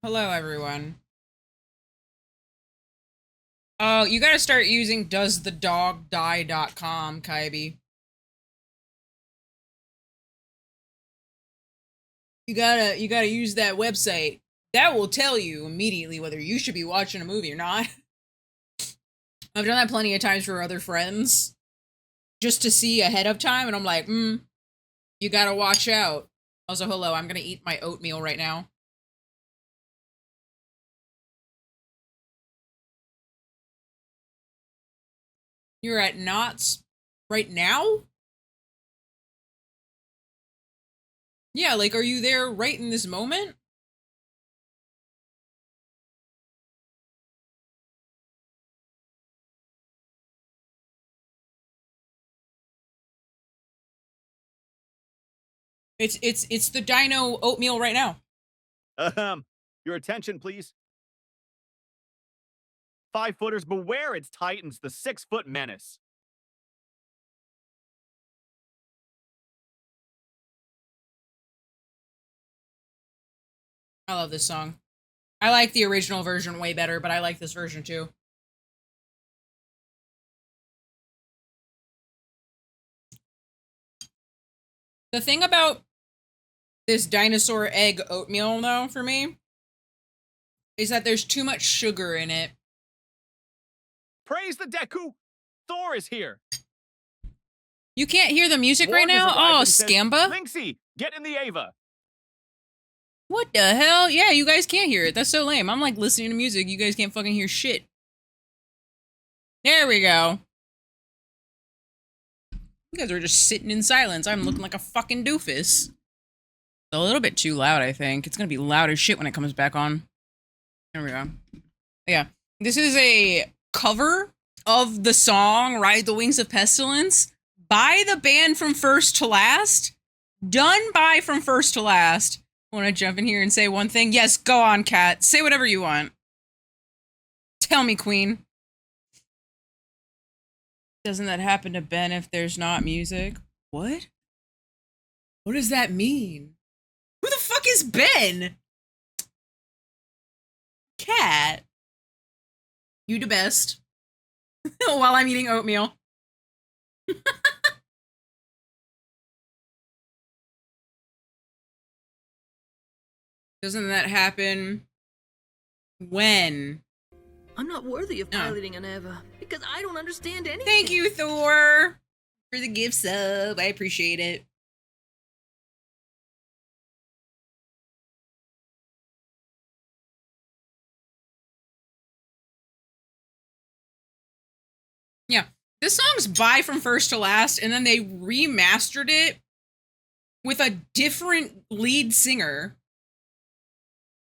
Hello, everyone. Oh, you gotta start using doesthedogdie.com, Kaibi. You gotta use that website. That will tell you immediately whether you should be watching a movie or not. I've done that plenty of times for other friends. Just to see ahead of time, and I'm like, you gotta watch out. Also, hello, I'm gonna eat my oatmeal right now. You're at Knott's right now? Yeah, like, are you there right in this moment? It's the dino oatmeal right now. Your attention, please. 5-footers, beware its titans, the 6-foot menace. I love this song. I like the original version way better, but I like this version too. The thing about this dinosaur egg oatmeal, though, for me, is that there's too much sugar in it. Praise the Deku! Thor is here! You can't hear the music right Warg has now? arrived Oh, and says, Scamba? Lynxie, get in the Ava! What the hell? Yeah, you guys can't hear it. That's so lame. I'm like listening to music. You guys can't fucking hear shit. There we go. You guys are just sitting in silence. I'm looking like a fucking doofus. It's a little bit too loud, I think. It's gonna be loud as shit when it comes back on. There we go. Yeah. This is a cover of the song Ride the Wings of Pestilence by the band From First to Last. Done by From First to Last. Want to jump in here and say one thing? Yes, go on, Kat. Say whatever you want. Tell me, Queen. Doesn't that happen to Ben if there's not music? What? What does that mean? Who the fuck is Ben? Cat. You the best. While I'm eating oatmeal. Doesn't that happen when? I'm not worthy of piloting an Eva because I don't understand anything. Thank you, Thor, for the gift sub. I appreciate it. Yeah, this song's by From First to Last, and then they remastered it with a different lead singer.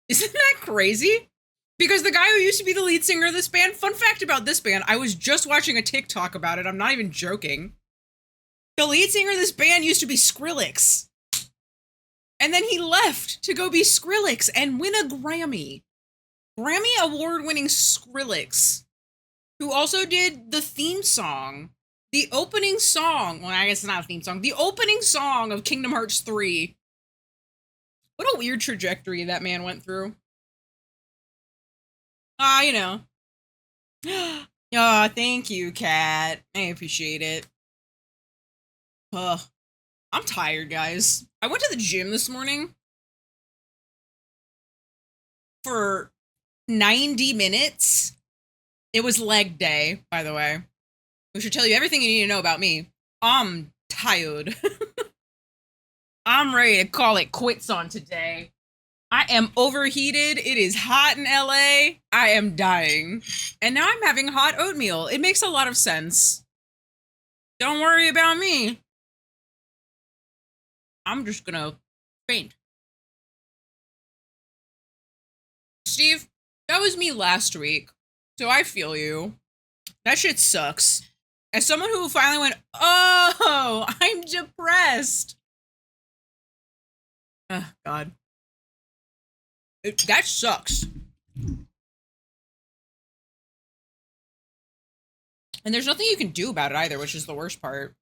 Isn't that crazy? Because the guy who used to be the lead singer of this band, fun fact about this band, I was just watching a TikTok about it. I'm not even joking. The lead singer of this band used to be Skrillex. And then he left to go be Skrillex and win a Grammy. Grammy award-winning Skrillex, who also did the theme song, the opening song. Well, I guess it's not a theme song. The opening song of Kingdom Hearts 3. What a weird trajectory that man went through. You know. Oh, thank you, Kat. I appreciate it. Ugh. I'm tired, guys. I went to the gym this morning for 90 minutes. It was leg day, by the way. Which should tell you everything you need to know about me. I'm tired. I'm ready to call it quits on today. I am overheated. It is hot in LA. I am dying. And now I'm having hot oatmeal. It makes a lot of sense. Don't worry about me. I'm just gonna faint. Steve, that was me last week. So I feel you. That shit sucks. As someone who finally went, oh, I'm depressed. Oh, God. That sucks. And there's nothing you can do about it either, which is the worst part.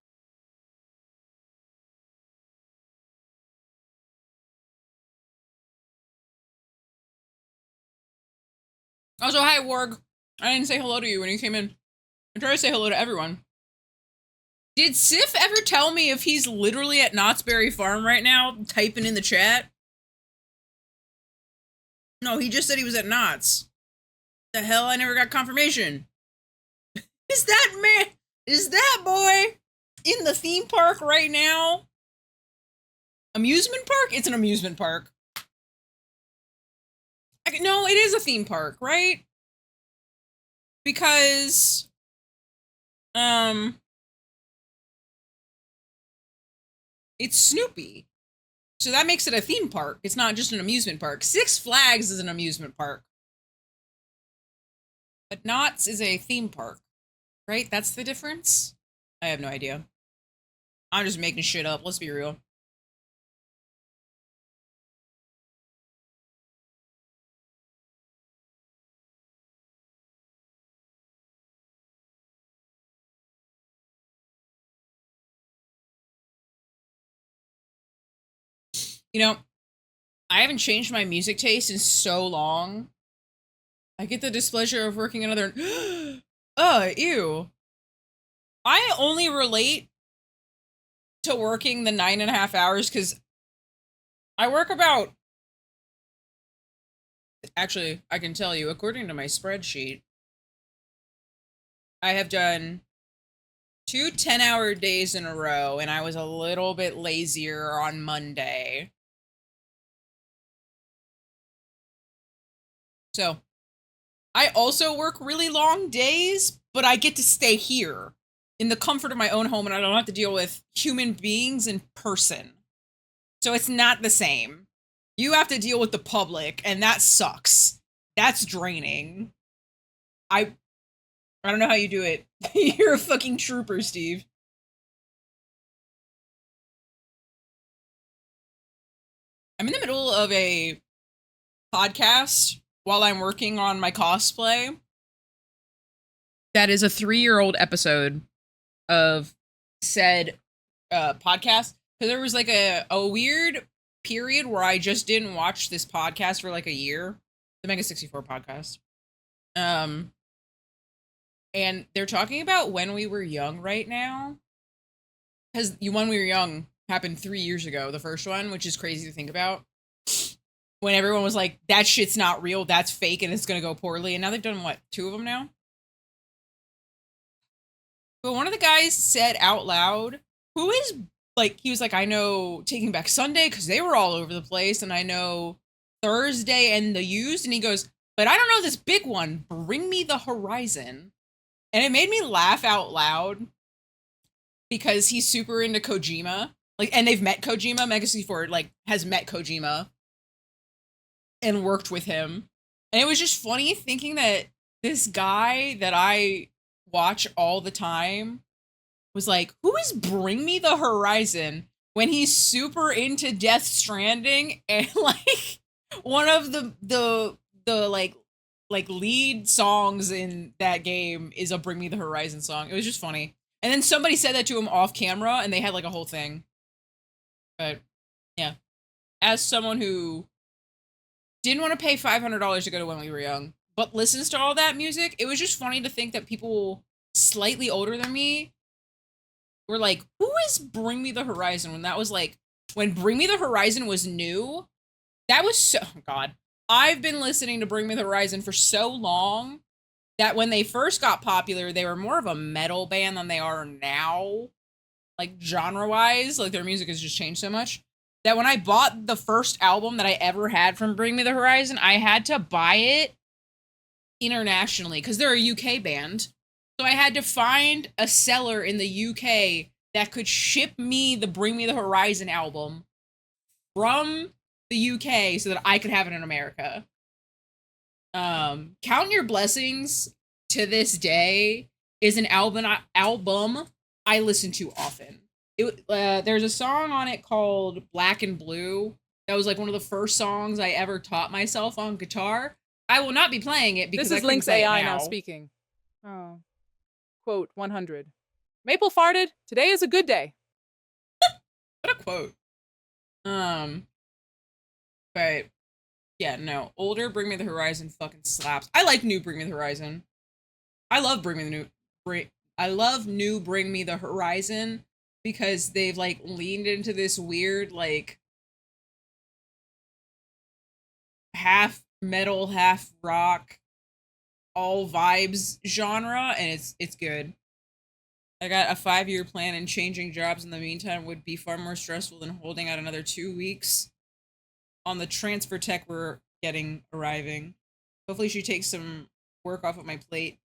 Also, hi, Warg. I didn't say hello to you when you came in. I try to say hello to everyone. Did Sif ever tell me if he's literally at Knott's Berry Farm right now, typing in the chat? No, he just said he was at Knott's. The hell, I never got confirmation. Is that boy in the theme park right now? Amusement park? It's an amusement park. No, it is a theme park, right? Because, it's Snoopy. So that makes it a theme park. It's not just an amusement park. Six Flags is an amusement park. But Knott's is a theme park, right? That's the difference? I have no idea. I'm just making shit up. Let's be real. You know, I haven't changed my music taste in so long. I get the displeasure of working another. Ew. I only relate to working the 9.5 hours because I work about. Actually, I can tell you, according to my spreadsheet, I have done 2 10-hour days in a row, and I was a little bit lazier on Monday. So, I also work really long days, but I get to stay here in the comfort of my own home, and I don't have to deal with human beings in person. So it's not the same. You have to deal with the public, and that sucks. That's draining. I don't know how you do it. You're a fucking trooper, Steve. I'm in the middle of a podcast while I'm working on my cosplay. That is a 3-year-old episode of said podcast. Because there was like a weird period where I just didn't watch this podcast for like a year. The Mega 64 podcast. And they're talking about when we were young right now. Because When We Were Young happened 3 years ago, the first one, which is crazy to think about. When everyone was like, that shit's not real, that's fake, and it's gonna go poorly. And now they've done, what, 2 of them now? But one of the guys said out loud, who is, like, he was like, I know Taking Back Sunday, because they were all over the place, and I know Thursday and The Used, and he goes, but I don't know this big one, Bring Me the Horizon. And it made me laugh out loud, because he's super into Kojima. Like, and they've met Kojima. Mega 64, like, has met Kojima and worked with him. And it was just funny thinking that this guy that I watch all the time was like, who is Bring Me the Horizon, when he's super into Death Stranding, and like one of the like lead songs in that game is a Bring Me the Horizon song. It was just funny. And then somebody said that to him off camera, and they had like a whole thing. But yeah, as someone who didn't want to pay $500 to go to When We Were Young, but listens to all that music, it was just funny to think that people slightly older than me were like, who is Bring Me the Horizon? When that was like, when Bring Me the Horizon was new, that was so, oh God. I've been listening to Bring Me the Horizon for so long that when they first got popular, they were more of a metal band than they are now. Like, genre-wise, like, their music has just changed so much. That when I bought the first album that I ever had from Bring Me the Horizon, I had to buy it internationally, because they're a UK band. So I had to find a seller in the UK that could ship me the Bring Me the Horizon album from the UK so that I could have it in America. Count Your Blessings, to this day, is an album I listen to often. There's a song on it called Black and Blue. That was like one of the first songs I ever taught myself on guitar. I will not be playing it because This is Lynx AI now speaking. Oh. Quote 100. Maple farted. Today is a good day. What a quote. But Yeah, no. Older Bring Me the Horizon fucking slaps. I like new Bring Me the Horizon. I love I love new Bring Me the Horizon because they've like leaned into this weird like half metal, half rock, all vibes genre, and it's good. I got a 5-year plan, and changing jobs in the meantime would be far more stressful than holding out another 2 weeks on the transfer tech we're getting arriving. Hopefully she takes some work off of my plate,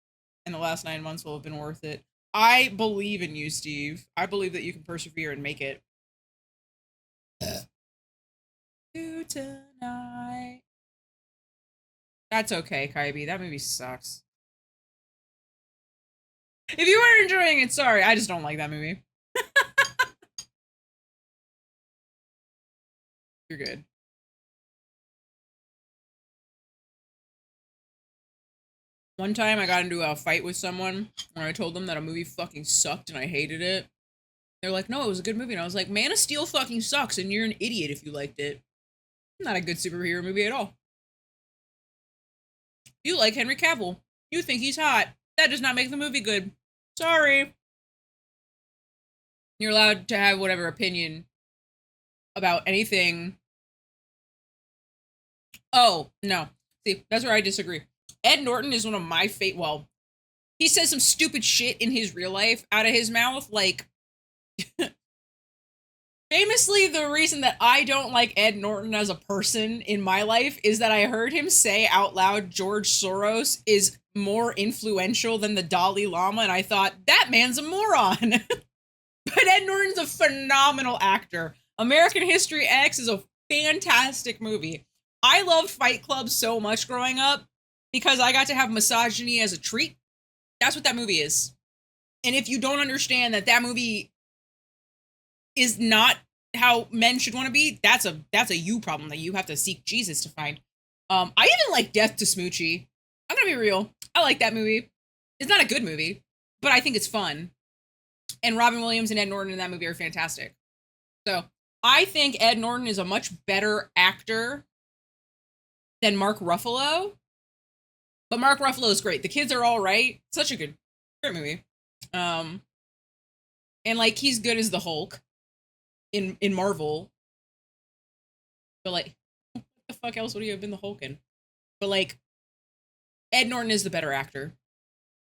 and the last 9 months will have been worth it. I believe in you, Steve. I believe that you can persevere and make it. You tonight. That's okay, Kaibi. That movie sucks. If you were enjoying it, sorry. I just don't like that movie. You're good. One time I got into a fight with someone when I told them that a movie fucking sucked and I hated it. They're like, no, it was a good movie. And I was like, Man of Steel fucking sucks and you're an idiot if you liked it. Not a good superhero movie at all. You like Henry Cavill. You think he's hot. That does not make the movie good. Sorry. You're allowed to have whatever opinion about anything. Oh, no. See, that's where I disagree. Ed Norton is one of my well, he says some stupid shit in his real life out of his mouth, like, famously, the reason that I don't like Ed Norton as a person in my life is that I heard him say out loud George Soros is more influential than the Dalai Lama, and I thought, that man's a moron. But Ed Norton's a phenomenal actor. American History X is a fantastic movie. I loved Fight Club so much growing up because I got to have misogyny as a treat. That's what that movie is. And if you don't understand that that movie is not how men should want to be, that's a you problem that you have to seek Jesus to find. I even like Death to Smoochie. I'm gonna be real. I like that movie. It's not a good movie, but I think it's fun. And Robin Williams and Ed Norton in that movie are fantastic. So I think Ed Norton is a much better actor than Mark Ruffalo. But Mark Ruffalo is great. The Kids Are All Right. Such a great movie. And like he's good as the Hulk in Marvel. But like, what the fuck else would he have been the Hulk in? But like, Ed Norton is the better actor,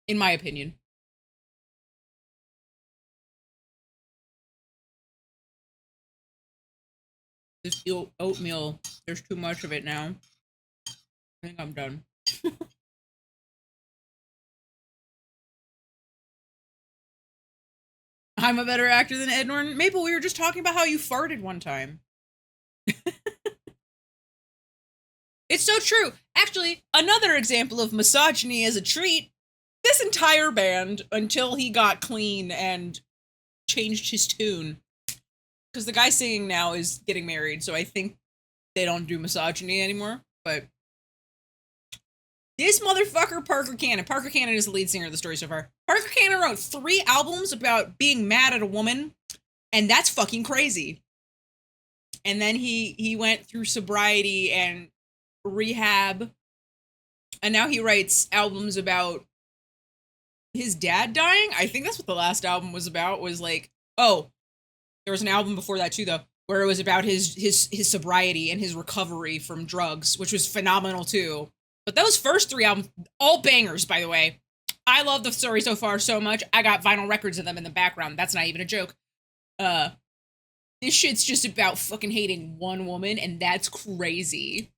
in my opinion. This oatmeal, there's too much of it now. I think I'm done. I'm a better actor than Ed Norton. Maple, we were just talking about how you farted one time. It's so true. Actually, another example of misogyny as a treat, this entire band, until he got clean and changed his tune. Because the guy singing now is getting married, so I think they don't do misogyny anymore. But this motherfucker, Parker Cannon is the lead singer of the story so far. Parker Cannon wrote 3 albums about being mad at a woman, and that's fucking crazy. And then he went through sobriety and rehab, and now he writes albums about his dad dying. I think that's what the last album was about, was like, oh, there was an album before that too, though, where it was about his sobriety and his recovery from drugs, which was phenomenal too. But those first 3 albums, all bangers, by the way. I love the story so far so much. I got vinyl records of them in the background. That's not even a joke. This shit's just about fucking hating one woman, and that's crazy.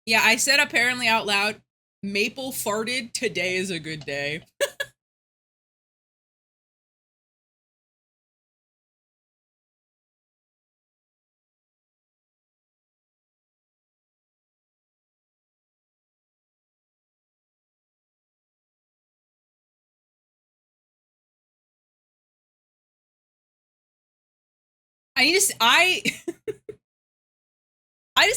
Yeah, I said apparently out loud, Maple farted, today is a good day. I just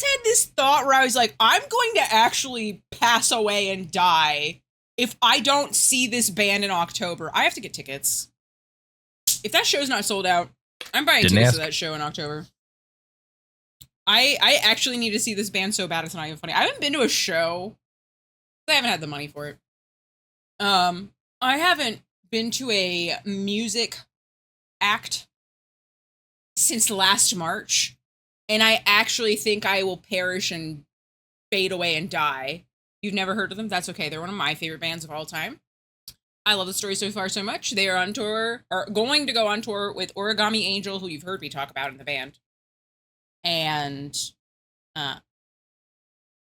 had this thought where I was like, I'm going to actually pass away and die if I don't see this band in October. I have to get tickets. If that show's not sold out, I'm buying tickets to that show in October. I actually need to see this band so bad it's not even funny. I haven't been to a show. I haven't had the money for it. I haven't been to a music act since last March, and I actually think I will perish and fade away and die. You've never heard of them? That's okay. They're one of my favorite bands of all time. I love the story so far so much. They are on tour, or going to go on tour with Origami Angel, who you've heard me talk about in the band, and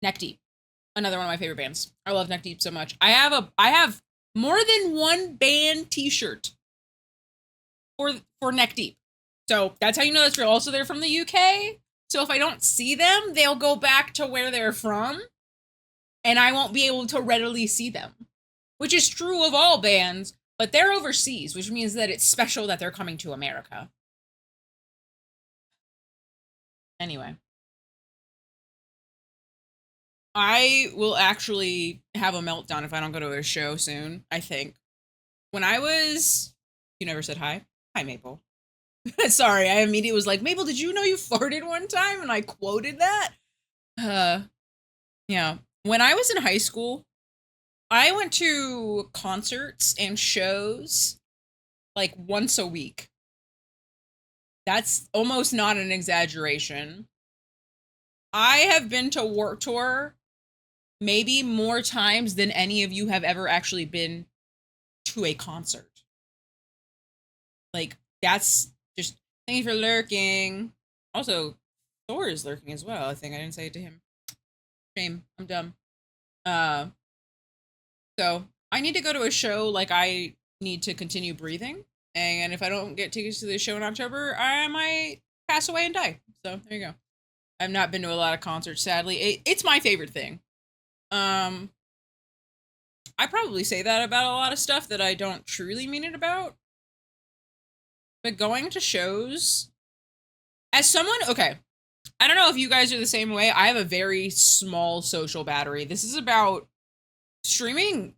Neck Deep, another one of my favorite bands. I love Neck Deep so much. I have more than one band T-shirt for Neck Deep. So that's how you know that's real. Also, they're from the UK. So if I don't see them, they'll go back to where they're from, and I won't be able to readily see them, which is true of all bands, but they're overseas, which means that it's special that they're coming to America. Anyway. I will actually have a meltdown if I don't go to a show soon, I think. When I was... You never said hi? Hi, Maple. Sorry, I immediately was like, Maple, did you know you farted one time? And I quoted that. Yeah. When I was in high school, I went to concerts and shows like once a week. That's almost not an exaggeration. I have been to Warped Tour maybe more times than any of you have ever actually been to a concert. Like, that's just, thank you for lurking. Also, Thor is lurking as well. I think I didn't say it to him. Shame. I'm dumb. So I need to go to a show. Like, I need to continue breathing. And if I don't get tickets to the show in October, I might pass away and die. So there you go. I've not been to a lot of concerts, sadly. It's my favorite thing. I probably say that about a lot of stuff that I don't truly mean it about. But going to shows, as someone, okay, I don't know if you guys are the same way. I have a very small social battery. This is about streaming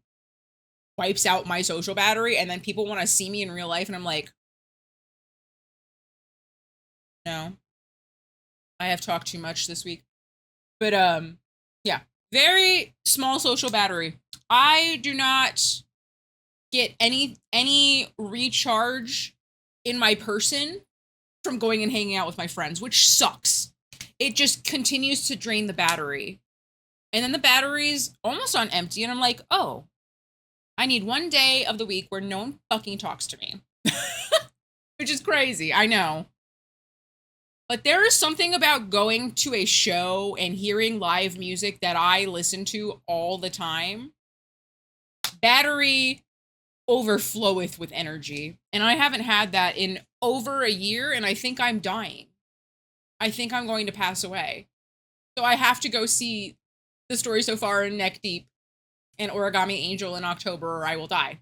wipes out my social battery, and then people want to see me in real life, and I'm like, no. I have talked too much this week. But, yeah. Very small social battery. I do not get any recharge in my person from going and hanging out with my friends, which sucks. It just continues to drain the battery. And then the battery's almost on empty, and I'm like, oh, I need one day of the week where no one fucking talks to me. Which is crazy, I know. But there is something about going to a show and hearing live music that I listen to all the time. Battery overfloweth with energy. And I haven't had that in over a year, and I think I'm dying. I think I'm going to pass away. So I have to go see The Story So Far in Neck Deep and Origami Angel in October, or I will die.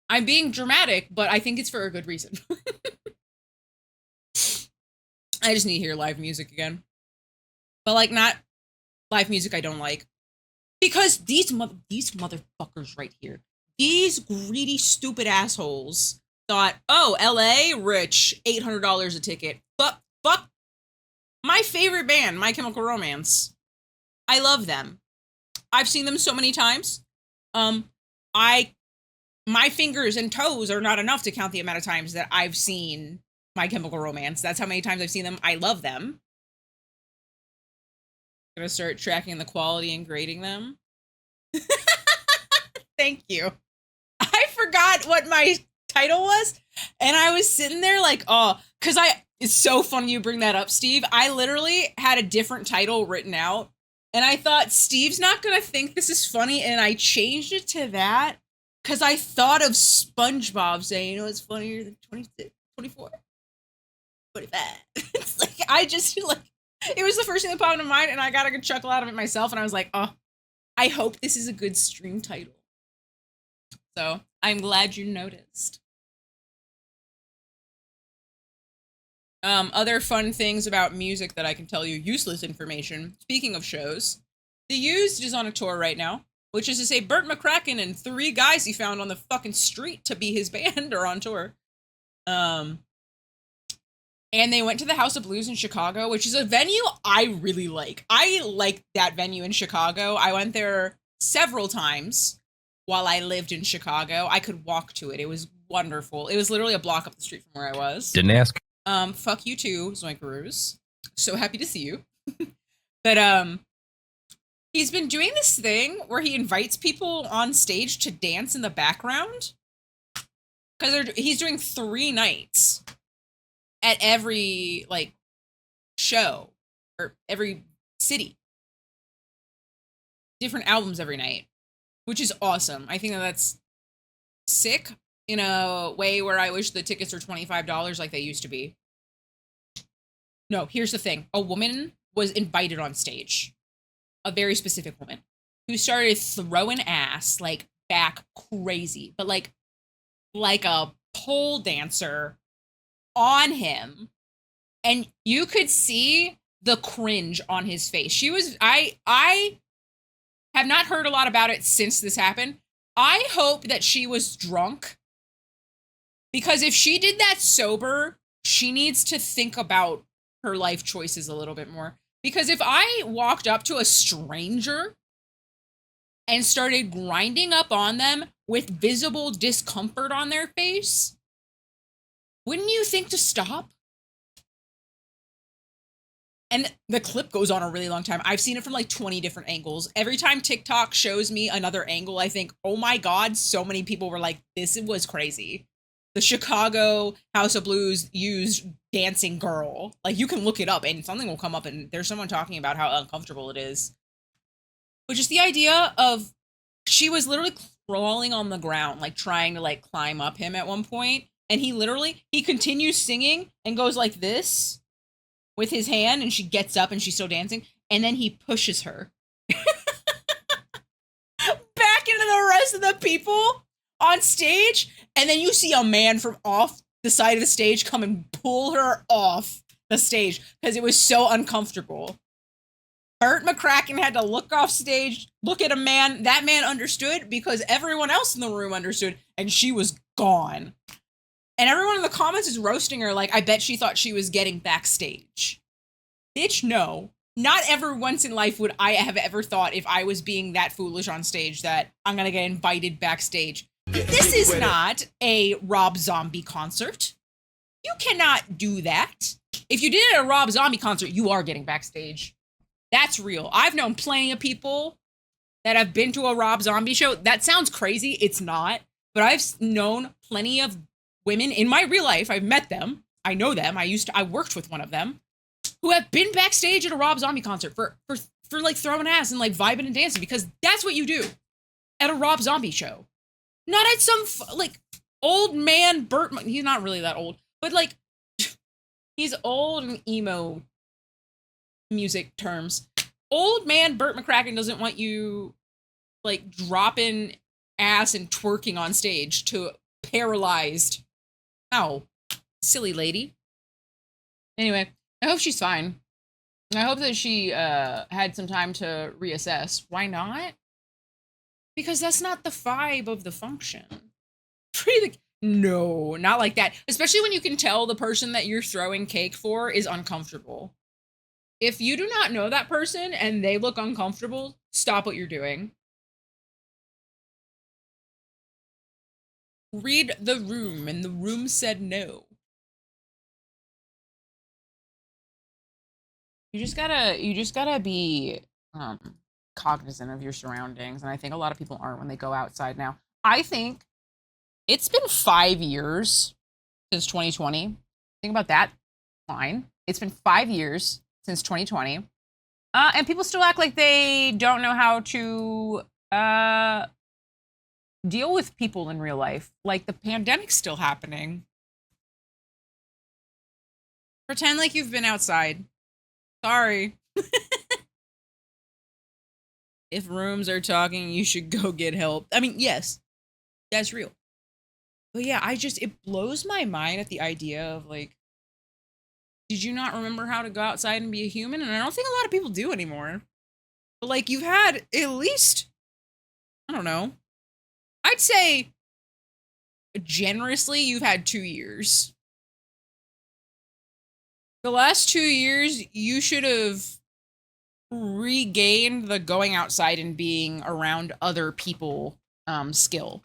I'm being dramatic, but I think it's for a good reason. I just need to hear live music again. But, like, not live music I don't like. Because these motherfuckers right here, these greedy, stupid assholes thought, oh, LA, rich, $800 a ticket. Fuck my favorite band, My Chemical Romance. I love them. I've seen them so many times. My fingers and toes are not enough to count the amount of times that I've seen My Chemical Romance. That's how many times I've seen them. I love them. I'm gonna start tracking the quality and grading them. Thank you. I forgot what my title was, and I was sitting there like, oh, because it's so funny you bring that up, Steve. I literally had a different title written out, and I thought, Steve's not gonna think this is funny, and I changed it to that because I thought of SpongeBob saying, you know, it's funnier than 26, 24, 25. It's like, I just feel like it was the first thing that popped into mind, and I got a good chuckle out of it myself, and I was like, oh, I hope this is a good stream title. So, I'm glad you noticed. Other fun things about music that I can tell you, useless information. Speaking of shows, The Used is on a tour right now, which is to say Burt McCracken and 3 guys he found on the fucking street to be his band are on tour. And they went to the House of Blues in Chicago, which is a venue I really like. I like that venue in Chicago. I went there several times while I lived in Chicago. I could walk to it. It was wonderful. It was literally a block up the street from where I was. Didn't ask. Fuck you too, Zoinkaroos. So happy to see you. But he's been doing this thing where he invites people on stage to dance in the background. Because he's doing 3 nights at every, like, show. Or every city. Different albums every night. Which is awesome. I think that's sick in a way where I wish the tickets were $25 like they used to be. No, here's the thing. A woman was invited on stage. A very specific woman. Who started throwing ass, like, back crazy. But, like a pole dancer on him. And you could see the cringe on his face. She was... I have not heard a lot about it since this happened. I hope that she was drunk. Because if she did that sober, she needs to think about her life choices a little bit more. Because if I walked up to a stranger and started grinding up on them with visible discomfort on their face, wouldn't you think to stop? And the clip goes on a really long time. I've seen it from like 20 different angles. Every time TikTok shows me another angle, I think, oh my God, so many people were like, this was crazy. The Chicago House of Blues used dancing girl. Like, you can look it up and something will come up and there's someone talking about how uncomfortable it is. But just the idea of, she was literally crawling on the ground, like trying to like climb up him at one point. And he continues singing and goes like this with his hand, and she gets up and she's still dancing. And then he pushes her back into the rest of the people on stage. And then you see a man from off the side of the stage come and pull her off the stage because it was so uncomfortable. Burt McCracken had to look off stage, look at a man. That man understood because everyone else in the room understood, and she was gone. And everyone in the comments is roasting her like, I bet she thought she was getting backstage. Bitch, no. Not ever once in life would I have ever thought, if I was being that foolish on stage, that I'm gonna get invited backstage. This is not a Rob Zombie concert. You cannot do that. If you did it at a Rob Zombie concert, you are getting backstage. That's real. I've known plenty of people that have been to a Rob Zombie show. That sounds crazy. It's not. But I've known plenty of women in my real life. I've met them. I know them. I worked with one of them who have been backstage at a Rob Zombie concert for like throwing ass and like vibing and dancing, because that's what you do at a Rob Zombie show. Not at some like old man Burt. He's not really that old, but like he's old in emo music terms. Old man Burt McCracken doesn't want you like dropping ass and twerking on stage to paralyzed. Ow, silly lady. Anyway, I hope she's fine. I hope that she had some time to reassess. Why not? Because that's not the vibe of the function. No, not like that. Especially when you can tell the person that you're throwing cake for is uncomfortable. If you do not know that person and they look uncomfortable, stop what you're doing. Read the room, and the room said no. You just gotta be cognizant of your surroundings, and I think a lot of people aren't when they go outside now. I think it's been 5 years since 2020. Think about that. Fine. It's been 5 years since 2020. And people still act like they don't know how to deal with people in real life. Like the pandemic's still happening. Pretend like you've been outside. Sorry. If rooms are talking, you should go get help. I mean, yes, that's real. But yeah, it blows my mind at the idea of like, did you not remember how to go outside and be a human? And I don't think a lot of people do anymore. But like, you've had at least, I don't know, I'd say generously, you've had 2 years. The last 2 years, you should have regained the going outside and being around other people skill.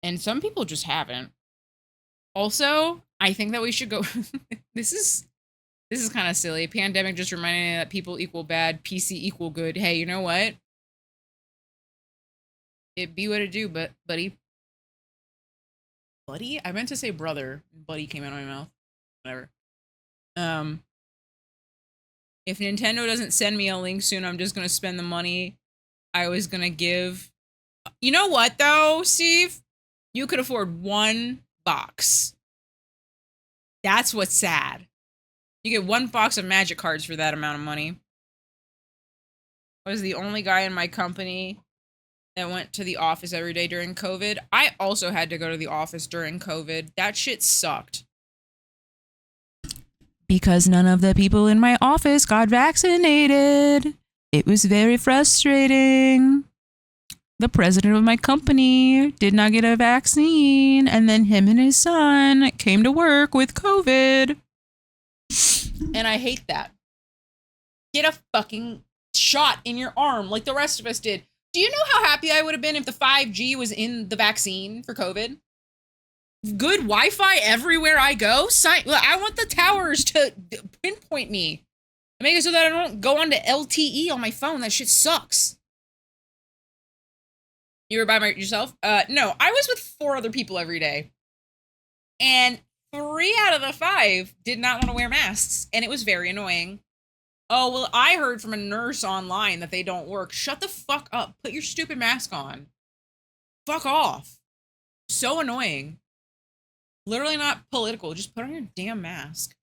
And some people just haven't. Also, I think that we should go this is kind of silly. Pandemic just reminded me that people equal bad, PC equal good. Hey, you know what? It be what it do, but buddy. Buddy? I meant to say brother. Buddy came out of my mouth. Whatever. If Nintendo doesn't send me a link soon, I'm just gonna spend the money I was gonna give. You know what though, Steve? You could afford 1 box. That's what's sad. You get 1 box of magic cards for that amount of money. I was the only guy in my company that went to the office every day during COVID. I also had to go to the office during COVID. That shit sucked. Because none of the people in my office got vaccinated. It was very frustrating. The president of my company did not get a vaccine, and then him and his son came to work with COVID. And I hate that. Get a fucking shot in your arm like the rest of us did. Do you know how happy I would have been if the 5G was in the vaccine for COVID? Good Wi-Fi everywhere I go. I want the towers to pinpoint me. Make it so that I don't go onto LTE on my phone. That shit sucks. You were by yourself? No, I was with 4 other people every day. And 3 out of the 5 did not want to wear masks. And it was very annoying. Oh, well, I heard from a nurse online that they don't work. Shut the fuck up. Put your stupid mask on. Fuck off. So annoying. Literally not political. Just put on your damn mask.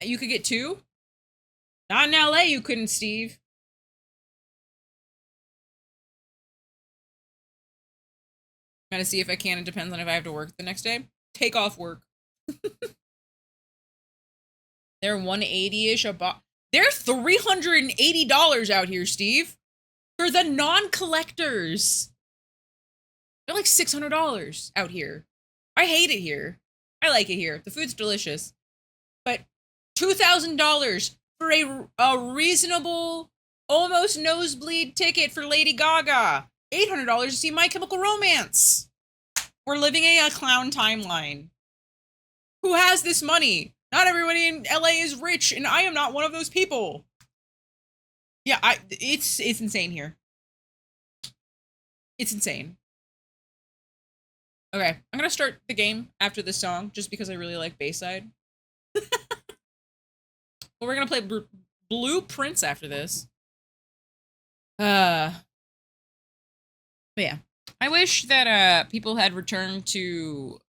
You could get 2? Not in LA, you couldn't, Steve. I'm gonna see if I can. It depends on if I have to work the next day. Take off work. They're $180-ish a box. They're $380 out here, Steve. For the non-collectors. They're like $600 out here. I hate it here. I like it here. The food's delicious. But $2,000 for a reasonable, almost nosebleed ticket for Lady Gaga. $800 to see My Chemical Romance. We're living a clown timeline. Who has this money? Not everybody in LA is rich, and I am not one of those people. Yeah, it's insane here. It's insane. Okay, I'm gonna start the game after this song, just because I really like Bayside. But we're gonna play Blueprints after this. But yeah, I wish that people had returned to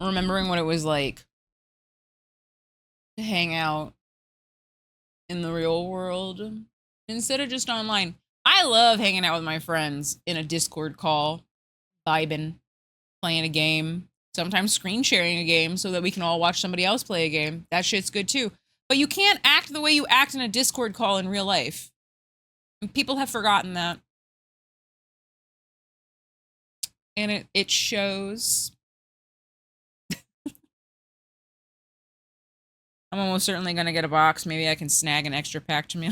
remembering what it was like to hang out in the real world instead of just online. I love hanging out with my friends in a Discord call, vibing, playing a game, sometimes screen sharing a game so that we can all watch somebody else play a game. That shit's good too. But you can't act the way you act in a Discord call in real life. And people have forgotten that. And it shows. I'm almost certainly gonna get a box. Maybe I can snag an extra pack to me.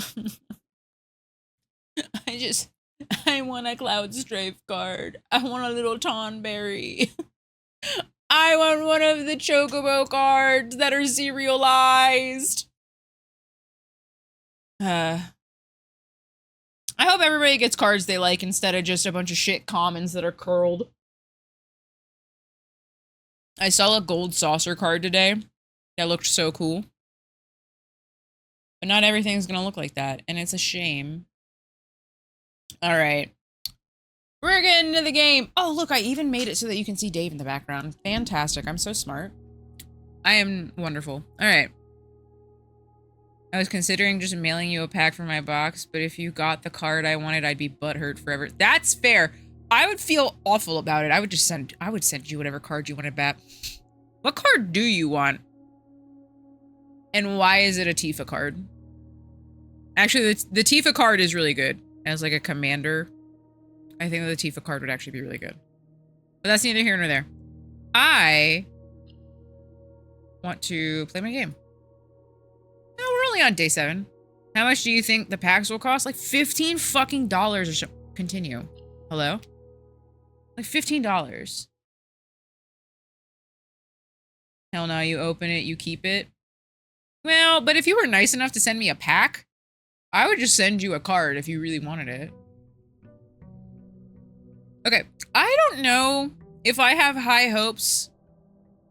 I want a Cloud Strafe card. I want a little Tonberry. I want one of the Chocobo cards that are serialized. I hope everybody gets cards they like instead of just a bunch of shit commons that are curled. I saw a gold saucer card today. That looked so cool. But not everything's gonna look like that, and it's a shame. Alright. We're getting into the game. Oh, look, I even made it so that you can see Dave in the background. Fantastic. I'm so smart. I am wonderful. Alright. I was considering just mailing you a pack for my box, but if you got the card I wanted, I'd be butthurt forever. That's fair. I would feel awful about it. I would send you whatever card you wanted back. What card do you want? And why is it a Tifa card? Actually, the Tifa card is really good as like a commander I think the Tifa card would actually be really good. But that's neither here nor there. I want to play my game. No, we're only on day 7. How much do you think the packs will cost? Like $15 fucking dollars or so. Continue. Hello? Like $15. Hell no, you open it, you keep it. Well, but if you were nice enough to send me a pack, I would just send you a card if you really wanted it. Okay, I don't know if I have high hopes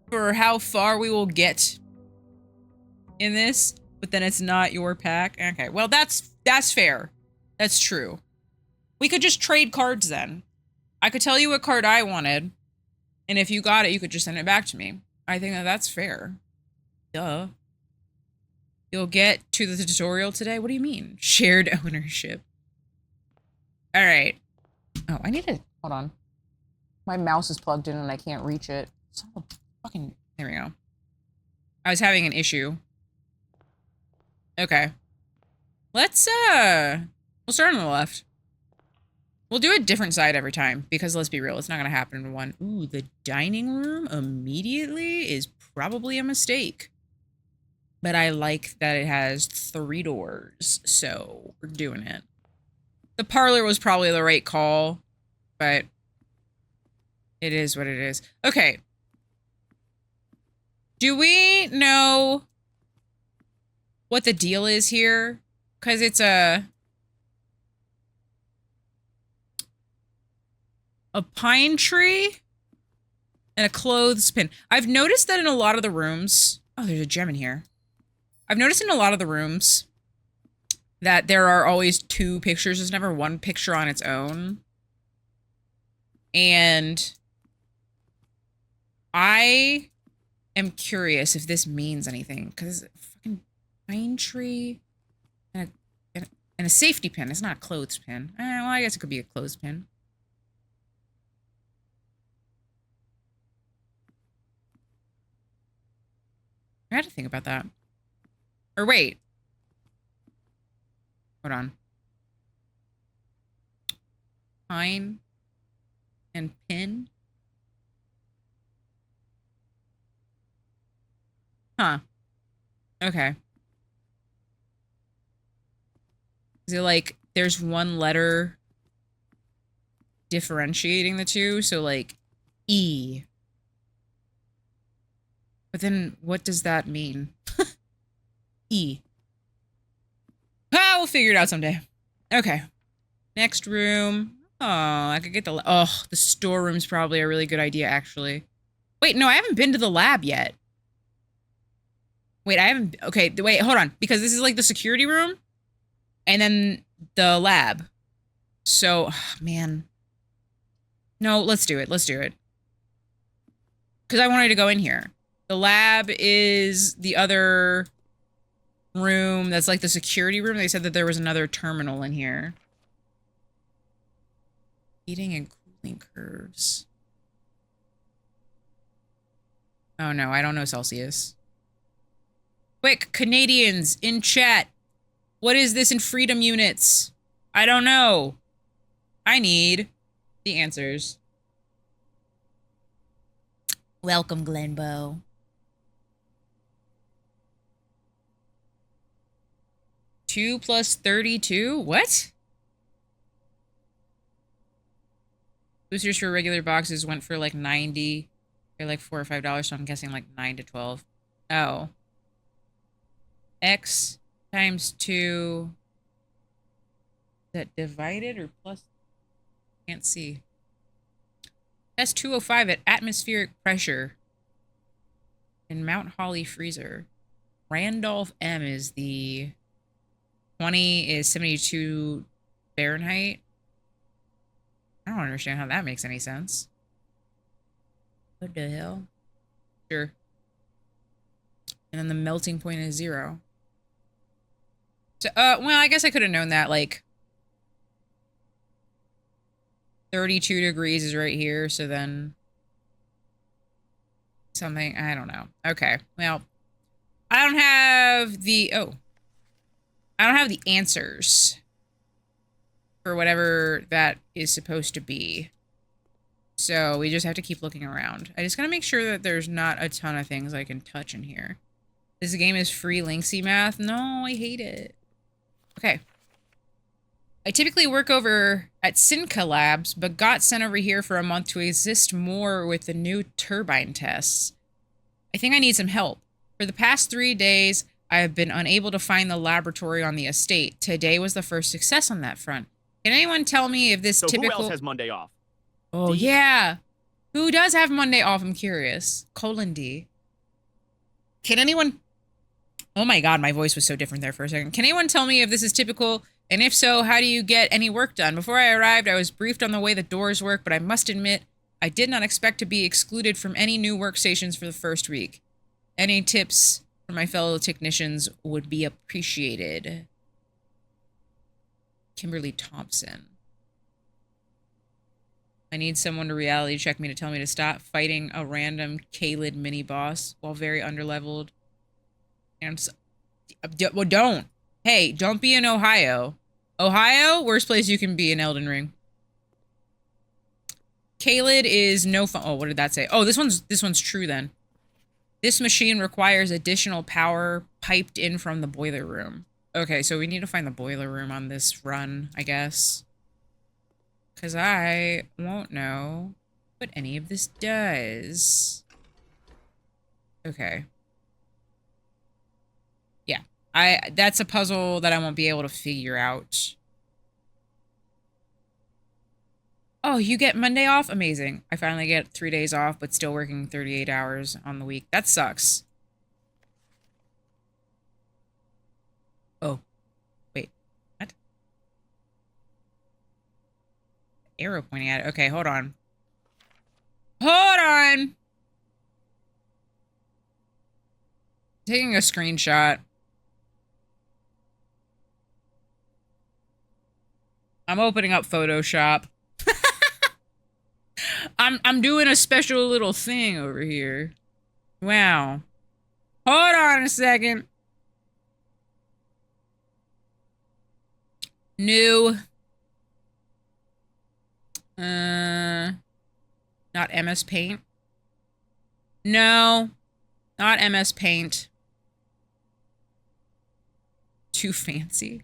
for how far we will get in this, but then it's not your pack. Okay, well, that's fair. That's true. We could just trade cards then. I could tell you what card I wanted, and if you got it, you could just send it back to me. I think that that's fair. Duh. You'll get to the tutorial today? What do you mean? Shared ownership. All right. Oh, I need to... Hold on. My mouse is plugged in and I can't reach it. So fucking... There we go. I was having an issue. Okay. Let's, we'll start on the left. We'll do a different side every time, because let's be real, it's not gonna happen in one. Ooh, the dining room immediately is probably a mistake. But I like that it has 3 doors, so we're doing it. The parlor was probably the right call, but it is what it is. Okay. Do we know what the deal is here? Because it's a pine tree and a clothespin. I've noticed that in a lot of the rooms... Oh, there's a gem in here. I've noticed in a lot of the rooms that there are always 2 pictures. There's never one picture on its own. And I am curious if this means anything. Because it's a fucking pine tree and a safety pin. It's not a clothespin. Well, I guess it could be a clothespin. I had to think about that. Or wait. Hold on. Pine and pin. Huh. Okay. Is it like there's one letter differentiating the two? So like E. But then what does that mean? E. Ah, we'll figure it out someday. Okay. Next room. Oh, I could get the... Oh, the storeroom's probably a really good idea, actually. Wait, no, I haven't been to the lab yet. Wait, I haven't... Okay, wait, hold on. Because this is like the security room. And then the lab. So, oh, man. No, let's do it. Let's do it. Because I wanted to go in here. The lab is the other room that's like the security room. They said that there was another terminal in here. Heating and cooling curves. Oh no, I don't know Celsius. Quick, Canadians in chat. What is this in freedom units? I don't know. I need the answers. Welcome, Glenbow. Two plus 32? What? Boosters for regular boxes went for like 90. They're like $4 or $5, so I'm guessing like 9 to 12. Oh. X times 2. Is that divided or plus? Can't see. That's 205 at atmospheric pressure. In Mount Holly freezer. Randolph M is the 20 is 72 Fahrenheit. I don't understand how that makes any sense. What the hell? Sure. And then the melting point is 0. So, well, I guess I could have known that, like, 32 degrees is right here, so then something, I don't know. Okay, well, I don't have the, I don't have the answers. for whatever that is supposed to be. So we just have to keep looking around. I just gotta make sure that there's not a ton of things I can touch in here. This game is free Lynxy math. No, I hate it. Okay. I typically work over at Synca Labs, but got sent over here for a month to assist more with the new turbine tests. I think I need some help. For the past 3 days, I have been unable to find the laboratory on the estate. Today was the first success on that front. Can anyone tell me if this So typical... who else has Monday off? Oh, D? yeah. Who does have Monday off? I'm curious. D. Can anyone... Oh my god, my voice was so different there for a second. Can anyone tell me if this is typical? And if so, how do you get any work done? Before I arrived, I was briefed on the way the doors work, but I must admit, I did not expect to be excluded from any new workstations for the first week. Any tips for my fellow technicians would be appreciated. Kimberly Thompson. I need someone to reality check me to tell me to stop fighting a random Kalid mini-boss while very underleveled. And well, don't. Hey, don't be in Ohio. Ohio, worst place you can be in Elden Ring. Kalid is no fun. Oh, what did that say? Oh, this one's true then. This machine requires additional power piped in from the boiler room. Okay, so we need to find the boiler room on this run, I guess. Because I won't know what any of this does. Okay. Yeah, that's a puzzle that I won't be able to figure out. Oh, you get Monday off? Amazing. I finally get 3 days off, but still working 38 hours on the week. That sucks. Oh. Wait. What? Arrow pointing at it. Okay, hold on. Hold on! Taking a screenshot. I'm opening up Photoshop. I'm doing a special little thing over here. Wow. Hold on a second. New. Not MS Paint. No. Not MS Paint. Too fancy.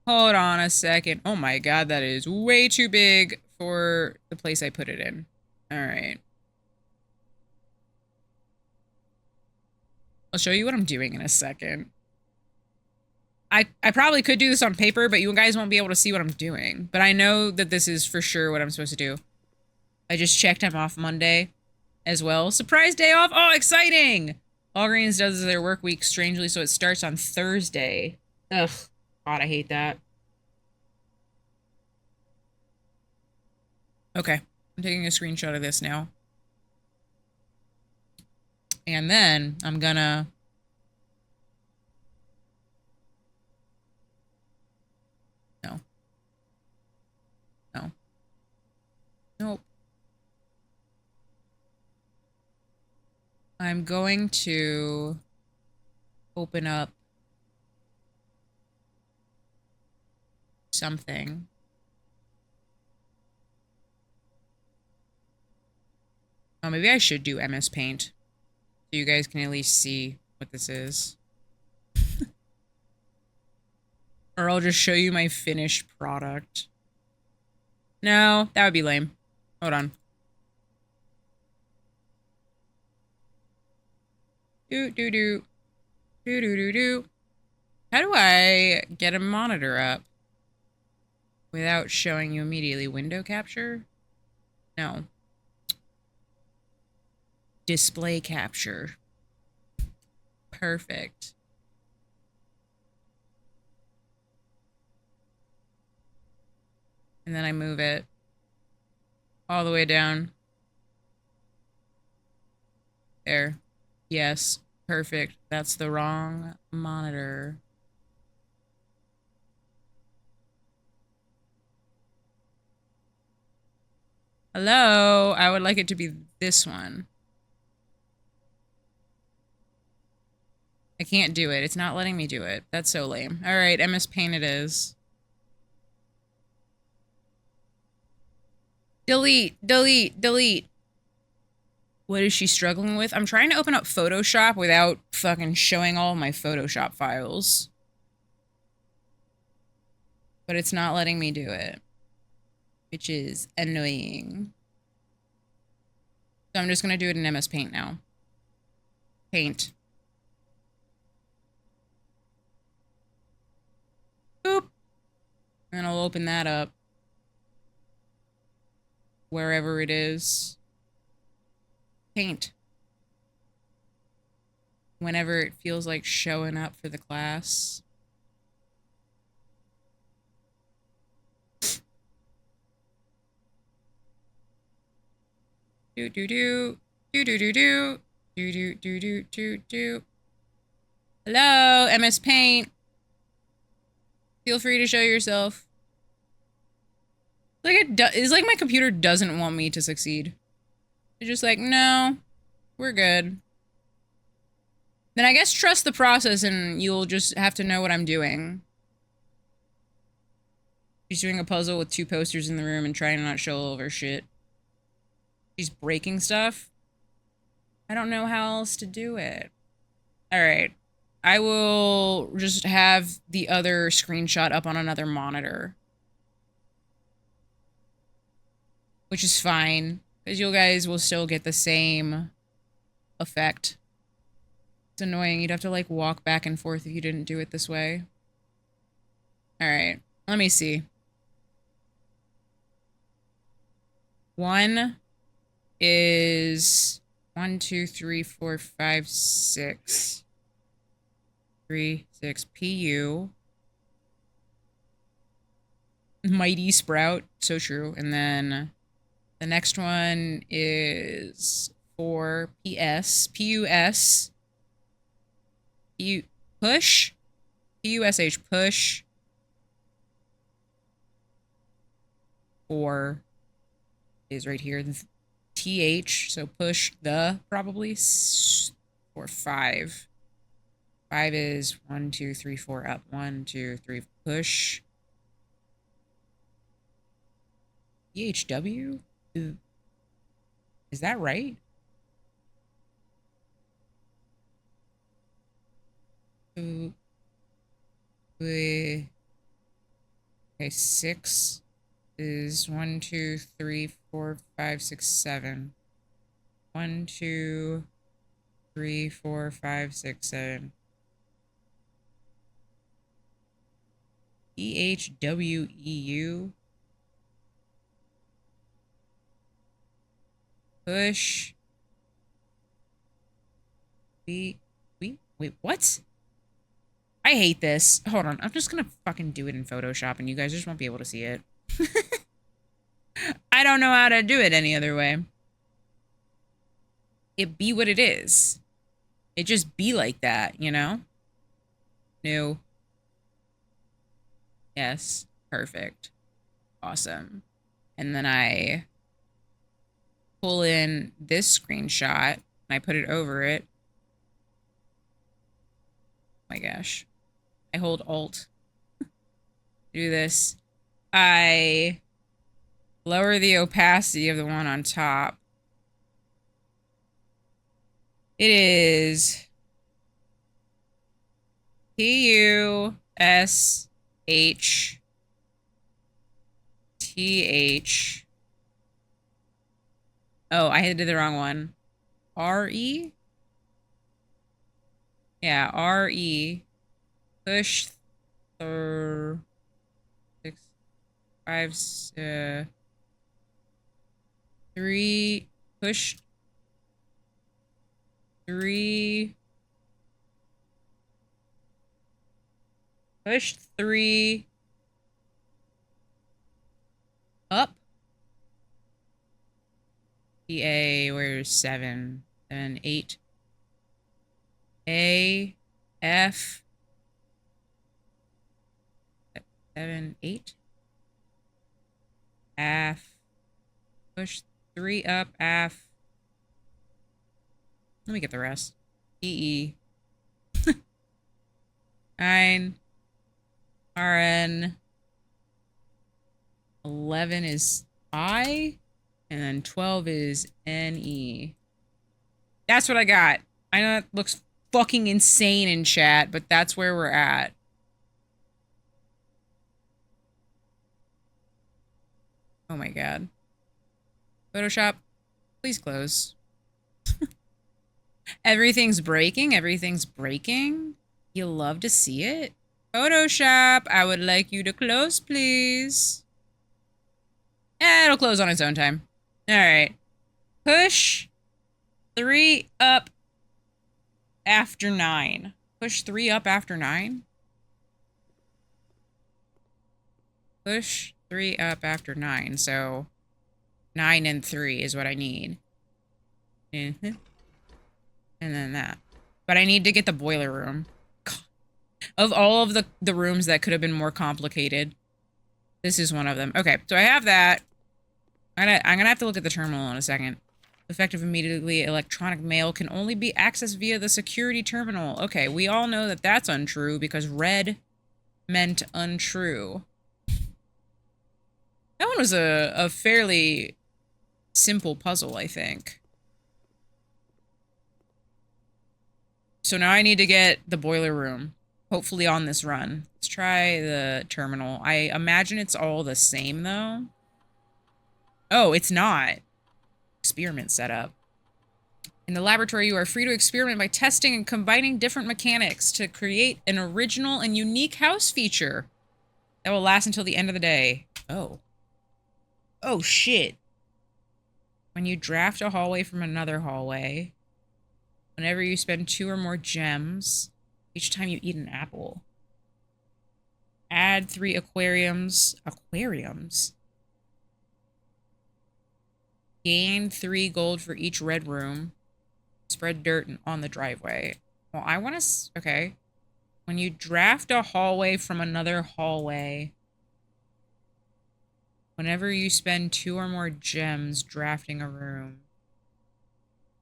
Hold on a second. Oh my god, that is way too big for the place I put it in. Alright. I'll show you what I'm doing in a second. I probably could do this on paper, but you guys won't be able to see what I'm doing. But I know that this is for sure what I'm supposed to do. I just checked I'm off Monday as well. Surprise day off! Oh, exciting! Walgreens does their work week strangely, so it starts on Thursday. Ugh. God, I hate that. Okay. I'm taking a screenshot of this now. And then I'm gonna... No. No. Nope. I'm going to open up something. Oh, maybe I should do MS Paint. So you guys can at least see what this is. Or I'll just show you my finished product. No, that would be lame. Hold on. Do. How do I get a monitor up without showing you immediately? Window capture? No. Display capture. Perfect. And then I move it all the way down. There. Yes. Perfect. That's the wrong monitor. Hello? I would like it to be this one. I can't do it. It's not letting me do it. That's so lame. Alright, MS Paint it is. Delete, delete, delete. What is she struggling with? I'm trying to open up Photoshop without fucking showing all my Photoshop files. But it's not letting me do it, which is annoying. So I'm just gonna do it in MS Paint now. Paint. Boop. And I'll open that up. Wherever it is. Paint. Whenever it feels like showing up for the class. Do do do do do do do do do do do do do. Hello, MS Paint. Feel free to show yourself. Like it's like my computer doesn't want me to succeed. It's just like, no, we're good. Then I guess trust the process and you'll just have to know what I'm doing. She's doing a puzzle with 2 posters in the room and trying to not show all of her shit. She's breaking stuff. I don't know how else to do it. All right. I will just have the other screenshot up on another monitor. Which is fine, because you guys will still get the same effect. It's annoying. You'd have to, like, walk back and forth if you didn't do it this way. Alright. Let me see. 1 is 1, 2, 3, 4, 5, 6. 3, 6. PU. Mighty Sprout. So true. And then the next one is 4 PS. PUS. Push. PUSH. Push. 4 is right here. TH. So push the probably. Or 5. 5 is 1, 2, 3, 4 up. 1, 2, 3 push. EHW? Is that right? Okay, 6 is 1, 2, 3, 4, 5, 6, 7. 1, 2, 3, 4, 5, 6, 7. EHWEU. Push. Wait, what? I hate this. Hold on, I'm just gonna fucking do it in Photoshop and you guys just won't be able to see it. I don't know how to do it any other way. It be what it is. It just be like that, you know? No. Yes. Perfect. Awesome. And then I pull in this screenshot and I put it over it. Oh my gosh. I hold Alt. Do this. I lower the opacity of the one on top. It is PUSHTH. Oh, I did the wrong one. RE? Yeah, RE. Push 6, 5, 3. Push 3. Push 3. Up. PA, where's 7? Then 8. A, F, 7, 8. F. Push 3 up, F. Let me get the rest. EE. 9. RN. 11 is I. And then 12 is NE. That's what I got. I know that looks fucking insane in chat, but that's where we're at. Oh my god. Photoshop, please close. Everything's breaking. Everything's breaking. You'll love to see it. Photoshop, I would like you to close, please. It'll close on its own time. All right. Push 3 up after 9. Push 3 up after 9. Push 3 up after 9. So 9 and 3 is what I need. And then that. But I need to get the boiler room. Of all of the rooms that could have been more complicated, this is one of them. Okay, so I have that. I'm gonna have to look at the terminal in a second. Effective immediately, electronic mail can only be accessed via the security terminal. Okay, we all know that that's untrue because red meant untrue. That one was a fairly simple puzzle, I think. So now I need to get the boiler room. Hopefully on this run. Let's try the terminal. I imagine it's all the same, though. Oh, it's not. Experiment setup. In the laboratory, you are free to experiment by testing and combining different mechanics to create an original and unique house feature that will last until the end of the day. Oh. Oh, shit. When you draft a hallway from another hallway, whenever you spend 2 or more gems, each time you eat an apple. Add 3 aquariums. Aquariums? Gain 3 gold for each red room. Spread dirt on the driveway. Well, I want to... Okay. When you draft a hallway from another hallway, whenever you spend 2 or more gems drafting a room.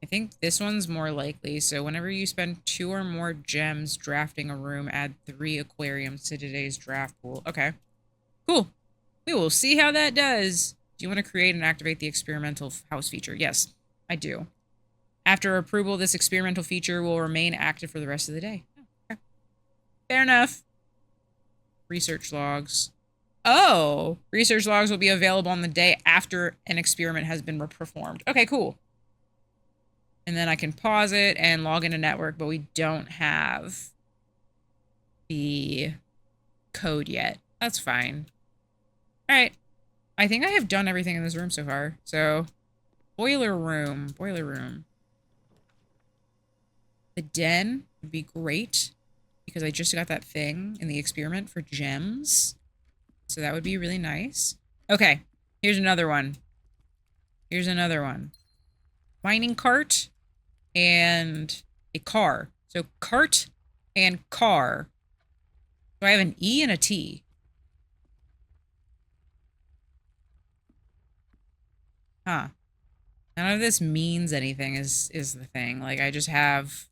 I think this one's more likely. So whenever you spend 2 or more gems drafting a room, add 3 aquariums to today's draft pool. Okay. Cool. We will see how that does. Do you want to create and activate the experimental house feature? Yes, I do. After approval, this experimental feature will remain active for the rest of the day. Okay. Fair enough. Research logs. Oh! Research logs will be available on the day after an experiment has been performed. Okay, cool. And then I can pause it and log into network, but we don't have the code yet. That's fine. All right. I think I have done everything in this room so far. So, boiler room. Boiler room. The den would be great because I just got that thing in the experiment for gems. So that would be really nice. Okay. Here's another one. Here's another one. Mining cart. And a car. So cart and car. So I have an E and a T. Huh. None of this means anything is the thing. Like I just have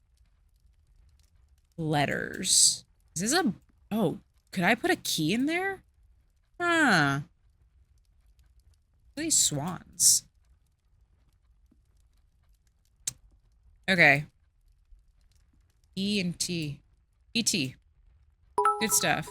letters. Is this a... Oh, could I put a key in there? Huh. These swans. Okay. E and T. E-T. Good stuff.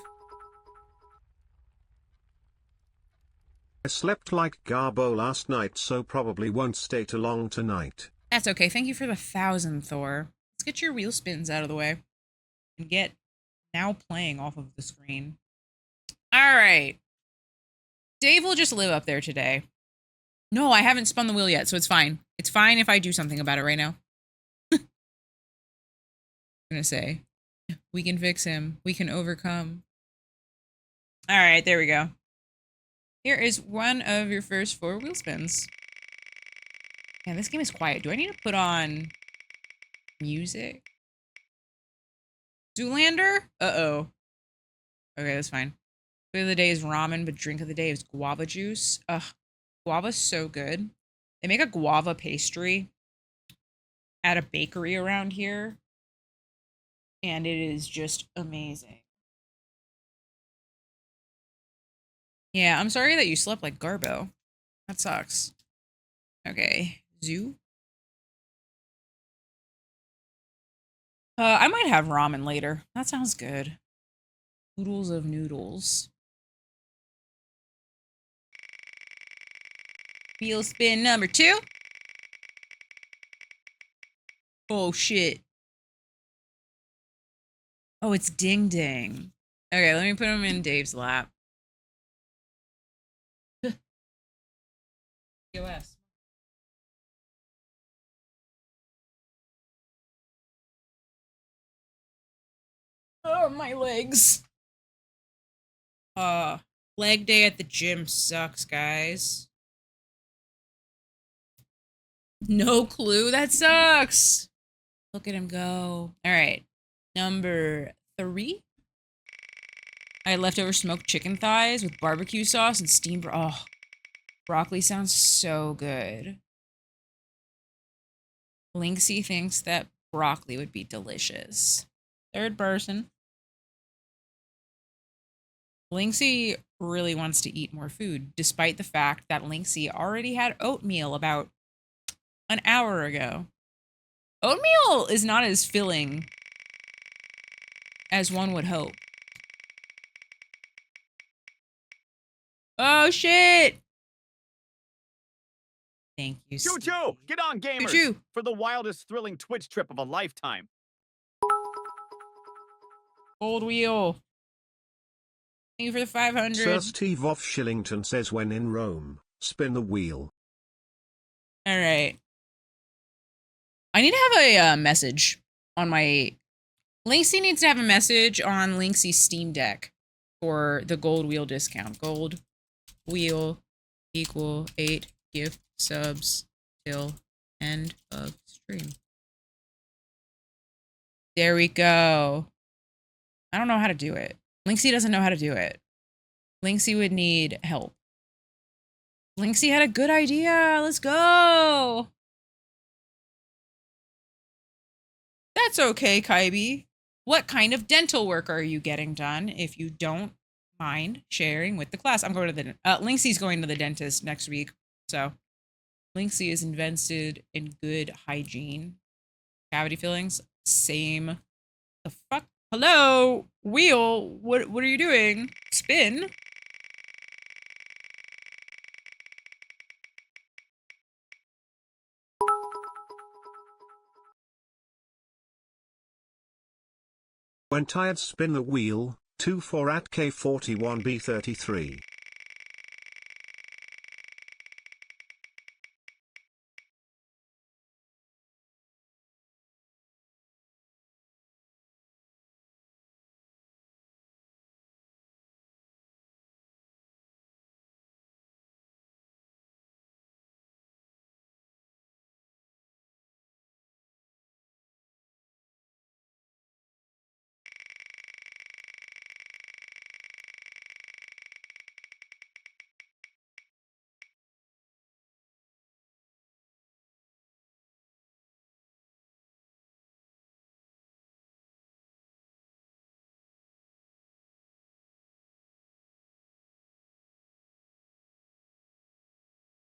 I slept like Garbo last night, so probably won't stay too long tonight. That's okay. Thank you for the 1,000, Thor. Let's get your wheel spins out of the way. And get now playing off of the screen. Alright. Dave will just live up there today. No, I haven't spun the wheel yet, so it's fine. It's fine if I do something about it right now. I'm gonna say, we can fix him. We can overcome. All right, there we go. Here is one of your first 4 wheel spins. Man, this game is quiet. Do I need to put on music? Zoolander? Uh-oh. Okay, that's fine. Food of the day is ramen, but drink of the day is guava juice. Ugh, guava's so good. They make a guava pastry at a bakery around here. And it is just amazing. Yeah, I'm sorry that you slept like Garbo. That sucks. Okay, zoo. I might have ramen later. That sounds good. Noodles of noodles. Wheel spin number 2. Oh, shit. Oh, it's Ding Ding. Okay, let me put him in Dave's lap. POS. Oh, my legs. Leg day at the gym sucks, guys. No clue? That sucks. Look at him go. All right. Number 3. I had leftover smoked chicken thighs with barbecue sauce and steamed. Oh, broccoli sounds so good. Lynxie thinks that broccoli would be delicious. Third person. Lynxie really wants to eat more food, despite the fact that Lynxie already had oatmeal about an hour ago. Oatmeal is not as filling as one would hope. Oh, shit! Thank you, Choo choo! Get on, gamers! Choo-choo. For the wildest, thrilling Twitch trip of a lifetime. Gold wheel. Thank you for the 500. Sir Steve of Shillington says when in Rome, spin the wheel. All right. I need to have a message on my... Lynxie needs to have a message on Lynxie's Steam Deck for the gold wheel discount. Gold wheel equal 8 gift subs till end of stream. There we go. I don't know how to do it. Lynxie doesn't know how to do it. Lynxie would need help. Lynxie had a good idea. Let's go. That's okay, Kaibi. What kind of dental work are you getting done if you don't mind sharing with the class? I'm going to the Lynxie's going to the dentist next week. So Lynxie is invested in good hygiene. Cavity fillings, same. The fuck? Hello, wheel. What are you doing? Spin. When tired, spin the wheel. 2 for at K41B33.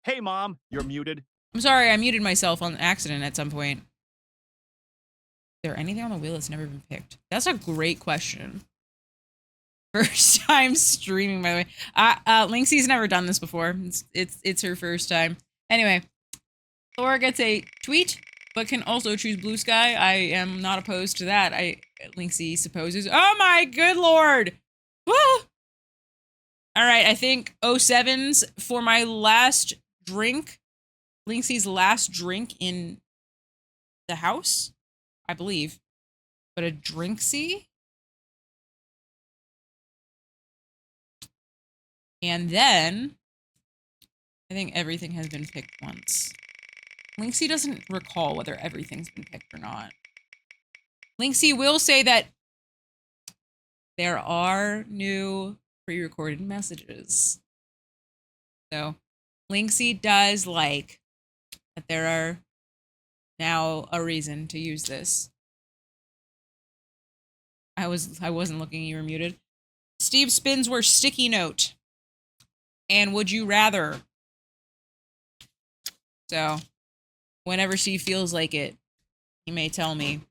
Hey, Mom, you're muted. I'm sorry, I muted myself on accident at some point. Is there anything on the wheel that's never been picked? That's a great question. First time streaming, by the way. Lynxie's never done this before. It's her first time. Anyway, Thor gets a tweet, but can also choose blue sky. I am not opposed to that. Lynxie supposes. Oh my good lord! Woo! All right, I think 07's for my last drink. Lynxie's last drink in the house, I believe. But a drinksy? And then, I think everything has been picked once. Lynxie doesn't recall whether everything's been picked or not. Lynxie will say that there are new pre-recorded messages. So, Lynxie does like that there are now a reason to use this. I wasn't looking, you were muted. Steve spins were sticky note. And would you rather? So, whenever she feels like it, he may tell me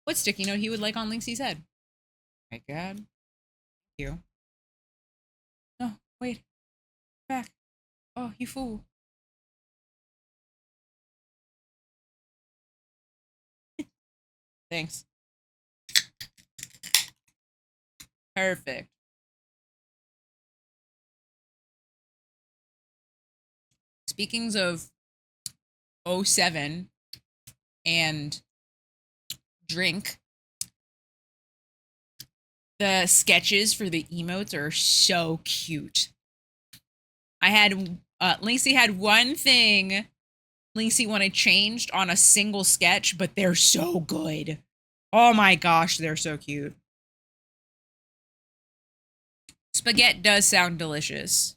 what sticky note he would like on Lynxie's head. My God. Thank you. No, wait. Back. Oh, you fool. Thanks. Perfect. Speakings of 07 and drink, the sketches for the emotes are so cute. I had Lynxie had one thing Lynxie wanted changed on a single sketch, but they're so good. Oh my gosh, they're so cute. Spaghetti does sound delicious.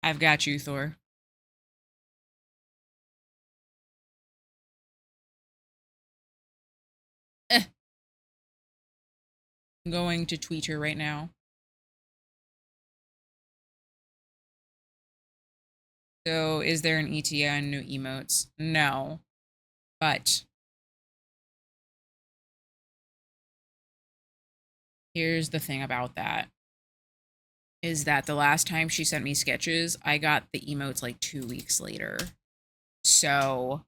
I've got you, Thor. I'm going to tweet her right now. So, is there an ETA on new emotes? No. But here's the thing about that. Is that the last time she sent me sketches, I got the emotes like 2 weeks later. So,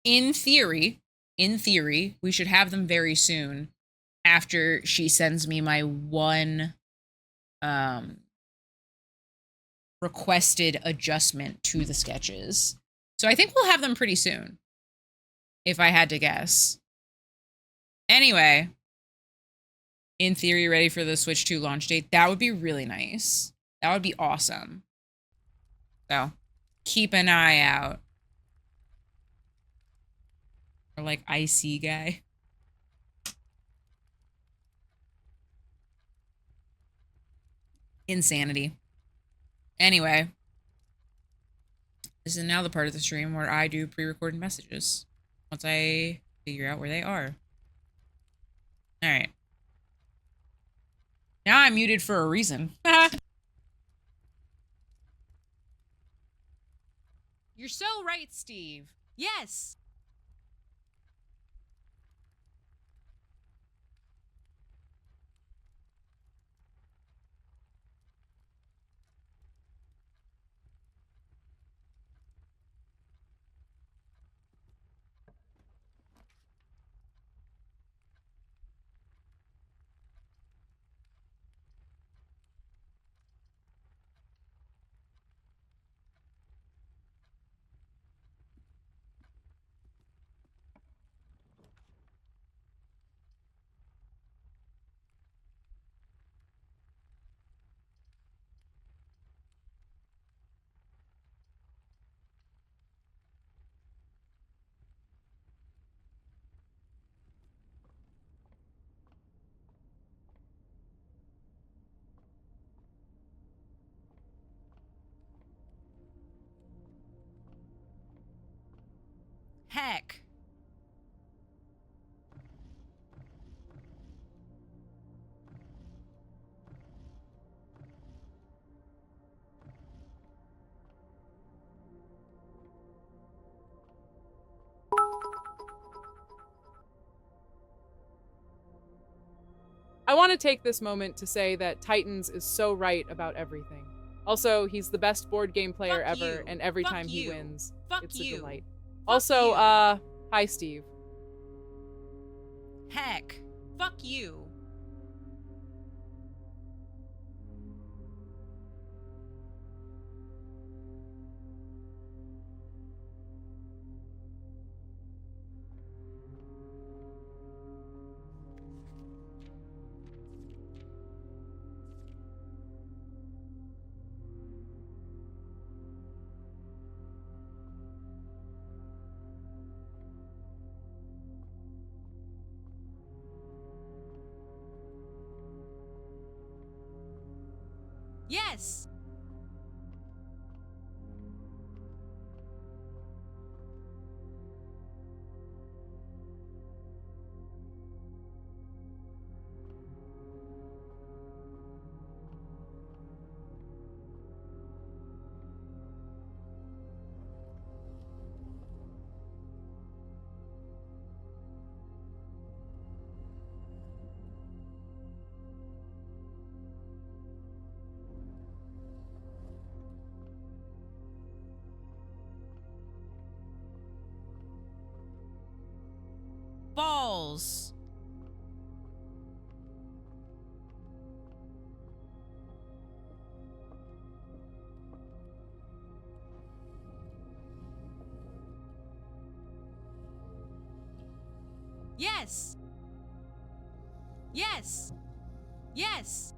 in theory, we should have them very soon after she sends me my one requested adjustment to the sketches. So I think we'll have them pretty soon, if I had to guess. Anyway, in theory, ready for the Switch 2 launch date. That would be really nice. That would be awesome. So, keep an eye out. Or like IC guy. Insanity. Anyway, this is now the part of the stream where I do pre-recorded messages. Once I figure out where they are. Alright. Now I'm muted for a reason. You're so right, Steve. Yes. Heck. I want to take this moment to say that Titans is so right about everything. Also, he's the best board game player Fuck ever, you. and every Fuck time he you. wins, Fuck it's you. a delight. Fuck Also, you. hi Steve. Heck. Fuck you. Yes. Balls. Yes. Yes. Yes.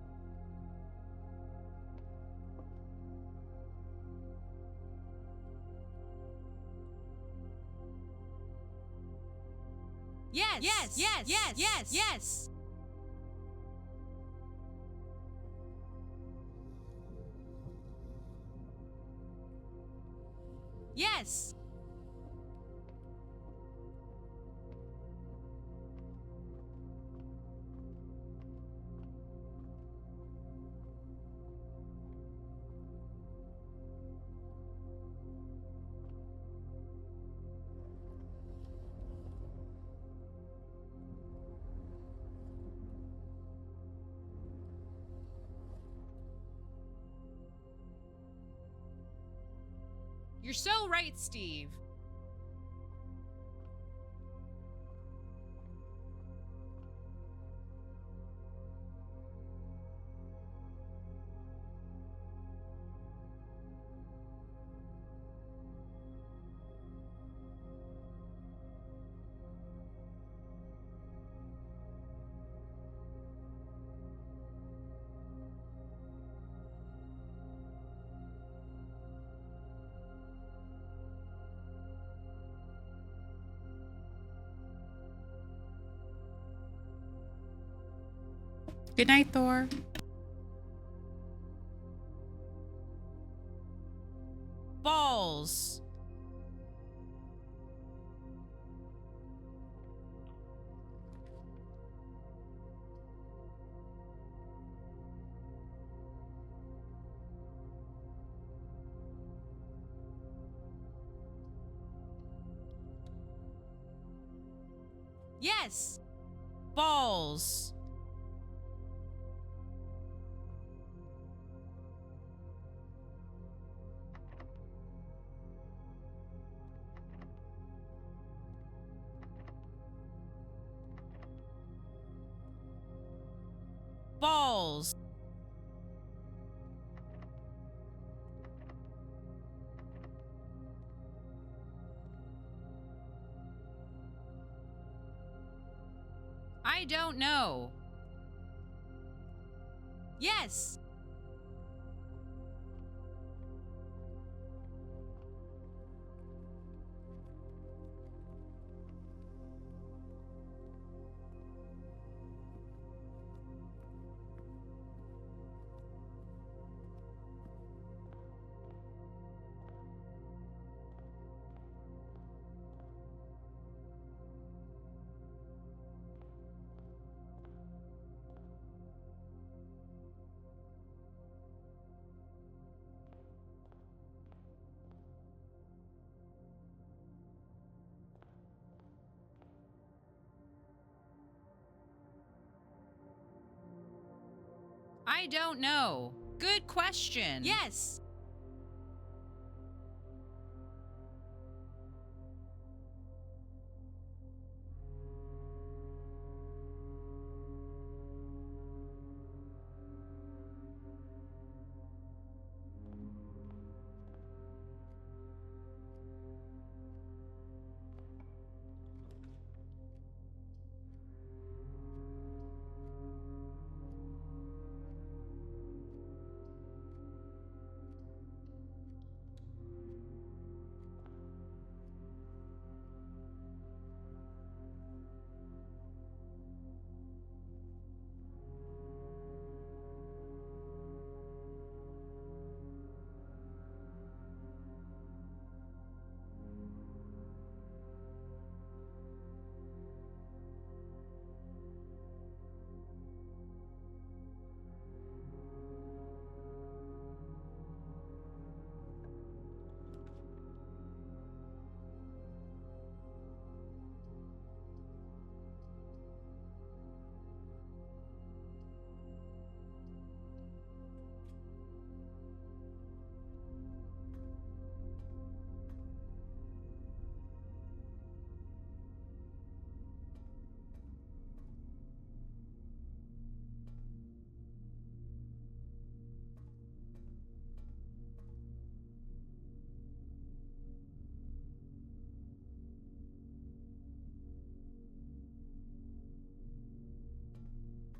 Yes. Yes. Yes. Yes. Yes. Yes. Yes. You're so right, Steve. Good night, Thor. Balls. Yes. Balls. Balls. I don't know. Yes. I don't know. Good question. Yes.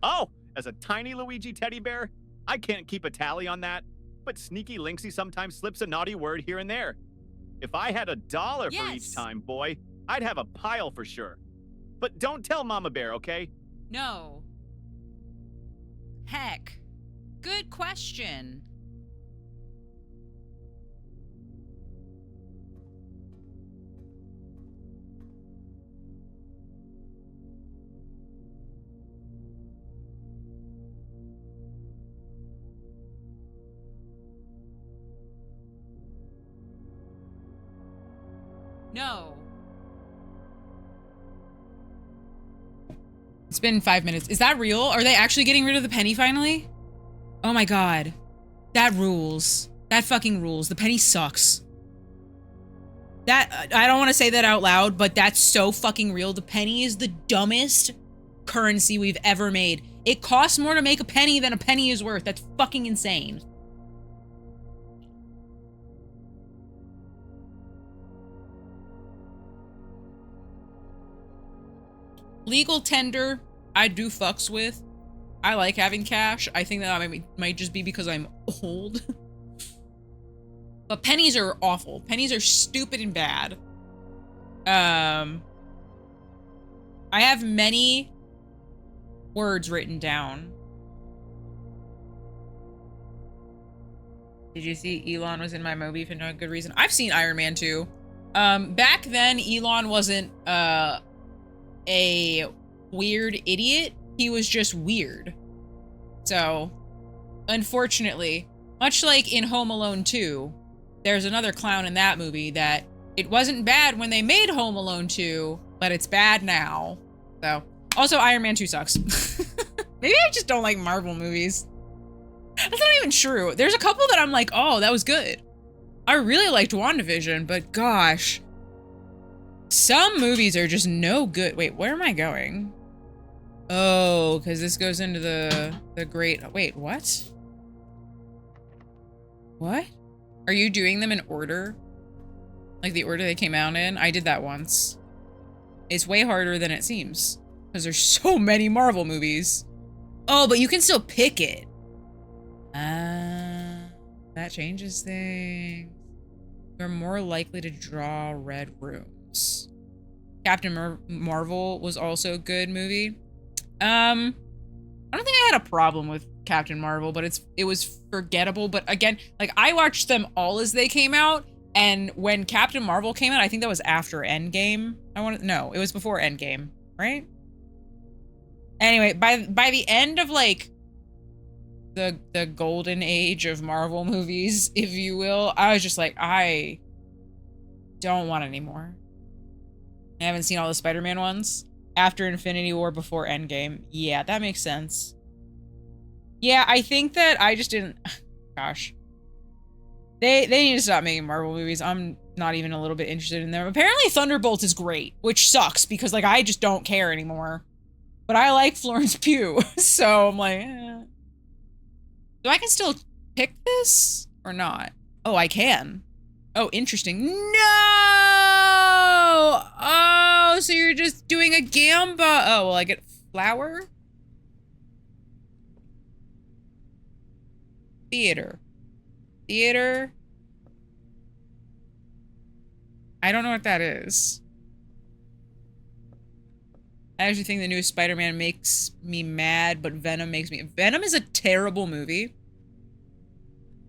Oh, as a tiny Luigi teddy bear, I can't keep a tally on that. But sneaky Lynxie sometimes slips a naughty word here and there. If I had $1 for each Yes. time, boy, I'd have a pile for sure. But don't tell Mama Bear, okay? No. Heck. Good question. No. It's been 5 minutes. Is that real? Are they actually getting rid of the penny finally? Oh my god. That rules. That fucking rules. The penny sucks. That, I don't want to say that out loud, but that's so fucking real. The penny is the dumbest currency we've ever made. It costs more to make a penny than a penny is worth. That's fucking insane. Legal tender, I do fucks with. I like having cash. I think that might just be because I'm old. But pennies are awful. Pennies are stupid and bad. I have many words written down. Did you see Elon was in my movie for no good reason? I've seen Iron Man 2. Back then, Elon wasn't, a weird idiot. He was just weird. So, unfortunately, much like in Home Alone 2, there's another clown in that movie that it wasn't bad when they made Home Alone 2, but it's bad now. So, also Iron Man 2 sucks. Maybe I just don't like Marvel movies. That's not even true. There's a couple that I'm like, oh, that was good. I really liked WandaVision, but gosh. Some movies are just no good. Wait, where am I going? Oh, because this goes into the great... Wait, what? What? Are you doing them in order? Like the order they came out in? I did that once. It's way harder than it seems. Because there's so many Marvel movies. Oh, but you can still pick it. That changes things. You're more likely to draw red rooms. Captain Marvel was also a good movie. I don't think I had a problem with Captain Marvel, but it was forgettable. But again, like I watched them all as they came out, and when Captain Marvel came out, I think that was after Endgame. No, it was before Endgame, right? Anyway, by the end of like the golden age of Marvel movies, if you will, I was just like, I don't want any more. I haven't seen all the Spider-Man ones after Infinity War, before Endgame. Yeah, that makes sense. Yeah, I think that I just didn't... Gosh. They need to stop making Marvel movies. I'm not even a little bit interested in them. Apparently Thunderbolt is great, which sucks because like I just don't care anymore. But I like Florence Pugh, so I'm like, eh. So I can still pick this or not? Oh, I can. Oh, interesting. No! Oh, so you're just doing a gamba. Oh, well, I get flower? Theater. Theater. I don't know what that is. I actually think the new Spider-Man makes me mad, but Venom makes me... Venom is a terrible movie.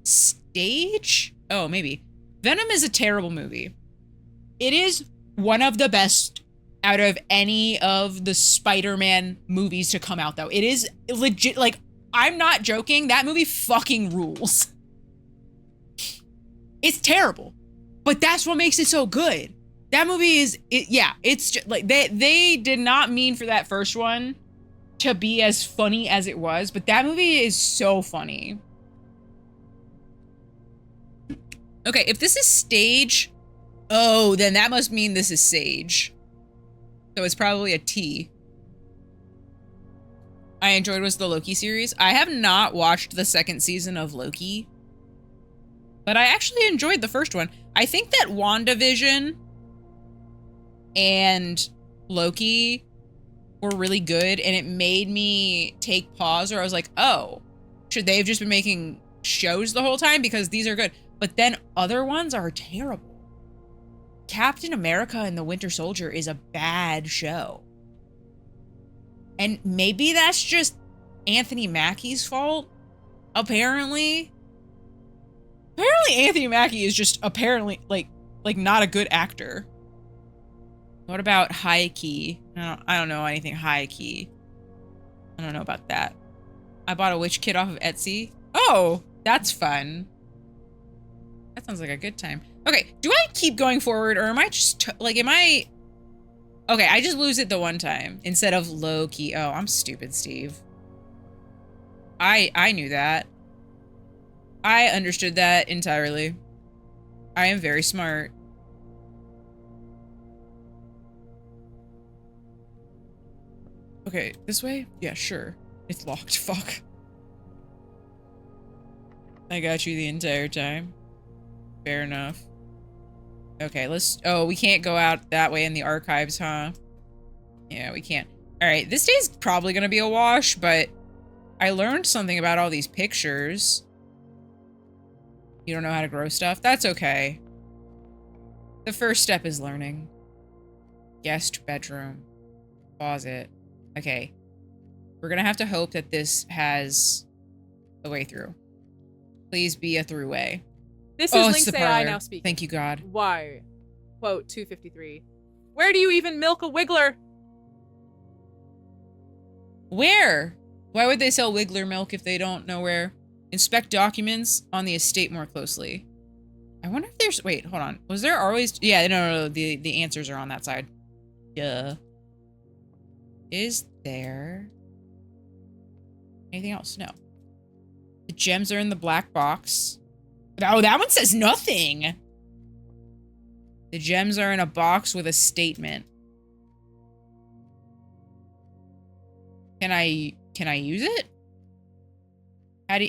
Stage? Oh, maybe. Venom is a terrible movie. It is one of the best out of any of the Spider-Man movies to come out, though. It is legit, like, I'm not joking. That movie fucking rules. It's terrible, but that's what makes it so good. That movie is, yeah, it's just like, they did not mean for that first one to be as funny as it was, but that movie is so funny. Okay, if this is stage, oh, then that must mean this is sage. So it's probably a T. I enjoyed was the Loki series. I have not watched the second season of Loki, but I actually enjoyed the first one. I think that WandaVision and Loki were really good, and it made me take pause, or I was like, oh, should they have just been making shows the whole time? Because these are good. But then other ones are terrible. Captain America and the Winter Soldier is a bad show. And maybe that's just Anthony Mackie's fault, apparently. Apparently Anthony Mackie is just apparently, like not a good actor. What about High Key? I don't know anything High Key. I don't know about that. I bought a witch kit off of Etsy. Oh, that's fun. That sounds like a good time. Okay, do I keep going forward, or am I just, like, am I... Okay, I just lose it the one time instead of low key. Oh, I'm stupid, Steve. I knew that. I understood that entirely. I am very smart. Okay, this way? Yeah, sure. It's locked. Fuck. I got you the entire time. Fair enough. Okay, let's... Oh, we can't go out that way in the archives, huh? Yeah, we can't. Alright, this day's probably gonna be a wash, but I learned something about all these pictures. You don't know how to grow stuff? That's okay. The first step is learning. Guest bedroom. Closet. Okay. We're gonna have to hope that this has a way through. Please be a throughway. This is Lynx AI now speaking. Thank you, God. Why? Quote 253. Where do you even milk a wiggler? Where? Why would they sell wiggler milk if they don't know where? Inspect documents on the estate more closely. I wonder if there's... Wait, hold on. Was there always... Yeah, no. The answers are on that side. Duh. Is there... anything else? No. The gems are in the black box. Oh, that one says nothing. The gems are in a box with a statement. Can I use it?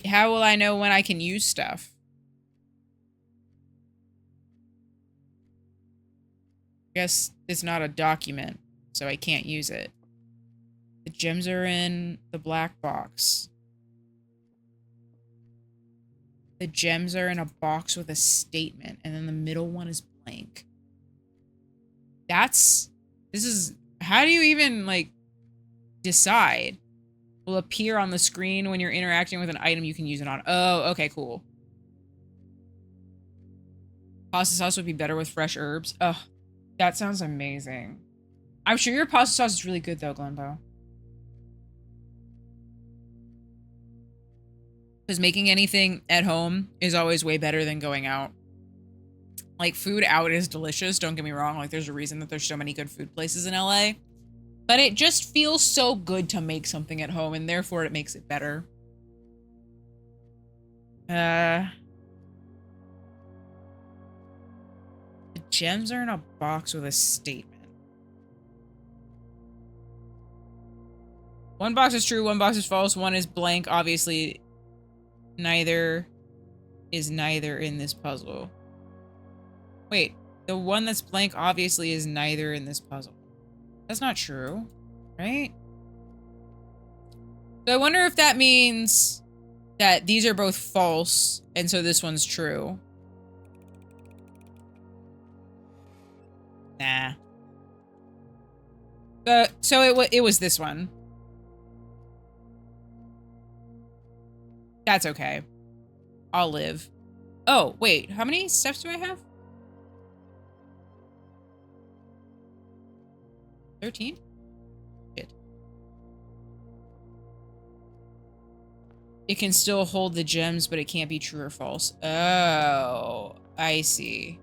How will I know when I can use stuff? Guess it's not a document, so I can't use it. The gems are in the black box. The gems are in a box with a statement, and then the middle one is blank. This is, how do you even, like, decide? Will appear on the screen when you're interacting with an item you can use it on. Oh, okay, cool. Pasta sauce would be better with fresh herbs. Ugh, that sounds amazing. I'm sure your pasta sauce is really good, though, Glenbow. Because making anything at home is always way better than going out. Like, food out is delicious, don't get me wrong. Like, there's a reason that there's so many good food places in LA. But it just feels so good to make something at home, and therefore it makes it better. The gems are in a box with a statement. One box is true, one box is false, one is blank. Obviously, neither is neither in this puzzle. Wait, the one that's blank obviously is neither in this puzzle. That's not true, right? So I wonder if that means that these are both false, and so this one's true. Nah. So it was this one. That's okay. I'll live. Oh, wait. How many steps do I have? 13? Shit. It can still hold the gems, but it can't be true or false. Oh, I see.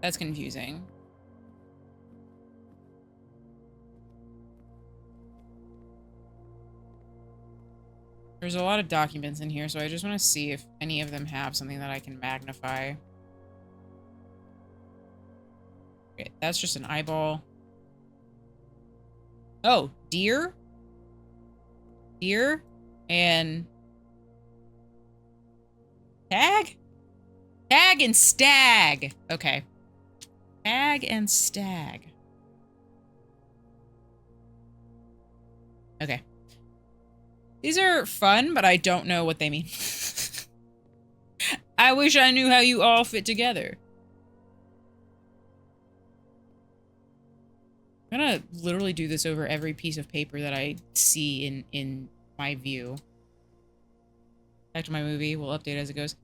That's confusing. There's a lot of documents in here, so I just want to see if any of them have something that I can magnify. Okay, that's just an eyeball. Oh, deer? Deer? And... tag? Tag and stag. Okay. Tag and stag. Okay. These are fun, but I don't know what they mean. I wish I knew how you all fit together. I'm gonna literally do this over every piece of paper that I see in my view. Back to my movie. We'll update as it goes.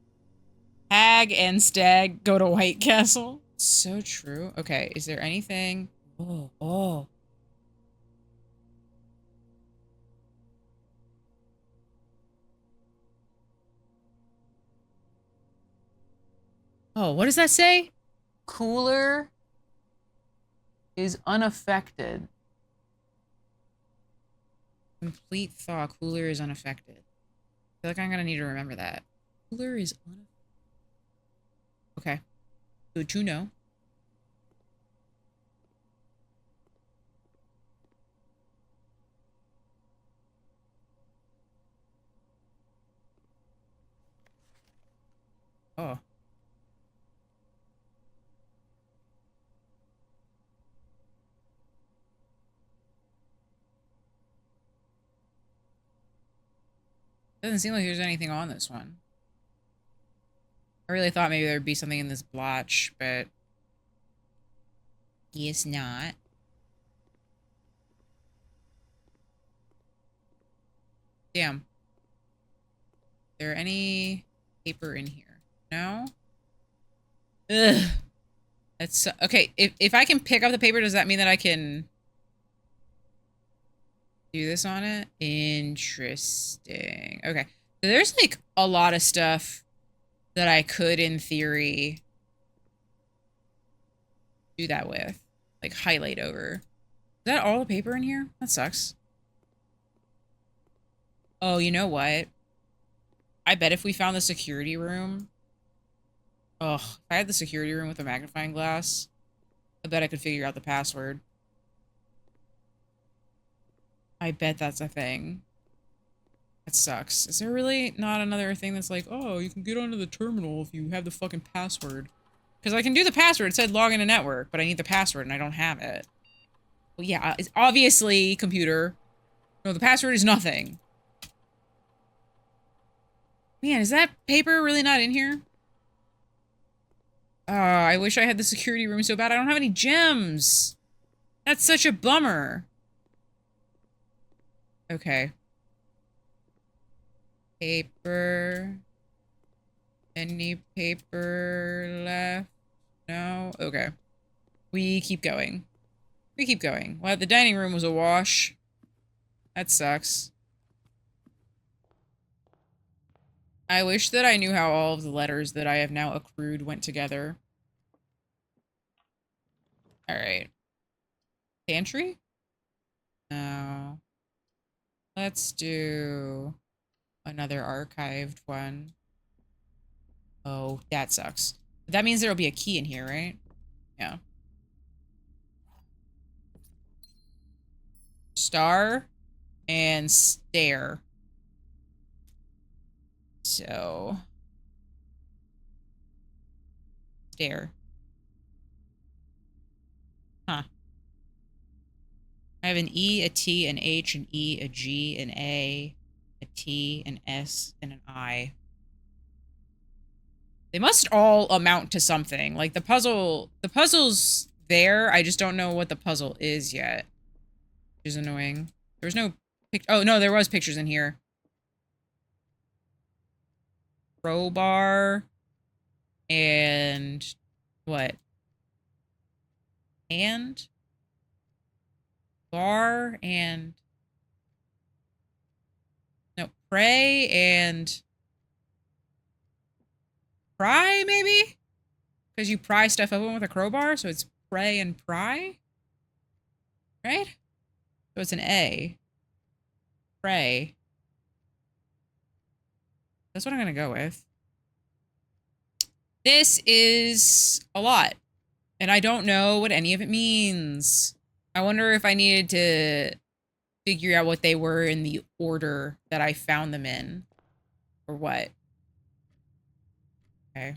Hag and Stag go to White Castle. So true. Okay, is there anything? Oh. Oh, what does that say? Cooler is unaffected. Complete thaw. Cooler is unaffected. I feel like I'm gonna need to remember that. Cooler is unaffected. Okay. Good to know. Oh. Doesn't seem like there's anything on this one. I really thought maybe there'd be something in this blotch, but guess not. Damn. Is there any paper in here? No? Ugh. That's okay. If I can pick up the paper, does that mean that I can do this on it? Interesting. Okay. So there's like a lot of stuff that I could, in theory, do that with. Like highlight over. Is that all the paper in here? That sucks. Oh, you know what? I bet if we found the security room. Oh, if I had the security room with a magnifying glass, I bet I could figure out the password. I bet that's a thing. That sucks. Is there really not another thing that's like, oh, you can get onto the terminal if you have the fucking password? Because I can do the password. It said log in a network, but I need the password and I don't have it. Well, yeah, it's obviously computer. No, the password is nothing. Man, is that paper really not in here? I wish I had the security room so bad. I don't have any gems. That's such a bummer. Okay. Paper. Any paper left? No? Okay. We keep going. We keep going. Well, the dining room was a wash. That sucks. I wish that I knew how all of the letters that I have now accrued went together. Alright. Pantry? No. Let's do another archived one. Oh, that sucks. That means there'll be a key in here, right? Yeah. Star and stare. So. Stare. Huh. I have an E, a T, an H, an E, a G, an A, a T, an S, and an I. They must all amount to something. Like the puzzle's there. I just don't know what the puzzle is yet. Which is annoying. There was no oh no, there was pictures in here. Crowbar and what? And bar and no, pray and pry, maybe? Because you pry stuff open with a crowbar, so it's pray and pry? Right? So it's an A. Pray. That's what I'm gonna go with. This is a lot. And I don't know what any of it means. I wonder if I needed to figure out what they were in the order that I found them in. Or what. Okay.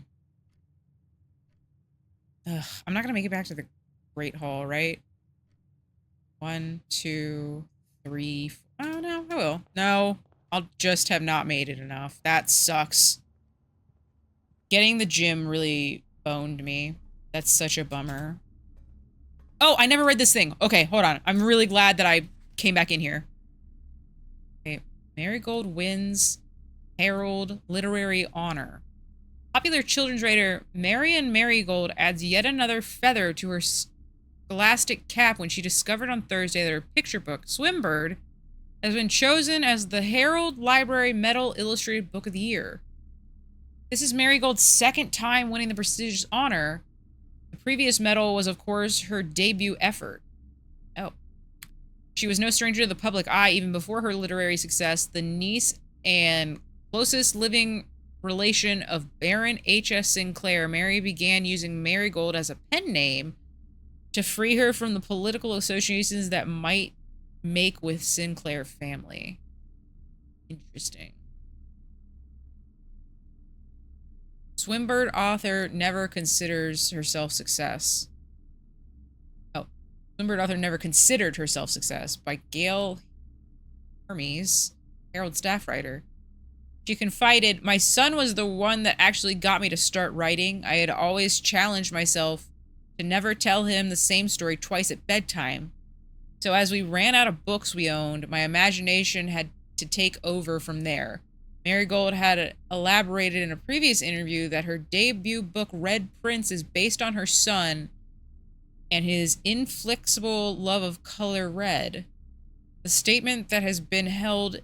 Ugh, I'm not gonna make it back to the Great Hall, right? 1, 2, 3, 4. Oh, no, I will. No, I'll just have not made it enough. That sucks. Getting the gym really boned me. That's such a bummer. Oh, I never read this thing. Okay, hold on. I'm really glad that I came back in here. Okay, Marigold wins Herald Literary Honor. Popular children's writer Marian Marigold adds yet another feather to her scholastic cap when she discovered on Thursday that her picture book, Swimbird, has been chosen as the Herald Library Medal Illustrated Book of the Year. This is Marigold's second time winning the prestigious honor. The previous medal was, of course, her debut effort. Oh. She was no stranger to the public eye even before her literary success. The niece and closest living relation of Baron H.S. Sinclair, Mary began using Marigold as a pen name to free her from the political associations that might make with Sinclair family. Interesting. Swimbird author never considers herself success. Oh, Swimbird author never considered herself success by Gail Hermes, Herald staff writer. She confided, "My son was the one that actually got me to start writing. I had always challenged myself to never tell him the same story twice at bedtime. So as we ran out of books we owned, my imagination had to take over from there." Marigold had elaborated in a previous interview that her debut book, Red Prince, is based on her son and his inflexible love of color red. A statement that has been held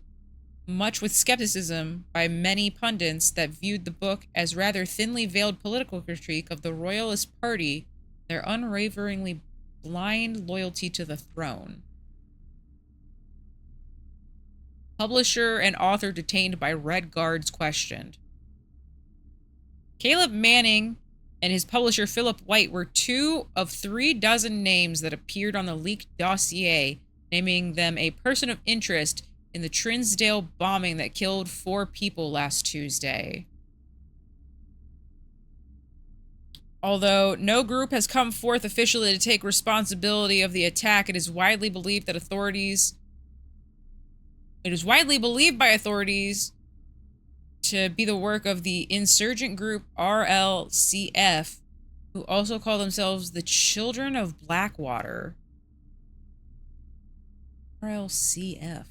much with skepticism by many pundits that viewed the book as rather thinly veiled political critique of the Royalist Party, their unwaveringly blind loyalty to the throne. Publisher and author detained by Red Guards questioned. Caleb Manning and his publisher Philip White were 2 of 3 dozen names that appeared on the leaked dossier, naming them a person of interest in the Trinsdale bombing that killed 4 people last Tuesday. Although no group has come forth officially to take responsibility of the attack, it is widely believed by authorities to be the work of the insurgent group RLCF, who also call themselves the Children of Blackwater. RLCF.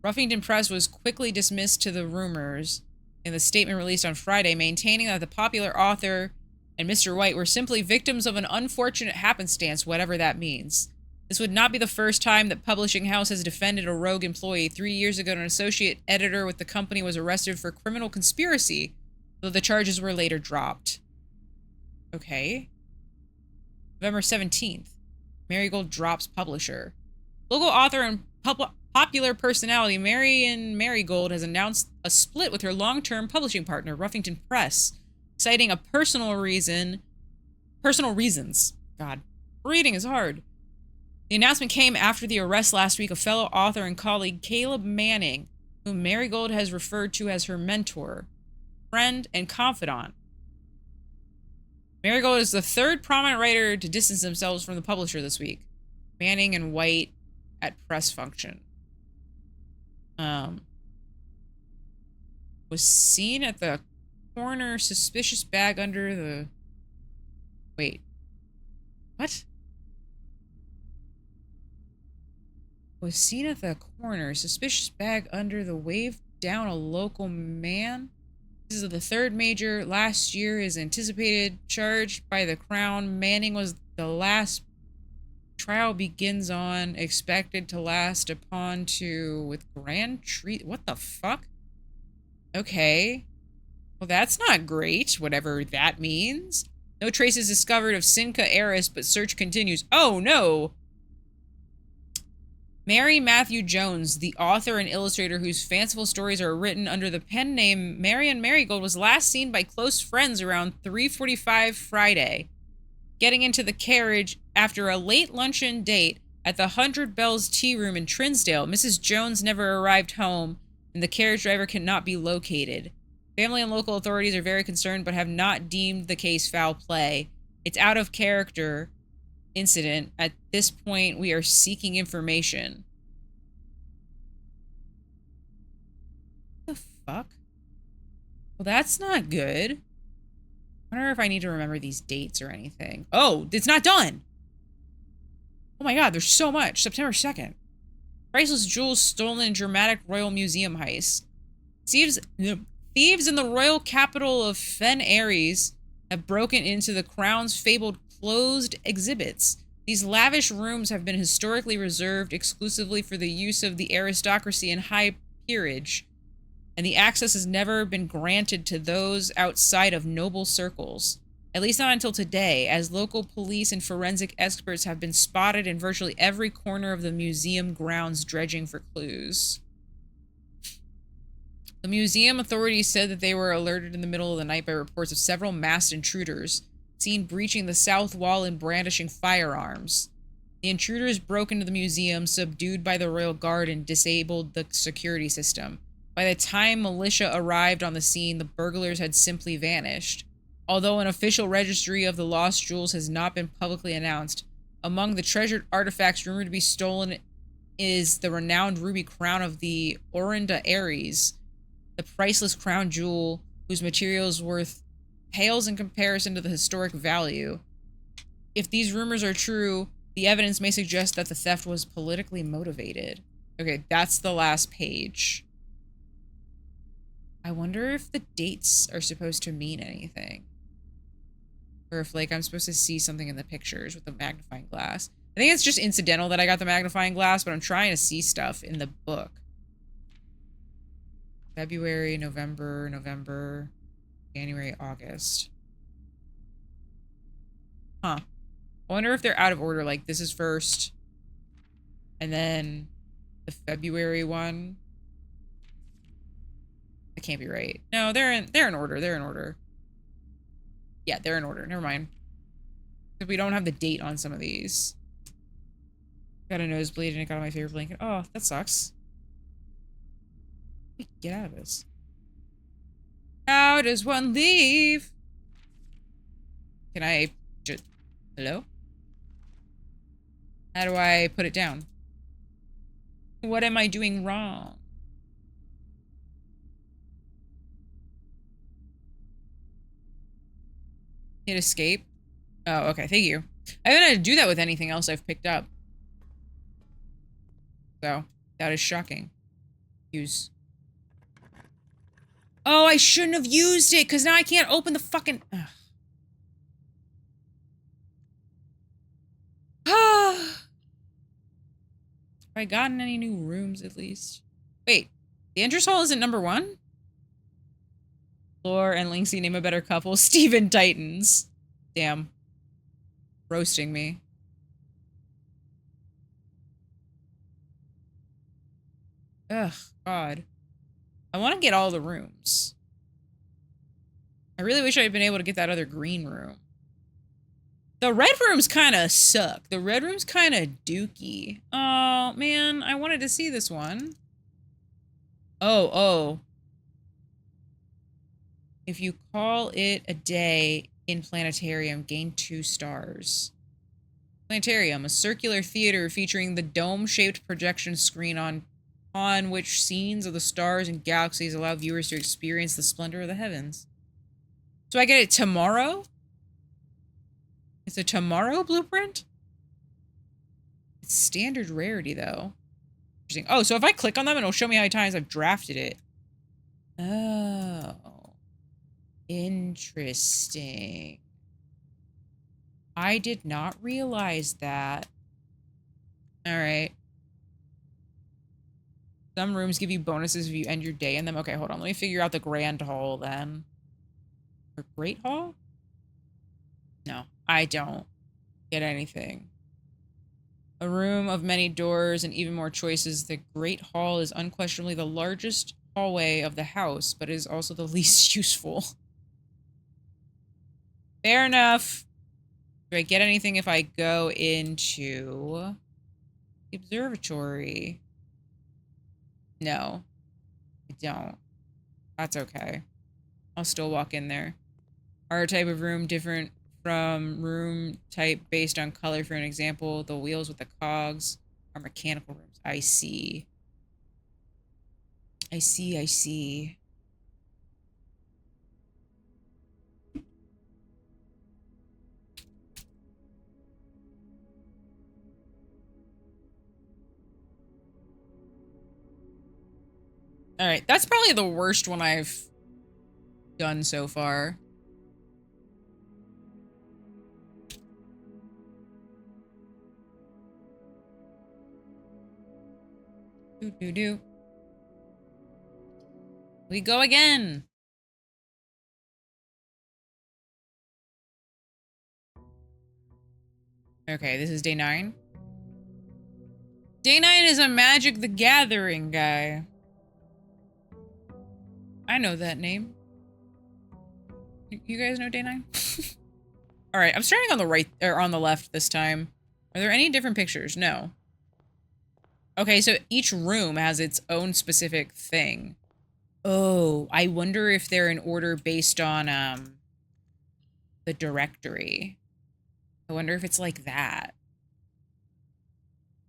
Ruffington Press was quickly dismissed to the rumors in the statement released on Friday, maintaining that the popular author and Mr. White were simply victims of an unfortunate happenstance, whatever that means. This would not be the first time that Publishing House has defended a rogue employee. 3 years ago, an associate editor with the company was arrested for criminal conspiracy, though the charges were later dropped. Okay. November 17th. Marigold drops publisher. Local author and popular personality Marian Marigold has announced a split with her long-term publishing partner, Ruffington Press, citing a personal reasons. God, reading is hard. The announcement came after the arrest last week of fellow author and colleague Caleb Manning, whom Marigold has referred to as her mentor, friend, and confidant. Marigold is the 3rd prominent writer to distance themselves from the publisher this week. Manning and White at press function. Was seen at the corner, suspicious bag under the... Wait. What? Was seen at the corner, suspicious bag under the waved down a local man. This is the 3rd major. Last year is anticipated, charged by the Crown. Manning was the last. Trial begins on, expected to last upon to, with grand treat. What the fuck? Okay. Well, that's not great, whatever that means. No traces discovered of Sinca heiress, but search continues. Oh, no! Mary Matthew Jones, the author and illustrator whose fanciful stories are written under the pen name Marian Marigold, was last seen by close friends around 3:45 Friday, getting into the carriage after a late luncheon date at the 100 Bells Tea Room in Trinsdale. Mrs. Jones never arrived home, and the carriage driver cannot be located. Family and local authorities are very concerned but have not deemed the case foul play. It's out of character incident. At this point, we are seeking information. fuck? Well, that's not good. I wonder if I need to remember these dates or anything. Oh, it's not done! Oh my god, there's so much. September 2nd. Priceless jewels stolen in dramatic royal museum heist. Thieves in the royal capital of Fen Ares have broken into the crown's fabled closed exhibits. These lavish rooms have been historically reserved exclusively for the use of the aristocracy and high peerage, and the access has never been granted to those outside of noble circles. At least not until today, as local police and forensic experts have been spotted in virtually every corner of the museum grounds dredging for clues. The museum authorities said that they were alerted in the middle of the night by reports of several masked intruders, seen breaching the south wall and brandishing firearms. The intruders broke into the museum, subdued by the royal guard, and disabled the security system. By the time militia arrived on the scene, the burglars had simply vanished. Although an official registry of the lost jewels has not been publicly announced, among the treasured artifacts rumored to be stolen is the renowned ruby crown of the Orinda Ares, the priceless crown jewel whose materials worth pales in comparison to the historic value. If these rumors are true, the evidence may suggest that the theft was politically motivated. Okay, that's the last page. I wonder if the dates are supposed to mean anything. Or if, like, I'm supposed to see something in the pictures with the magnifying glass. I think it's just incidental that I got the magnifying glass, but I'm trying to see stuff in the book. February, November, January, August. Huh. I wonder if they're out of order, like this is first, and then the February one. That can't be right. No, they're in order. They're in order. Yeah, they're in order. Never mind. Because we don't have the date on some of these. Got a nosebleed and it got on my favorite blanket. Oh, that sucks. Get out of this. How does one leave? Can I just... Hello? How do I put it down? What am I doing wrong? Hit escape. Oh, okay. Thank you. I haven't had to do that with anything else I've picked up. So, that is shocking. Use. Oh, I shouldn't have used it, because now I can't open the fucking... Ugh. Have I gotten any new rooms, at least? Wait, the entrance hall isn't number 1? Lore and Lynxie name a better couple. Steven Titans. Damn. Roasting me. Ugh, God. I want to get all the rooms. I really wish I had been able to get that other green room. The red rooms kind of suck. The red room's kind of dookie. Oh, man. I wanted to see this one. Oh. If you call it a day in planetarium, gain 2 stars. Planetarium, a circular theater featuring the dome-shaped projection screen on which scenes of the stars and galaxies allow viewers to experience the splendor of the heavens. So I get it tomorrow? It's a tomorrow blueprint? It's standard rarity, though. Interesting. Oh, so if I click on them, it'll show me how many times I've drafted it. Oh. Interesting. I did not realize that. Alright. Some rooms give you bonuses if you end your day in them. Okay, hold on. Let me figure out the Grand Hall, then. Or Great Hall? No, I don't get anything. A room of many doors and even more choices. The Great Hall is unquestionably the largest hallway of the house, but is also the least useful. Fair enough. Do I get anything if I go into the observatory? No, I don't. That's okay. I'll still walk in there. Our type of room different from room type based on color. For an example, the wheels with the cogs are mechanical rooms. I see. I see. Alright, that's probably the worst one I've done so far. Do. We go again. Okay, this is day 9. Day 9 is a Magic the Gathering guy. I know that name. You guys know day 9? Alright, I'm starting on the right, or on the left this time. Are there any different pictures? No. Okay, so each room has its own specific thing. Oh, I wonder if they're in order based on, the directory. I wonder if it's like that.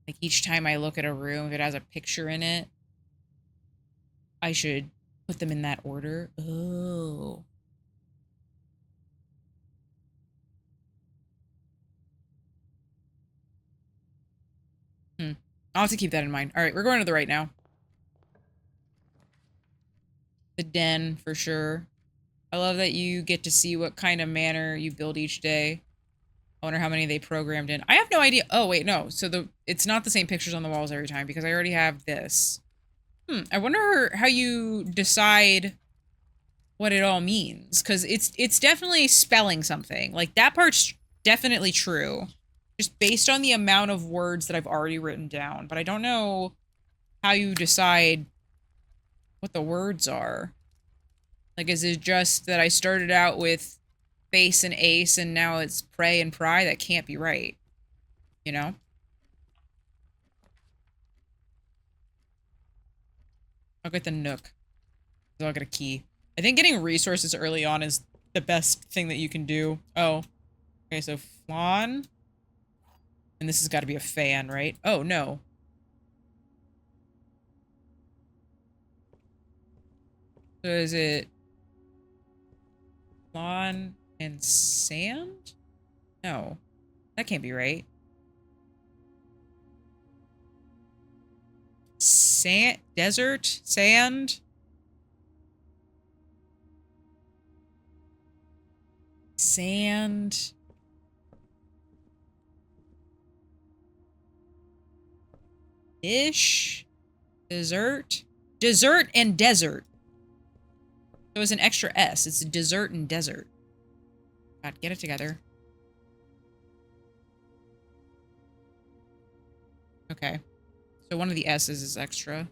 Like each time I look at a room, if it has a picture in it, I should put them in that order. Oh. I'll have to keep that in mind. All right, we're going to the right now. The den, for sure. I love that you get to see what kind of manor you build each day. I wonder how many they programmed in. I have no idea. Oh, wait, no. So it's not the same pictures on the walls every time because I already have this. I wonder how you decide what it all means. Because it's definitely spelling something. Like, that part's definitely true. Just based on the amount of words that I've already written down. But I don't know how you decide what the words are. Like, is it just that I started out with base and ace and now it's prey and pry? That can't be right. You know? I'll get the nook. So I'll get a key. I think getting resources early on is the best thing that you can do. Oh. Okay, so Flan. And this has got to be a fan, right? Oh, no. So is it Lawn and sand? No. That can't be right. Sand? Desert? Sand? Sand? Ish? Dessert? Dessert and desert. So it's an extra S. It's dessert and desert. God, get it together. Okay. So one of the S's is extra.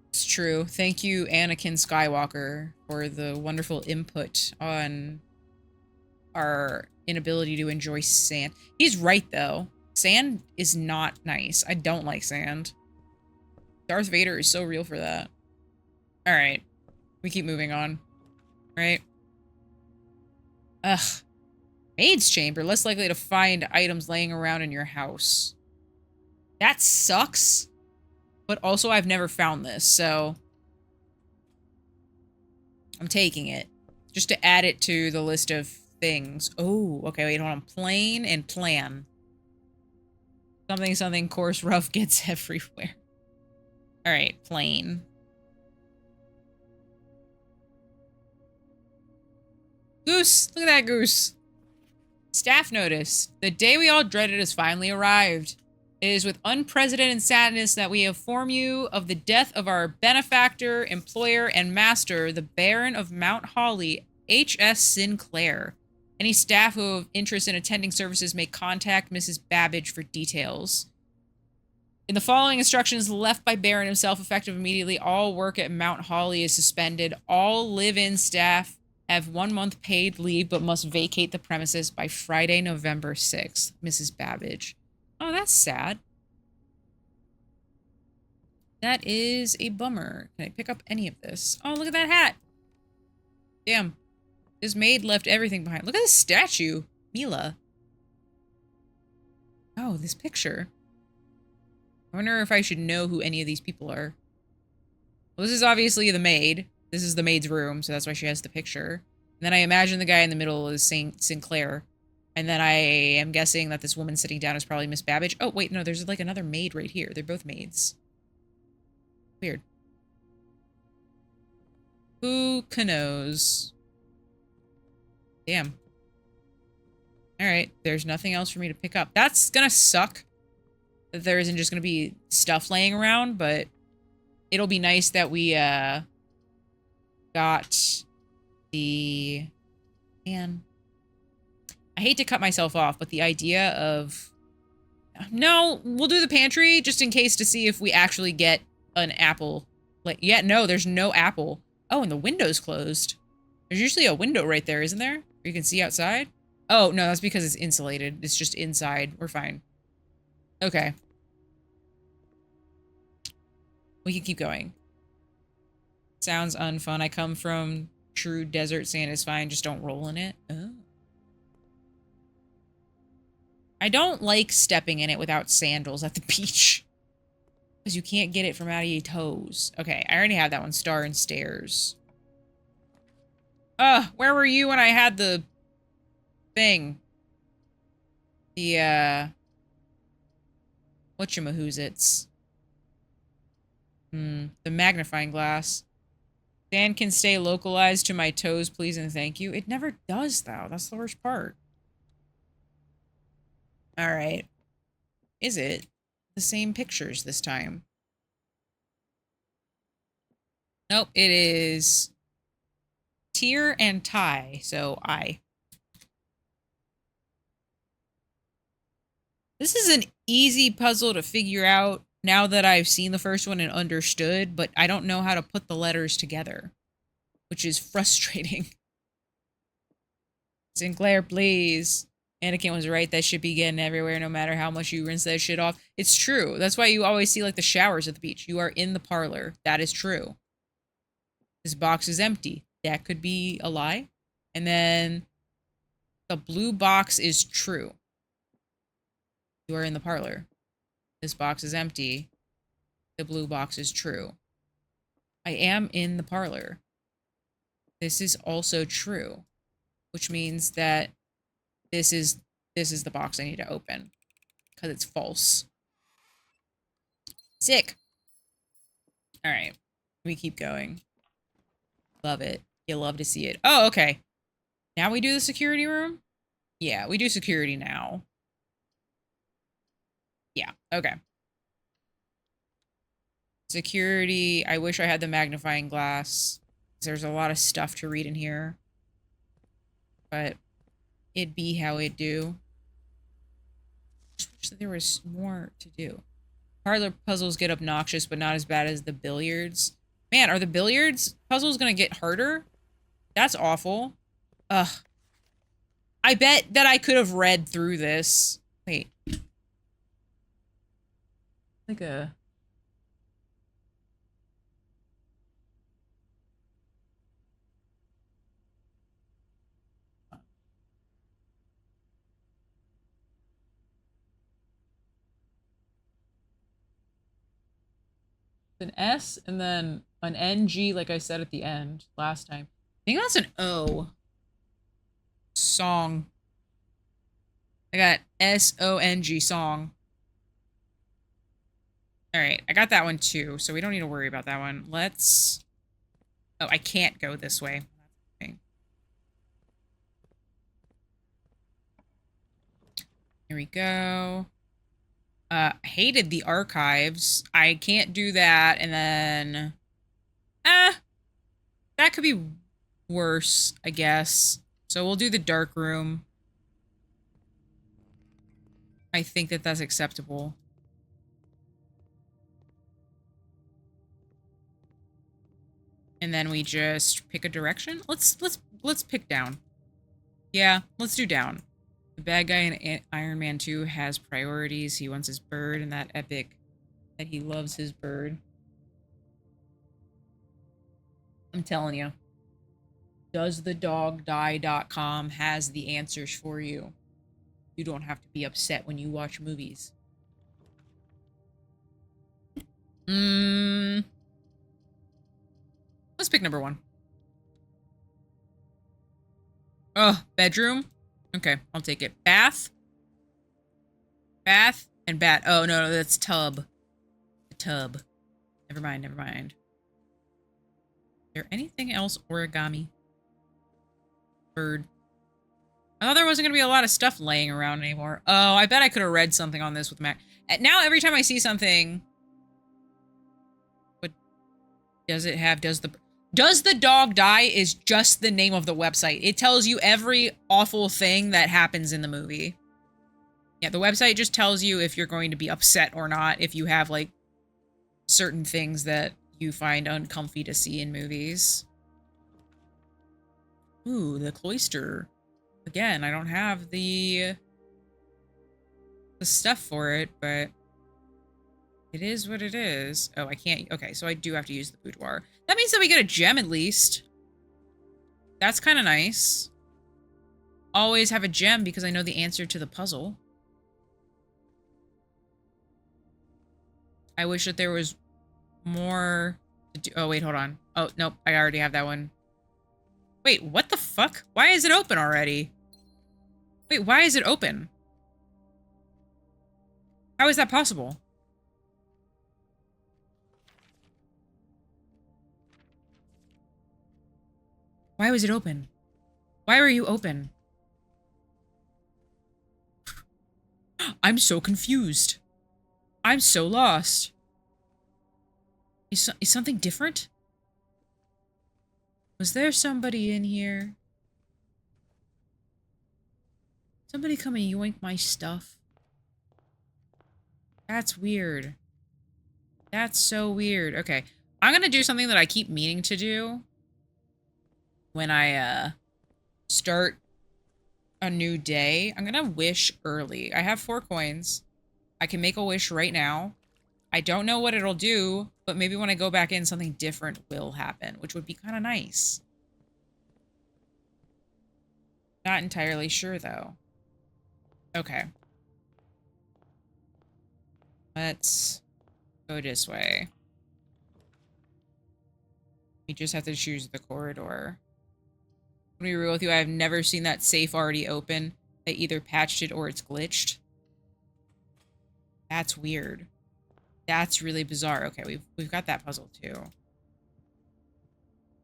It's true. Thank you, Anakin Skywalker, for the wonderful input on our inability to enjoy sand. He's right, though. Sand is not nice. I don't like sand. Darth Vader is so real for that. Alright. We keep moving on. Right? Ugh. Maid's chamber. Less likely to find items laying around in your house. That sucks. But also, I've never found this, so I'm taking it. Just to add it to the list of things. Oh, okay, wait, hold on. Plain and plan. Something, something, coarse, rough gets everywhere. Alright, plain. Goose! Look at that goose! Staff notice. The day we all dreaded has finally arrived. It is with unprecedented sadness that we inform you of the death of our benefactor, employer, and master, the Baron of Mount Holly, H.S. Sinclair. Any staff who have interest in attending services may contact Mrs. Babbage for details. In the following instructions left by Baron himself, effective immediately, all work at Mount Holly is suspended. All live-in staff have 1 month paid leave but must vacate the premises by Friday, November 6th. Mrs. Babbage. Oh, that's sad. That is a bummer. Can I pick up any of this? Oh, look at that hat. Damn. This maid left everything behind. Look at this statue. Mila. Oh, this picture. I wonder if I should know who any of these people are. Well, this is obviously the maid. This is the maid's room, so that's why she has the picture. And then I imagine the guy in the middle is Sinclair. And then I am guessing that this woman sitting down is probably Miss Babbage. Oh, wait, no, there's like another maid right here. They're both maids. Weird. Who knows? Damn. Alright, there's nothing else for me to pick up. That's gonna suck. That there isn't just gonna be stuff laying around, but it'll be nice that we, got the... Man. I hate to cut myself off, but the idea of... No, we'll do the pantry just in case to see if we actually get an apple. Like, yeah, no, there's no apple. Oh, and the window's closed. There's usually a window right there, isn't there? Where you can see outside? Oh, no, that's because it's insulated. It's just inside. We're fine. Okay. We can keep going. Sounds unfun. I come from true desert. Sand is fine. Just don't roll in it. Oh. I don't like stepping in it without sandals at the beach. Because you can't get it from out of your toes. Okay, I already had that one. Star and stairs. Where were you when I had the thing? The, whatchamahoots? The magnifying glass. Sand can stay localized to my toes, please and thank you. It never does, though. That's the worst part. Alright. Is it the same pictures this time? Nope, it is tier and tie, so I. This is an easy puzzle to figure out now that I've seen the first one and understood, but I don't know how to put the letters together, which is frustrating. Sinclair, please. Anakin was right. That should be getting everywhere no matter how much you rinse that shit off. It's true. That's why you always see, like, the showers at the beach. You are in the parlor. That is true. This box is empty. That could be a lie. And then the blue box is true. You are in the parlor. This box is empty. The blue box is true. I am in the parlor. This is also true, which means that this is the box I need to open because it's false. Sick. All right, we keep going. Love it. You love to see it. Oh, okay. Now we do the security room? Yeah, we do security now. Yeah, okay. Security. I wish I had the magnifying glass. There's a lot of stuff to read in here. But it be how it do. I wish that there was more to do. Parlor puzzles get obnoxious, but not as bad as the billiards. Man, are the billiards puzzles gonna get harder? That's awful. Ugh. I bet that I could have read through this. Wait. Like a... an S and then an NG, like I said at the end last time. I think that's an O. Song. I got S-O-N-G, song. Alright, I got that one too, so we don't need to worry about that one. Let's... Oh, I can't go this way. Okay. Here we go. Hated the archives. I can't do that, and then... that could be worse, I guess. So we'll do the dark room. I think that that's acceptable. And then we just pick a direction. Let's pick down. Yeah, let's do down. The bad guy in Iron Man 2 has priorities. He wants his bird, and that epic that he loves his bird. I'm telling you. DoesTheDogDie.com has the answers for you. You don't have to be upset when you watch movies. Let's pick number 1. Oh, bedroom? Okay, I'll take it. Bath? Bath and bat. Oh, no, that's tub. The tub. Never mind, never mind. Is there anything else origami? Bird. I thought there wasn't going to be a lot of stuff laying around anymore. Oh, I bet I could have read something on this with Mac. Now every time I see something... What does it have? Does the dog die is just the name of the website. It tells you every awful thing that happens in the movie. Yeah, the website just tells you if you're going to be upset or not, if you have, like, certain things that you find uncomfy to see in movies. Ooh, the cloister. Again, I don't have the stuff for it, but it is what it is. Oh, I can't. Okay, so I do have to use the boudoir. That means that we get a gem at least. That's kind of nice. Always have a gem because I know the answer to the puzzle. I wish that there was more to do. Oh, wait, hold on. Oh, nope, I already have that one. Wait, what the fuck? Why is it open already? Wait, why is it open? How is that possible? Why was it open? Why were you open? I'm so confused. I'm so lost. Is something different? Was there somebody in here? Somebody come and yoink my stuff? That's weird. That's so weird. Okay. I'm gonna do something that I keep meaning to do when I, start a new day. I'm gonna wish early. I have 4 coins. I can make a wish right now. I don't know what it'll do, but maybe when I go back in, something different will happen, which would be kind of nice. Not entirely sure, though. Okay. Let's go this way. We just have to choose the corridor. To be real with you, I've never seen that safe already open. They either patched it or it's glitched. That's weird. That's really bizarre. Okay, we've got that puzzle too.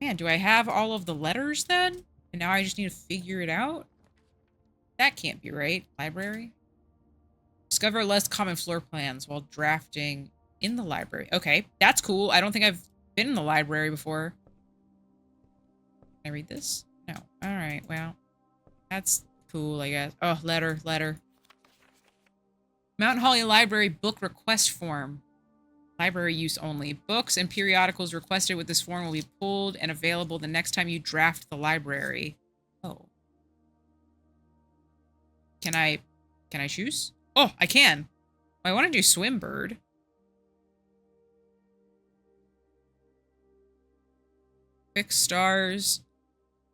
Man, do I have all of the letters then? And now I just need to figure it out? That can't be right. Library? Discover less common floor plans while drafting in the library. Okay, that's cool. I don't think I've been in the library before. Can I read this? No. Alright, well. That's cool, I guess. Oh, letter. Mountain Holly Library book request form. Library use only. Books and periodicals requested with this form will be pulled and available the next time you draft the library. Oh. Can I choose? Oh, I can. I want to do Swimbird. Quick Stars.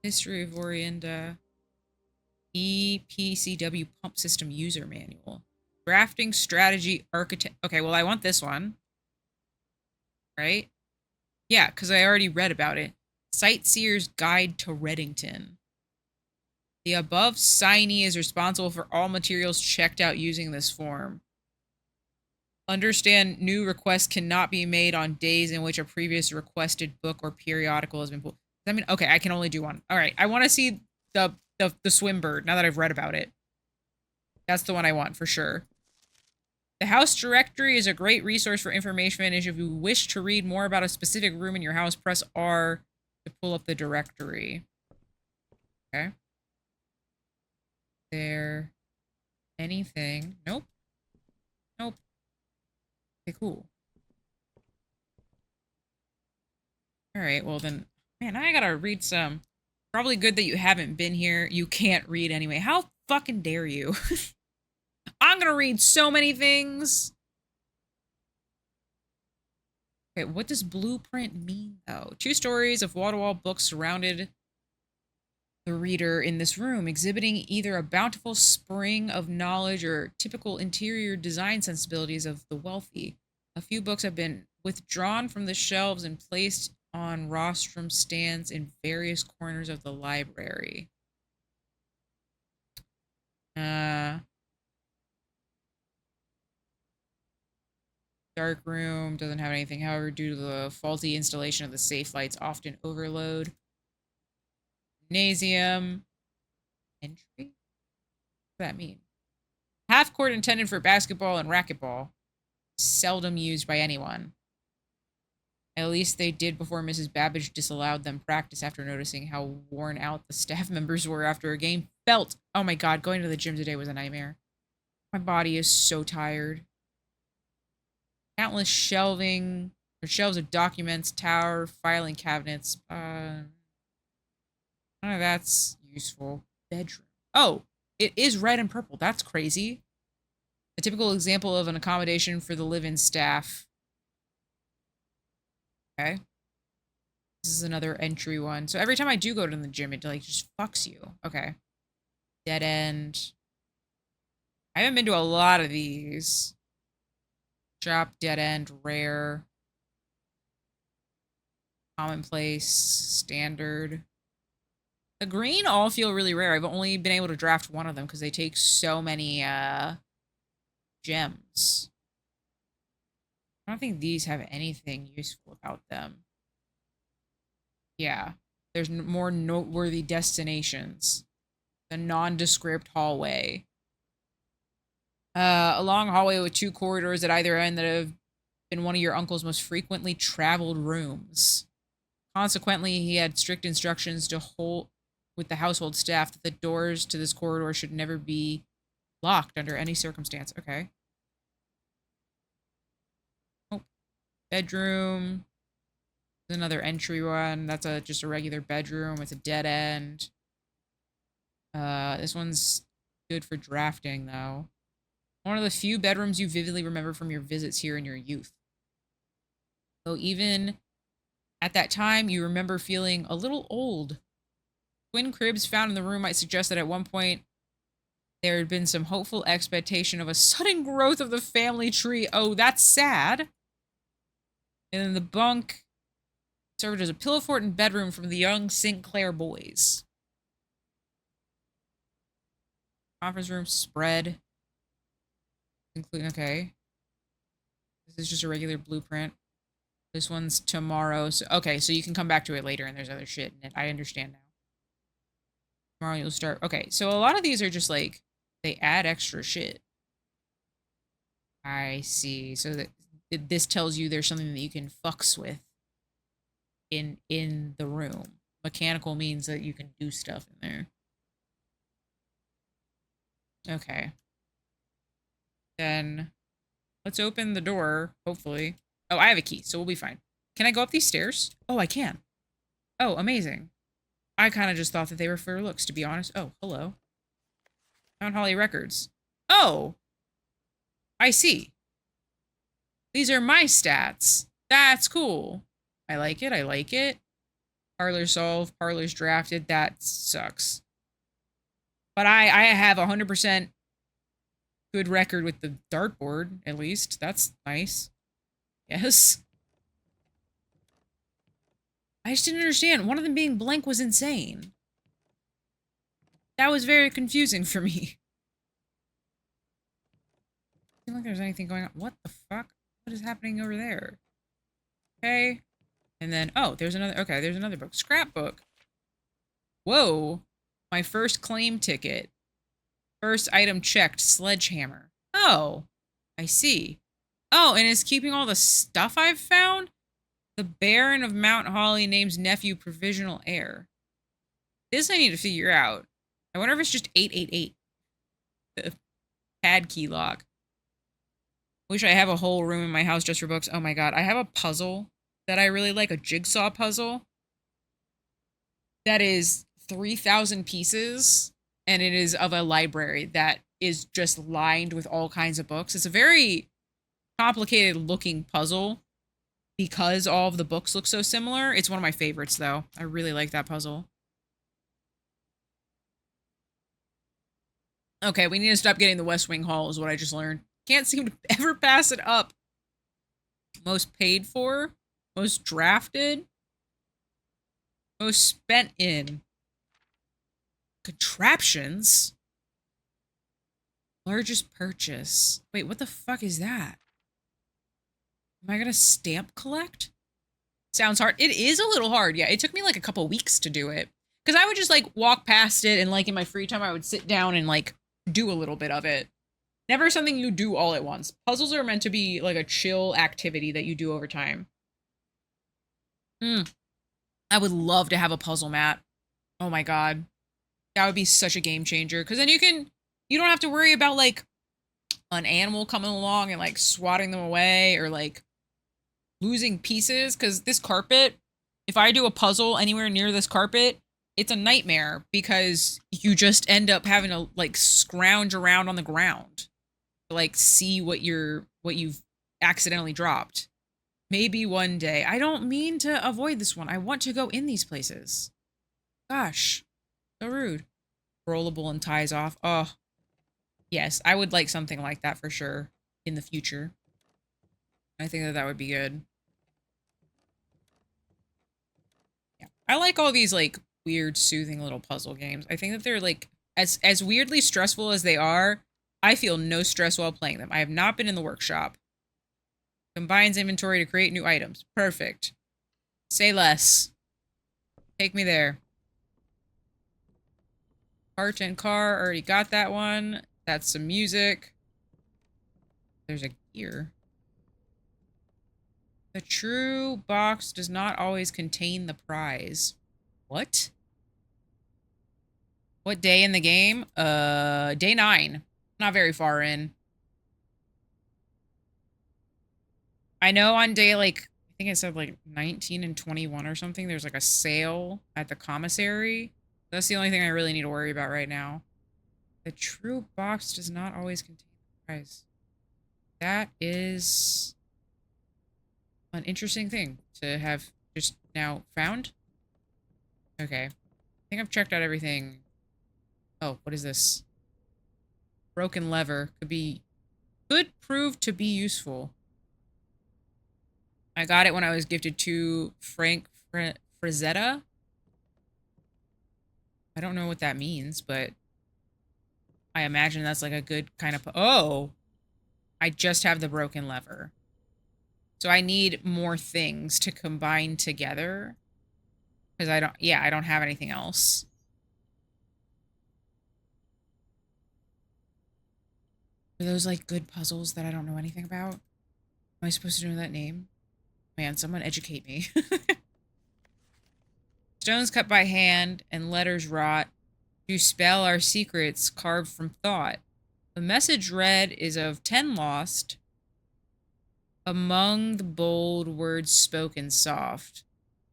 History of Orienda. EPCW Pump System User Manual. Drafting Strategy Architect. Okay, well, I want this one. Right? Yeah, because I already read about it. Sightseer's Guide to Reddington. The above signee is responsible for all materials checked out using this form. Understand new requests cannot be made on days in which a previous requested book or periodical has been pulled. I mean, okay, I can only do one. All right, I want to see the Swimbird now that I've read about it. That's the one I want for sure. The house directory is a great resource for information, and if you wish to read more about a specific room in your house, press R to pull up the directory. Okay. There anything? Nope. Nope. Okay, cool. Alright, well then, man, I gotta read some. Probably good that you haven't been here. You can't read anyway. How fucking dare you? I'm gonna read so many things. Okay, what does blueprint mean, though? 2 stories of wall-to-wall books surrounded the reader in this room, exhibiting either a bountiful spring of knowledge or typical interior design sensibilities of the wealthy. A few books have been withdrawn from the shelves and placed on rostrum stands in various corners of the library. Dark room doesn't have anything. However, due to the faulty installation of the safe lights, often overload. Gymnasium. Entry? What does that mean? Half court intended for basketball and racquetball. Seldom used by anyone. At least they did before Mrs. Babbage disallowed them practice after noticing how worn out the staff members were after a game felt. Oh my god, going to the gym today was a nightmare. My body is so tired. Countless shelving, or shelves of documents, tower, filing cabinets. None of that's useful. Bedroom. Oh, it is red and purple. That's crazy. A typical example of an accommodation for the live-in staff. Okay. This is another entry one. So every time I do go to the gym, it like just fucks you. Okay. Dead end. I haven't been to a lot of these. Shop, dead end, rare. Commonplace, standard. The green all feel really rare. I've only been able to draft one of them because they take so many gems. I don't think these have anything useful about them. Yeah. There's more noteworthy destinations. The nondescript hallway. A long hallway with 2 corridors at either end that have been one of your uncle's most frequently traveled rooms. Consequently, he had strict instructions to hold with the household staff that the doors to this corridor should never be locked under any circumstance. Okay. Oh, bedroom. There's another entry one. That's just a regular bedroom. It's a dead end. This one's good for drafting, though. One of the few bedrooms you vividly remember from your visits here in your youth. Though even at that time, you remember feeling a little old. Twin cribs found in the room might suggest that at one point there had been some hopeful expectation of a sudden growth of the family tree. Oh, that's sad. And then the bunk served as a pillow fort and bedroom from the young St. Clair boys. Conference room spread. Including, okay. This is just a regular blueprint. This one's tomorrow. So, okay, so you can come back to it later and there's other shit in it. I understand now. Tomorrow you'll start. Okay, so a lot of these are just like, they add extra shit. I see. So that this tells you there's something that you can fucks with in the room. Mechanical means that you can do stuff in there. Okay. Then let's open the door, hopefully. Oh, I have a key, so we'll be fine. Can I go up these stairs? Oh, I can. Oh, amazing. I kind of just thought that they were for looks, to be honest. Oh, hello. Mount Holly Records. Oh! I see. These are my stats. That's cool. I like it, I like it. Parlor solved, parlors drafted. That sucks. But I have 100% good record with the dartboard, at least. That's nice. Yes. I just didn't understand. One of them being blank was insane. That was very confusing for me. I don't think there's anything going on. What the fuck? What is happening over there? Okay. And then, oh, there's another, okay, there's another book. Scrapbook. Whoa. My first claim ticket. First item checked, sledgehammer. Oh, I see. Oh, and it's keeping all the stuff I've found? The Baron of Mount Holly names nephew provisional heir. This I need to figure out. I wonder if it's just 888. The pad key lock. Wish I have a whole room in my house just for books. Oh my god, I have a puzzle that I really like, a jigsaw puzzle. That is 3,000 pieces, and it is of a library that is just lined with all kinds of books. It's a very complicated looking puzzle because all of the books look so similar. It's one of my favorites, though. I really like that puzzle. Okay, we need to stop getting the West Wing Hall is what I just learned. Can't seem to ever pass it up. Most paid for? Most drafted? Most spent in? Contraptions? Largest purchase. Wait, what the fuck is that? Am I gonna stamp collect? Sounds hard. It is a little hard. Yeah, it took me like a couple weeks to do it. Because I would just like walk past it and like in my free time I would sit down and like do a little bit of it. Never something you do all at once. Puzzles are meant to be like a chill activity that you do over time. I would love to have a puzzle mat. Oh my god. That would be such a game changer. Because then you don't have to worry about like an animal coming along and like swatting them away or like losing pieces. Because this carpet, if I do a puzzle anywhere near this carpet, it's a nightmare because you just end up having to like scrounge around on the ground to like see what you've accidentally dropped. Maybe one day. I don't mean to avoid this one. I want to go in these places. Gosh, so rude. Rollable and ties off. Oh, yes, I would like something like that for sure in the future. I think that would be good. Yeah, I like all these like weird, soothing little puzzle games. I think that they're like as weirdly stressful as they are. I feel no stress while playing them. I have not been in the workshop. Combines inventory to create new items. Perfect. Say less. Take me there. Cart and car. Already got that one. That's some music. There's a gear. The true box does not always contain the prize. What? What day in the game? Day 9. Not very far in. I know on day, like, I think it said, like, 19 and 21 or something, there's, like, a sale at the commissary. That's the only thing I really need to worry about right now. The true box does not always contain the prize. That is an interesting thing to have just now found. Okay. I think I've checked out everything. Oh, what is this? Broken lever. Could prove to be useful. I got it when I was gifted to Frank Frazetta. I don't know what that means, but I imagine that's like a good kind of... Oh! I just have the broken lever. So I need more things to combine together. Because I don't have anything else. Are those like good puzzles that I don't know anything about? Am I supposed to know that name? Man, someone educate me. Stones cut by hand and letters wrought to spell our secrets carved from thought. The message read is of 10 lost. Among the bold words spoken soft.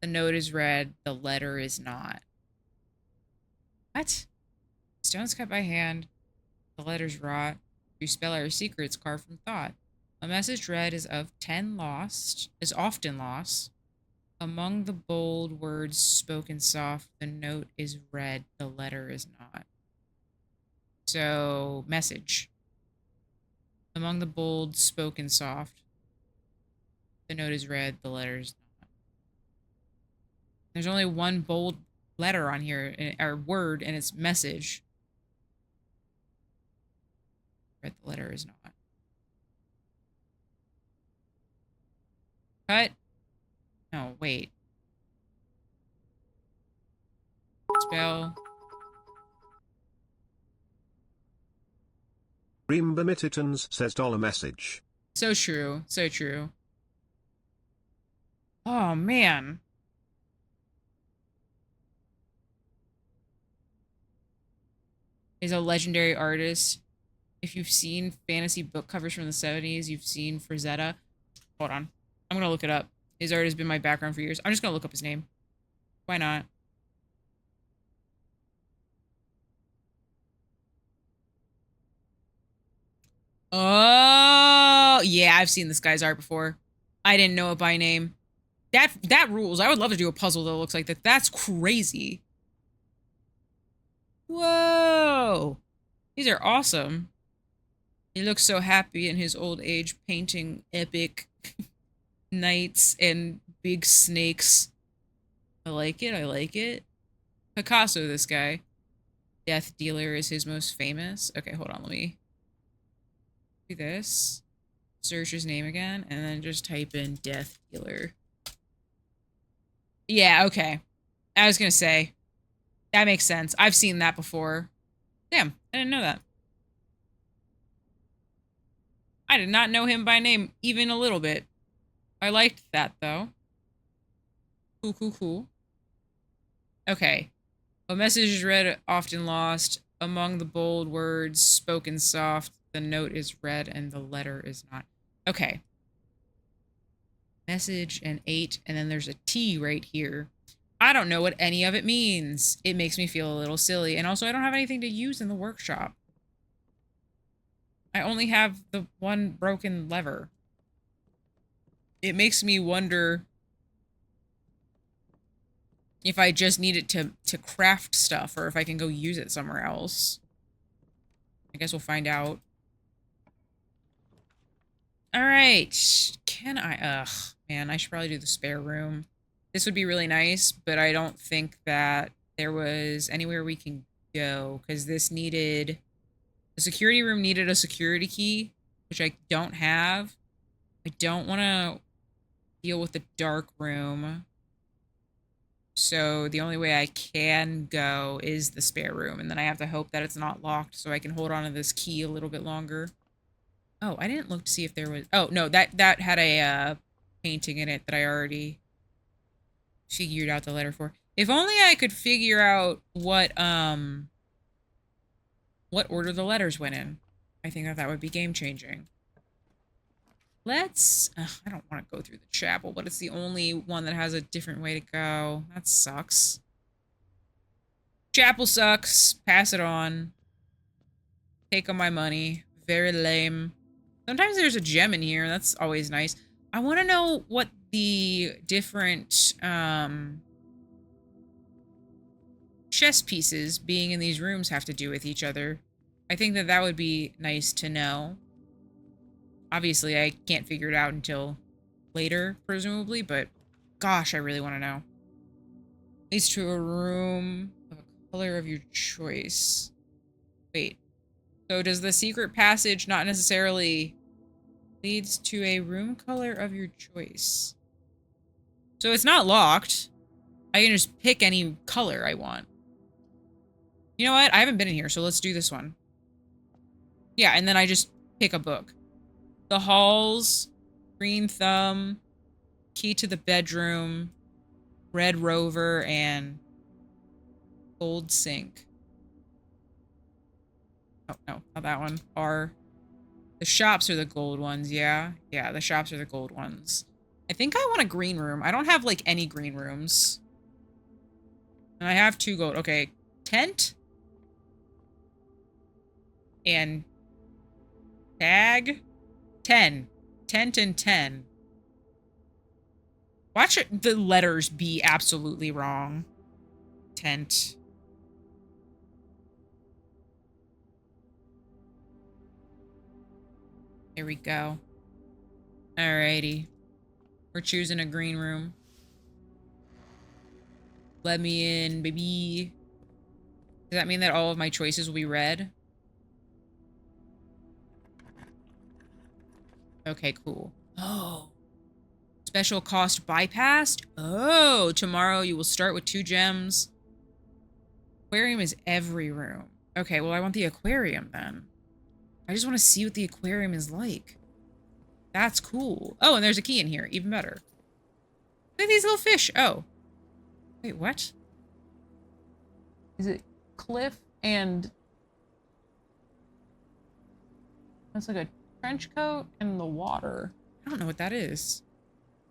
The note is read, the letter is not. What? Stones cut by hand, the letters wrought to spell our secrets carved from thought. A message read is of 10 lost, is often lost. Among the bold words spoken soft, the note is read, the letter is not. So, message. Among the bold spoken soft, the note is read, the letter is not. There's only one bold letter on here, or word, and it's message. Read, the letter is not. Cut. No, wait. Spell. Reemba Mittitons says dollar message. So true. So true. Oh, man. Is a legendary artist. If you've seen fantasy book covers from the 70s, you've seen Frazetta. Hold on. I'm going to look it up. His art has been my background for years. I'm just going to look up his name. Why not? Oh, yeah, I've seen this guy's art before. I didn't know it by name. That rules. I would love to do a puzzle that looks like that. That's crazy. Whoa. These are awesome. He looks so happy in his old age painting epic knights and big snakes. I like it. I like it. Picasso, this guy. Death Dealer is his most famous. Okay, hold on. Let me do this. search his name again, and then just type in death dealer. Yeah, okay. I was gonna say, that makes sense. I've seen that before. Damn, I didn't know that. I did not know him by name even a little bit. I liked that, though. Cool, cool, cool. Okay. A message is read, often lost. Among the bold words, spoken soft, the note is read and the letter is not. Okay. Message and 8, and then there's a T right here. I don't know what any of it means. It makes me feel a little silly, and also I don't have anything to use in the workshop. I only have the one broken lever. It makes me wonder if I just need it to craft stuff, or if I can go use it somewhere else. I guess we'll find out. Alright. Can I... Ugh. Man, I should probably do the spare room. This would be really nice, but I don't think that there was anywhere we can go, because this needed... The security room needed a security key, which I don't have. I don't want to deal with the dark room. So the only way I can go is the spare room, and then I have to hope that it's not locked so I can hold on to this key a little bit longer. Oh, I didn't look to see if there was... Oh, no, that had a painting in it that I already figured out the letter for. If only I could figure out what order the letters went in. I think that would be game-changing. Let's... I don't want to go through the chapel, but it's the only one that has a different way to go. That sucks. Chapel sucks. Pass it on. Take all my money. Very lame. Sometimes there's a gem in here. That's always nice. I want to know what the different chess pieces being in these rooms have to do with each other. I think that would be nice to know. Obviously, I can't figure it out until later, presumably, but gosh, I really want to know. Leads to a room of a color of your choice. Wait. So does the secret passage not necessarily leads to a room color of your choice? So it's not locked. I can just pick any color I want. You know what? I haven't been in here, so let's do this one. Yeah, and then I just pick a book. The halls, green thumb, key to the bedroom, red rover, and gold sink. Oh, no, not that one. The shops are the gold ones, yeah? Yeah, the shops are the gold ones. I think I want a green room. I don't have, like, any green rooms. And I have 2 gold. Okay, tent? And tag? 10. Tent and 10. Watch the letters be absolutely wrong. Tent. Here we go. Alrighty. We're choosing a green room. Let me in, baby. Does that mean that all of my choices will be red? Okay, cool. Oh. Special cost bypassed? Oh, tomorrow you will start with 2 gems. Aquarium is every room. Okay, well, I want the aquarium then. I just want to see what the aquarium is like. That's cool. Oh, and there's a key in here. Even better. Look at these little fish. Oh. Wait, what? Is it cliff and... That's like a trench coat and the water. I don't know what that is.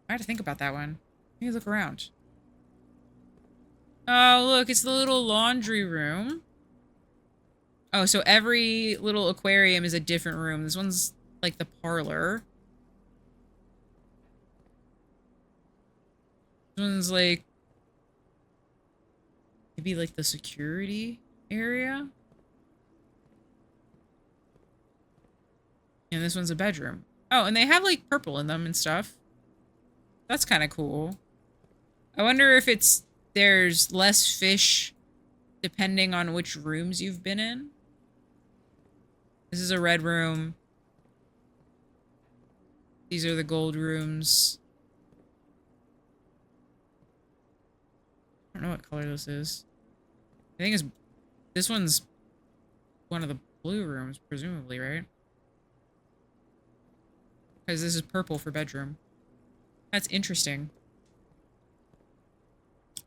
I have to think about that one. Let me look around. Oh, look, it's the little laundry room. Oh, so every little aquarium is a different room. This one's like the parlor. This one's like... maybe like the security area? And this one's a bedroom. Oh, and they have like purple in them and stuff. That's kind of cool. I wonder if there's less fish depending on which rooms you've been in. This is a red room. These are the gold rooms. I don't know what color this is. I think this one's one of the blue rooms, presumably, right? Because this is purple for bedroom. That's interesting.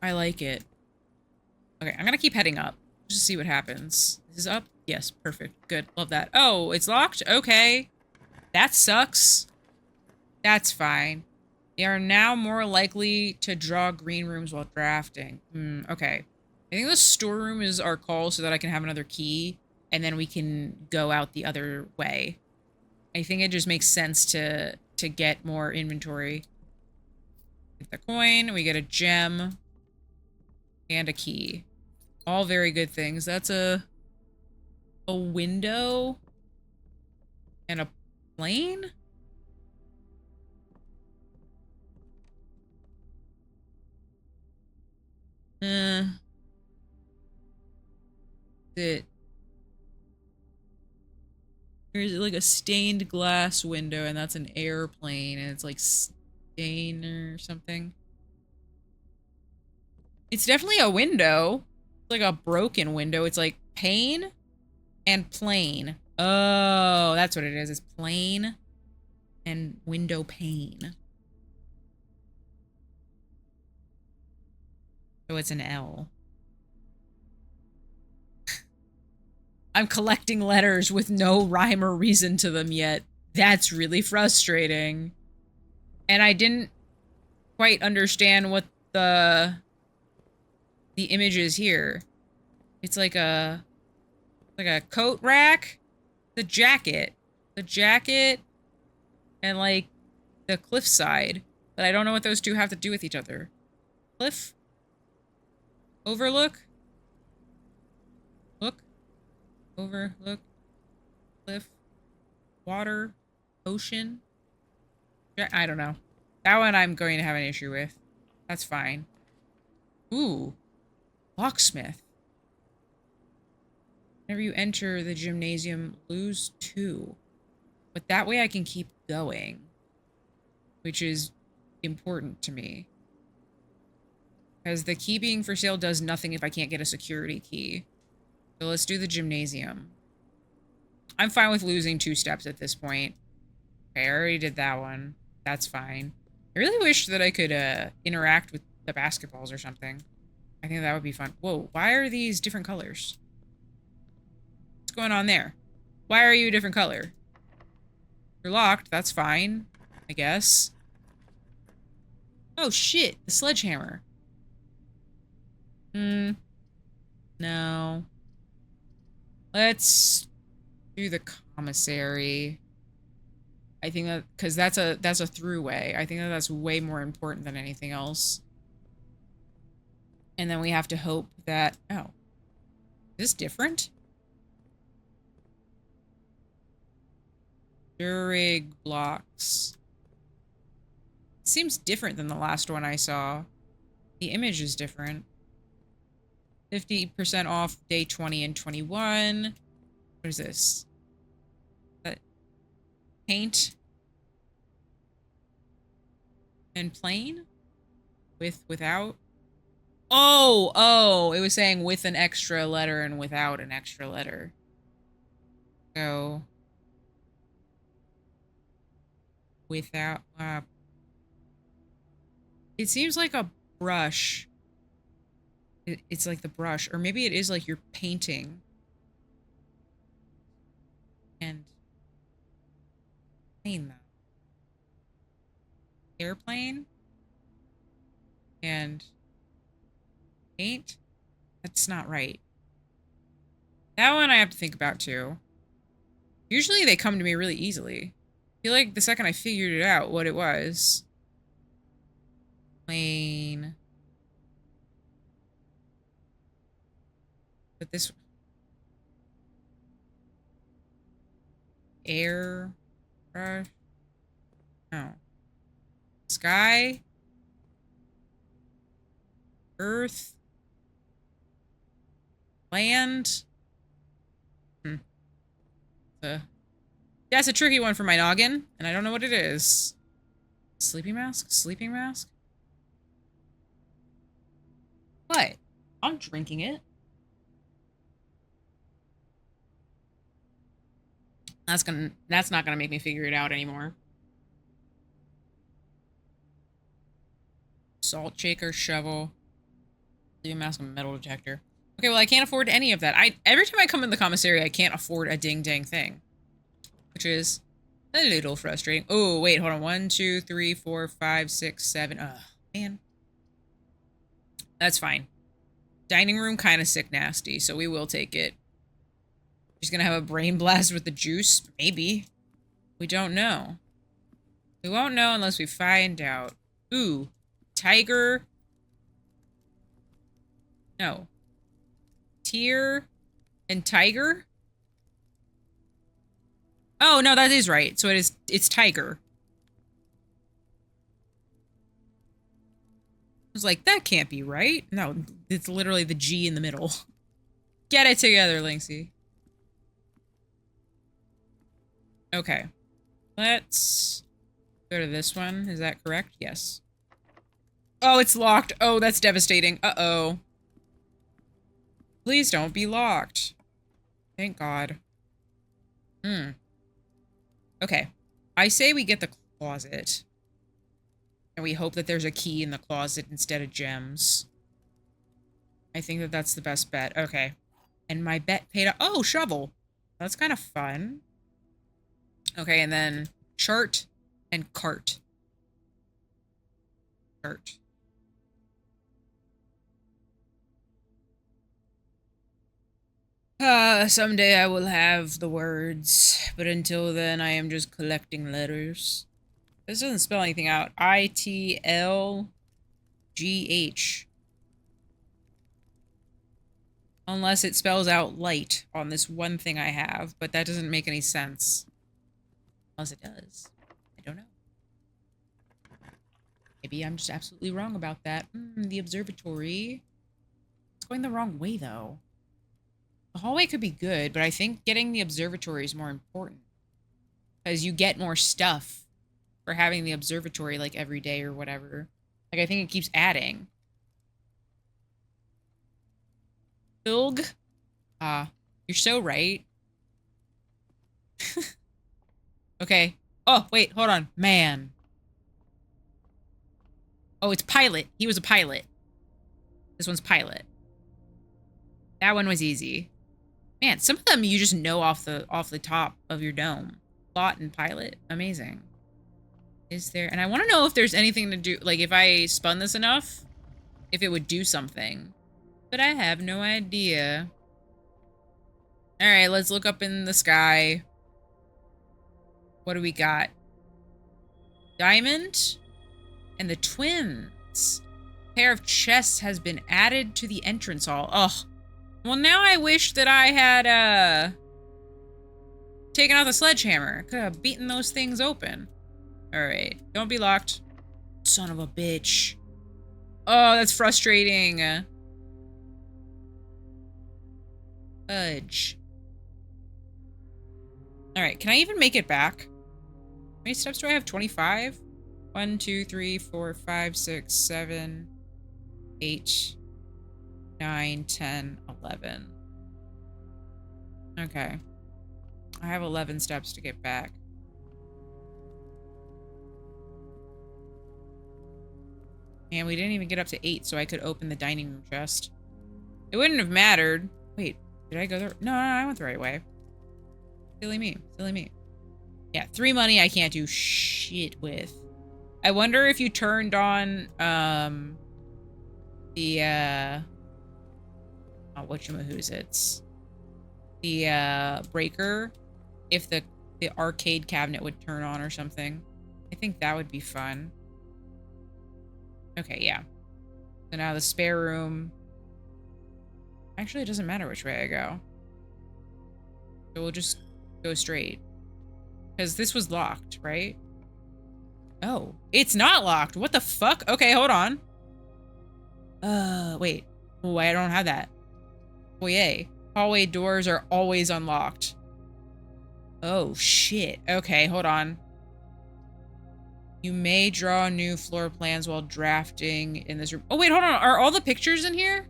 I like it. Okay, I'm gonna keep heading up. Just to see what happens. This is up? Yes, perfect. Good. Love that. Oh, it's locked? Okay. That sucks. That's fine. They are now more likely to draw green rooms while drafting. Okay. I think the storeroom is our call so that I can have another key, and then we can go out the other way. I think it just makes sense to get more inventory. Get the coin, we get a gem, and a key. All very good things. That's a window and a plane? There's like a stained glass window, and that's an airplane, and it's like stain or something. It's definitely a window. It's like a broken window. It's like pane and plane. Oh, that's what it is. It's plane and window pane. So it's an L. I'm collecting letters with no rhyme or reason to them yet. That's really frustrating. And I didn't quite understand what the image is here. It's like a coat rack, the jacket, and like the cliffside. But I don't know what those two have to do with each other. Cliff? Overlook? Look? Overlook? Cliff? Water? Ocean? I don't know. That one I'm going to have an issue with. That's fine. Ooh. Locksmith. Whenever you enter the gymnasium, lose 2. But that way I can keep going. Which is important to me. Because the key being for sale does nothing if I can't get a security key. So let's do the gymnasium. I'm fine with losing 2 steps at this point. Okay, I already did that one. That's fine. I really wish that I could interact with the basketballs or something. I think that would be fun. Whoa, why are these different colors? What's going on there? Why are you a different color? You're locked, that's fine, I guess. Oh shit, the sledgehammer. No. Let's do the commissary. I think that, because that's a throughway. I think that that's way more important than anything else. And then we have to hope that, oh. Is this different? Durig blocks. It seems different than the last one I saw. The image is different. 50% off day 20 and 21. What is this? That paint and plain? Without? Oh, it was saying with an extra letter and without an extra letter. So without it seems like a brush. It's like the brush, or maybe it is like you're painting. And plane though. Airplane and paint. That's not right. That one I have to think about too. Usually they come to me really easily. I feel like the second I figured it out what it was. Plane. But this air brush. No. Sky. Earth. Land. That's a tricky one for my noggin, and I don't know what it is. Sleeping mask? Sleeping mask? What? I'm drinking it. That's not gonna make me figure it out anymore. Salt shaker, shovel, sleeping mask, and metal detector. Okay, well I can't afford any of that. Every time I come in the commissary, I can't afford a ding dang thing. Which is a little frustrating. Oh, wait, hold on. 1, 2, 3, 4, 5, 6, 7. Ugh, man. That's fine. Dining room kind of sick nasty, so we will take it. She's gonna have a brain blast with the juice? Maybe. We don't know. We won't know unless we find out. Ooh. Tiger. No. Tear and tiger? Oh, no, that is right. So it's tiger. I was like, that can't be right. No, it's literally the G in the middle. Get it together, Lynxie. Okay. Let's go to this one. Is that correct? Yes. Oh, it's locked. Oh, that's devastating. Uh-oh. Please don't be locked. Thank God. Okay. I say we get the closet. And we hope that there's a key in the closet instead of gems. I think that that's the best bet. Okay. And my bet paid off. Oh, shovel. That's kind of fun. Okay, and then chart and cart. Chart. Someday I will have the words, but until then I am just collecting letters. This doesn't spell anything out. I-T-L-G-H. Unless it spells out light on this one thing I have, but that doesn't make any sense. Unless it does. I don't know. Maybe I'm just absolutely wrong about that. The observatory. It's going the wrong way, though. The hallway could be good, but I think getting the observatory is more important. Because you get more stuff for having the observatory, like, every day or whatever. Like, I think it keeps adding. Bilg? You're so right. Okay. Oh, wait, hold on. Man. Oh, it's pilot. He was a pilot. This one's pilot. That one was easy. Man, some of them you just know off the top of your dome. Plot and pilot. Amazing. Is there... And I want to know if there's anything to do... Like, if I spun this enough, if it would do something. But I have no idea. Alright, let's look up in the sky. What do we got? Diamond? And the twins. A pair of chests has been added to the entrance hall. Oh. Well, now I wish that I had, taken out the sledgehammer. Could have beaten those things open. Alright. Don't be locked. Son of a bitch. Oh, that's frustrating. Fudge. Alright, can I even make it back? How many steps do I have? 25? 1, 2, 3, 4, 5, 6, 7, 8, 9, 10, 11. Okay. I have 11 steps to get back. And we didn't even get up to 8, so I could open the dining room chest. It wouldn't have mattered. Wait, did I go there? No, I went the right way. Silly me. Silly me. Yeah, 3 money I can't do shit with. I wonder if you turned on, the, whatchamahoots, the, breaker, if the arcade cabinet would turn on or something. I think that would be fun. Okay, yeah. So now the spare room. Actually, it doesn't matter which way I go. So we'll just go straight. Because this was locked, right? Oh, it's not locked. What the fuck? Okay, hold on. Wait. Oh, I don't have that. Foyer. Hallway doors are always unlocked. Oh, shit. Okay, hold on. You may draw new floor plans while drafting in this room. Oh, wait, hold on. Are all the pictures in here?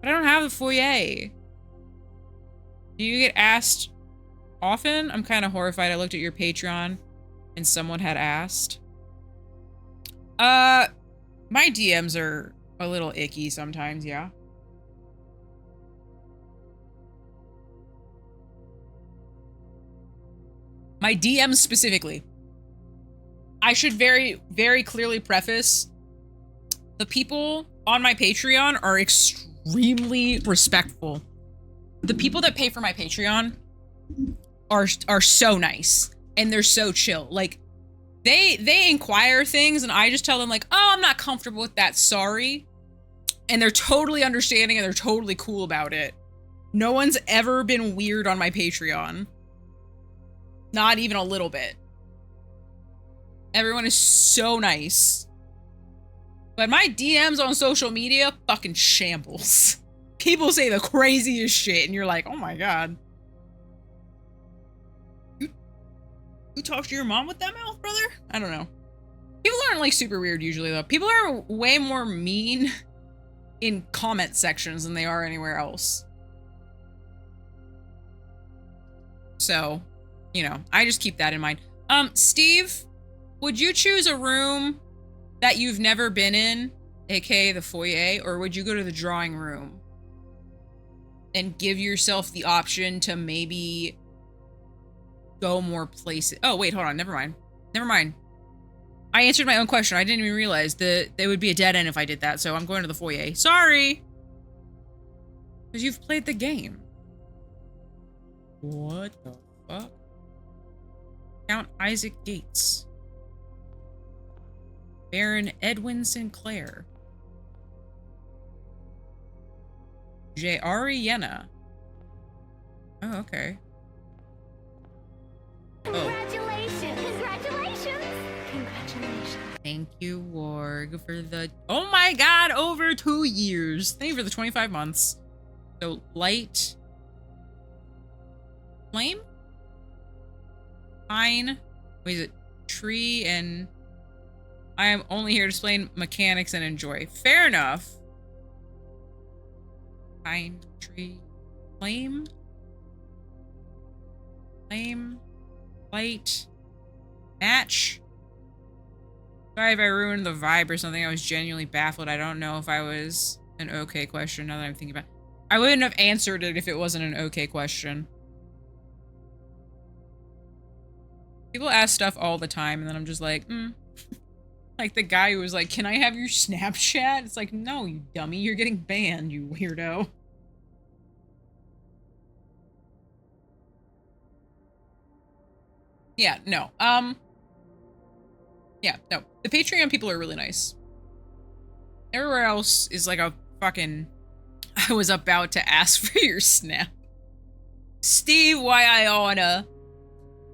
But I don't have the foyer. Do you get asked often? I'm kind of horrified. I looked at your Patreon and someone had asked. My DMs are a little icky sometimes, yeah. My DMs specifically. I should very, very clearly preface, the people on my Patreon are extremely respectful. The people that pay for my Patreon are so nice and they're so chill. Like, they inquire things and I just tell them like, oh, I'm not comfortable with that, sorry. And they're totally understanding and they're totally cool about it. No one's ever been weird on my Patreon. Not even a little bit. Everyone is so nice. But my DMs on social media, fucking shambles. People say the craziest shit and you're like, oh my god. You talk to your mom with that mouth, brother? I don't know. People aren't like super weird usually though. People are way more mean in comment sections than they are anywhere else. So, you know, I just keep that in mind. Steve, would you choose a room that you've never been in, aka the foyer, or would you go to the drawing room and give yourself the option to maybe go more places? Oh, wait, hold on. Never mind. Never mind. I answered my own question. I didn't even realize that there would be a dead end if I did that, so I'm going to the foyer. Sorry! Because you've played the game. What the fuck? Count Isaac Gates. Baron Edwin Sinclair. J. Ariana. Oh, okay. Congratulations! Congratulations! Congratulations. Thank you, Warg, for the... Oh my god, over 2 years. Thank you for the 25 months. So, light. Flame? Pine. What is it? Tree and... I am only here to explain mechanics and enjoy. Fair enough. Pine, tree, flame. Flame. Light. Match. Sorry if I ruined the vibe or something. I was genuinely baffled. I don't know if I was an okay question now that I'm thinking about it. I wouldn't have answered it if it wasn't an okay question. People ask stuff all the time and then I'm just like, Like the guy who was like, can I have your Snapchat? It's like, no, you dummy. You're getting banned, you weirdo. Yeah, no. Yeah, no. The Patreon people are really nice. Everywhere else is like a fucking... I was about to ask for your snap. Steve, why I oughta...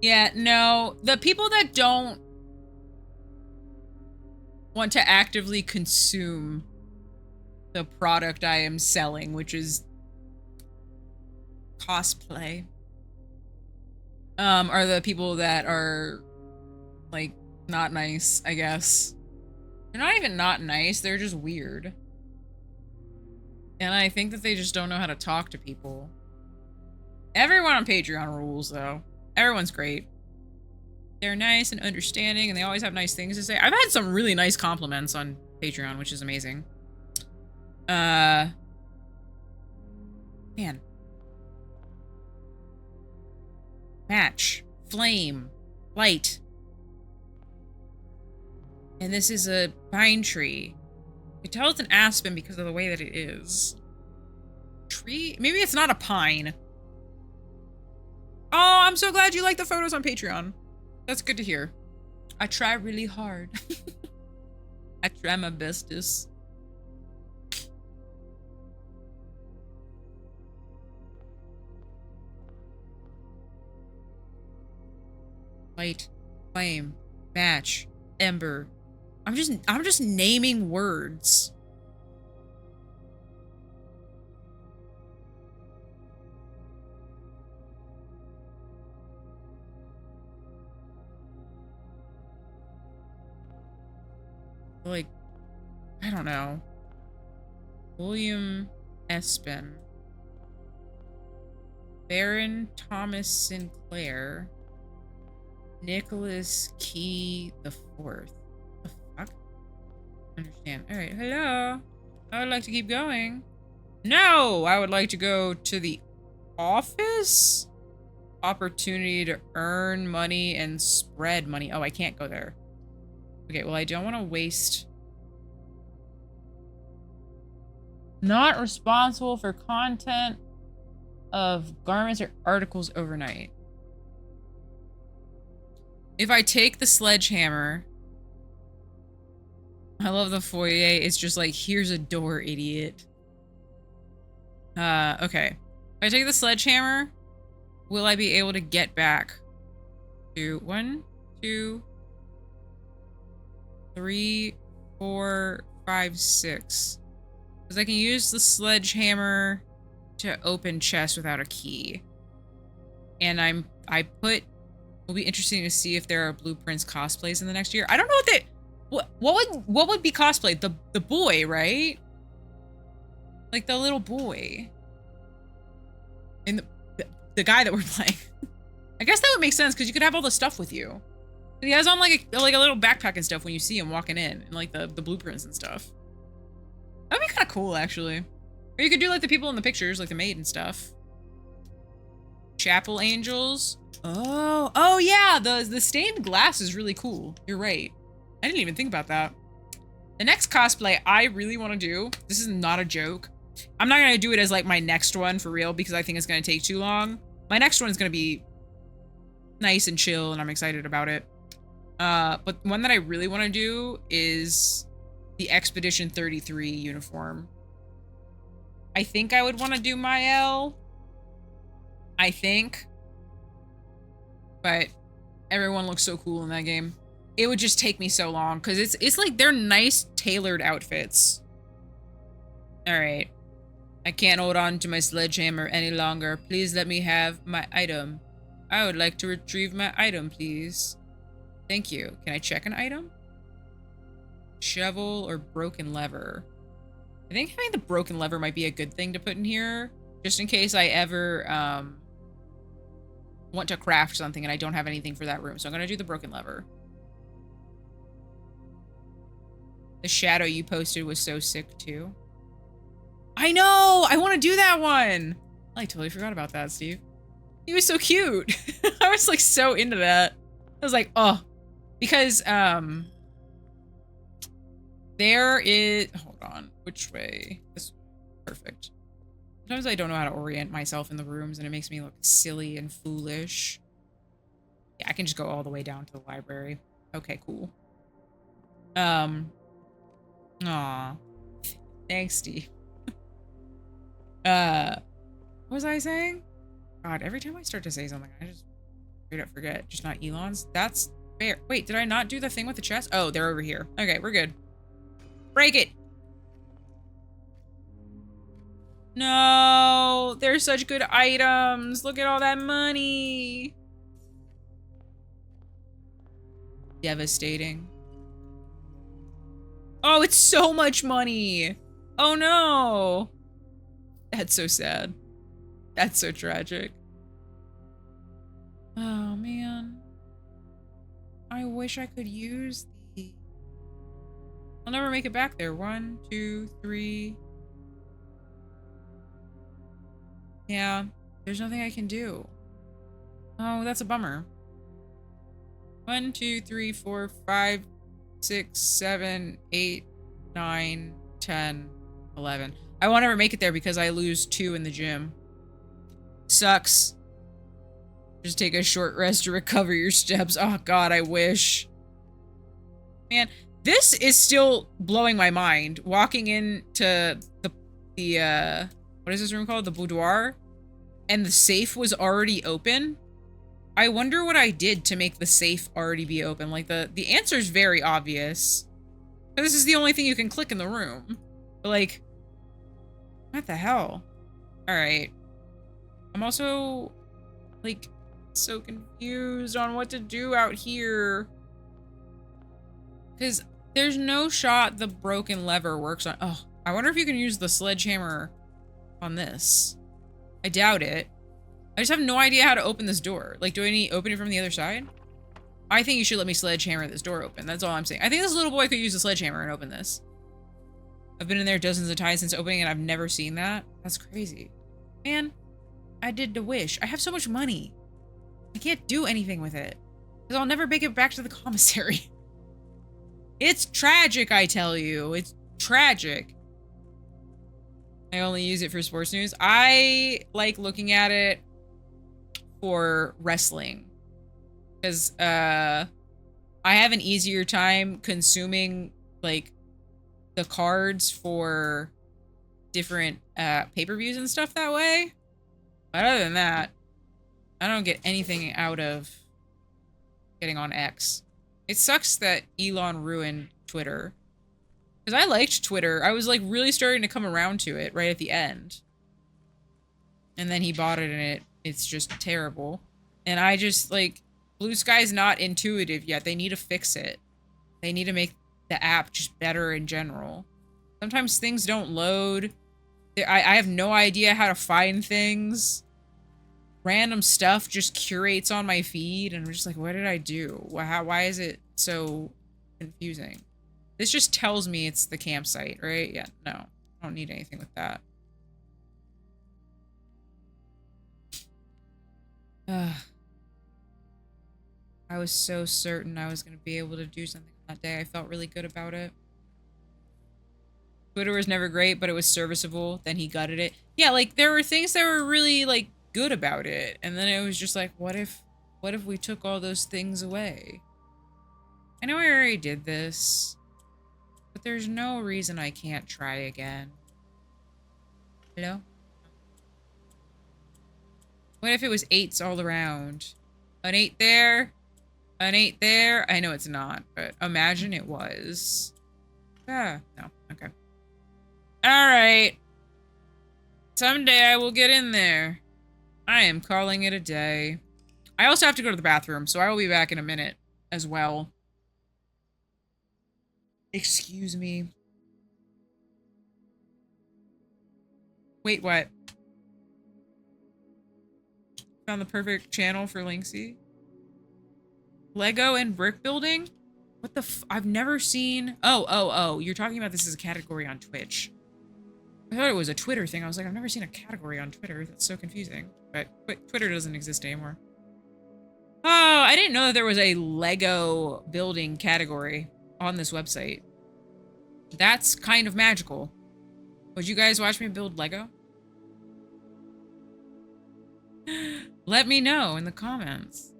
Yeah, no. The people that don't want to actively consume the product I am selling, which is cosplay, are the people that are like not nice, I guess. They're not even not nice, they're just weird. And I think that they just don't know how to talk to people. Everyone on Patreon rules though. Everyone's great. They're nice and understanding, and they always have nice things to say. I've had some really nice compliments on Patreon, which is amazing. Man. Match. Flame. Light. And this is a pine tree. You can tell it's an aspen because of the way that it is. Tree? Maybe it's not a pine. Oh, I'm so glad you like the photos on Patreon. That's good to hear. I try really hard. I try my bestest. Light, flame, match, ember. I'm just naming words. like, I don't know. William Espen. Baron Thomas Sinclair. Nicholas Key the Fourth. The fuck? Understand. Alright, hello. I would like to keep going. No! I would like to go to the office? Opportunity to earn money and spread money. Oh, I can't go there. Okay, well, I don't want to waste... Not responsible for content of garments or articles overnight. If I take the sledgehammer... I love the foyer. It's just like, here's a door, idiot. Okay. If I take the sledgehammer, will I be able to get back to 1, 2, 3, 4, 5, 6? Because I can use the sledgehammer to open chests without a key. And it'll be interesting to see if there are Blueprints cosplays in the next year. I don't know what would be cosplay? The boy, right? Like the little boy. And the guy that we're playing. I guess that would make sense because you could have all the stuff with you. He has on like a little backpack and stuff when you see him walking in, and like the blueprints and stuff. That'd be kind of cool, actually. Or you could do like the people in the pictures, like the maid and stuff. Chapel angels. Oh yeah, the stained glass is really cool. You're right. I didn't even think about that. The next cosplay I really want to do, this is not a joke. I'm not going to do it as like my next one for real because I think it's going to take too long. My next one is going to be nice and chill and I'm excited about it. But one that I really want to do is the Expedition 33 uniform. I think I would want to do Mael. I think. But everyone looks so cool in that game. It would just take me so long because it's like they're nice tailored outfits. All right. I can't hold on to my sledgehammer any longer. Please let me have my item. I would like to retrieve my item, please. Thank you. Can I check an item? Shovel or broken lever? I think having the broken lever might be a good thing to put in here. Just in case I ever want to craft something and I don't have anything for that room. So I'm going to do the broken lever. The shadow you posted was so sick too. I know! I want to do that one! I totally forgot about that, Steve. He was so cute. I was like so into that. I was like, oh. Because, there is... Hold on. Which way? This way. Perfect. Sometimes I don't know how to orient myself in the rooms and it makes me look silly and foolish. Yeah, I can just go all the way down to the library. Okay, cool. Aw. Thanks, Steve. What was I saying? God, every time I start to say something, I just straight up forget. Just not Elon's. That's fair. Wait, did I not do the thing with the chest? Oh, they're over here. Okay, we're good. Break it! No! They're such good items! Look at all that money! Devastating. Oh, it's so much money! Oh no! That's so sad. That's so tragic. Oh man. I wish I could use these. I'll never make it back there. 1, 2, 3. Yeah, there's nothing I can do. Oh, that's a bummer. 1, 2, 3, 4, 5, 6, 7, 8, 9, 10, 11. I won't ever make it there because I lose 2 in the gym. Sucks. Just take a short rest to recover your steps. Oh god, I wish. Man, this is still blowing my mind. Walking into the what is this room called? The boudoir? And the safe was already open? I wonder what I did to make the safe already be open. Like, the answer's very obvious. This is the only thing you can click in the room. But, like, what the hell? Alright. I'm also, like, so confused on what to do out here. Because There's no shot the broken lever works on. Oh, I wonder if you can use the sledgehammer on this. I doubt it. I just have no idea how to open this door. Like, do I need to open it from the other side? I think you should let me sledgehammer this door open. That's all I'm saying. I think this little boy could use a sledgehammer and open this. I've been in there dozens of times since opening and I've never seen that. That's crazy. Man, I did the wish. I have so much money. I can't do anything with it. Because I'll never make it back to the commissary. It's tragic, I tell you. It's tragic. I only use it for sports news. I like looking at it for wrestling. Because I have an easier time consuming like the cards for different pay-per-views and stuff that way. But other than that, I don't get anything out of getting on X. It sucks that Elon ruined Twitter. Because I liked Twitter. I was like really starting to come around to it right at the end. And then he bought it and it's just terrible. And I just like, Blue Sky's not intuitive yet. They need to fix it. They need to make the app just better in general. Sometimes things don't load. I have no idea how to find things. Random stuff just curates on my feed and I'm just like, what did I do? Why is it so confusing? This just tells me it's the campsite, right? Yeah, no. I don't need anything with that. I was so certain I was going to be able to do something that day. I felt really good about it. Twitter was never great, but it was serviceable. Then he gutted it. Yeah, like, there were things that were really, like, good about it. And then it was just like, what if we took all those things away? I know I already did this, but there's no reason I can't try again. Hello? What if it was 8s all around? An 8 there? An 8 there? I know it's not, but imagine it was. Ah, no. Okay. Alright. Someday I will get in there. I am calling it a day. I also have to go to the bathroom, so I will be back in a minute as well. Excuse me. Wait, what? Found the perfect channel for Lynxie. Lego and brick building? What the f- I've never seen- Oh, you're talking about this as a category on Twitch. I thought it was a Twitter thing. I was like, I've never seen a category on Twitter. That's so confusing. But Twitter doesn't exist anymore. Oh, I didn't know that there was a Lego building category on this website. That's kind of magical. Would you guys watch me build Lego? Let me know in the comments.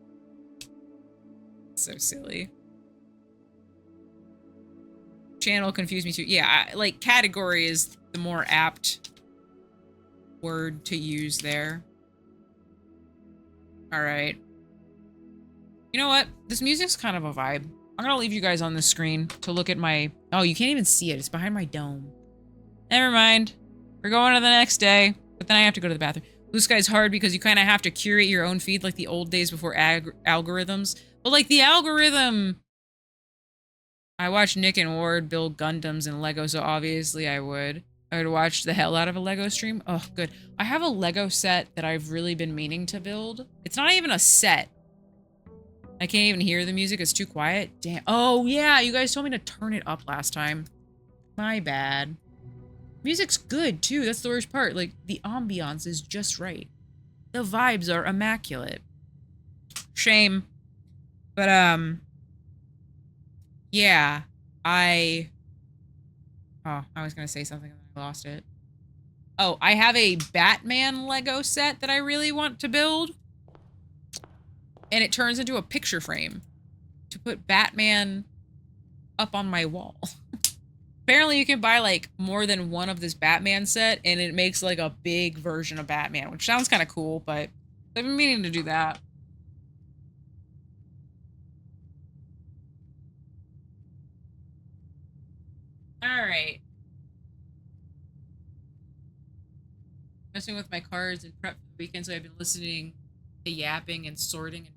So silly. Channel confused me too. Yeah, like category is the more apt word to use there. All right. You know what? This music's kind of a vibe. I'm gonna leave you guys on the screen to look at my... Oh, you can't even see it. It's behind my dome. Never mind. We're going to the next day. But then I have to go to the bathroom. Blue Sky's hard because you kind of have to curate your own feed like the old days before algorithms. But like the algorithm... I watched Nick and Ward build Gundams and Lego, so obviously I would. I would watch the hell out of a Lego stream. Oh, good. I have a Lego set that I've really been meaning to build. It's not even a set. I can't even hear the music. It's too quiet. Damn. Oh, yeah. You guys told me to turn it up last time. My bad. Music's good, too. That's the worst part. Like, the ambiance is just right. The vibes are immaculate. Shame. But, yeah. Oh, I was gonna say something and I lost it. Oh, I have a Batman Lego set that I really want to build. And it turns into a picture frame to put Batman up on my wall. Apparently you can buy like more than one of this Batman set and it makes like a big version of Batman, which sounds kind of cool, but I've been meaning to do that. All right. Messing with my cards and prep for the weekend, so I've been listening to yapping and sorting.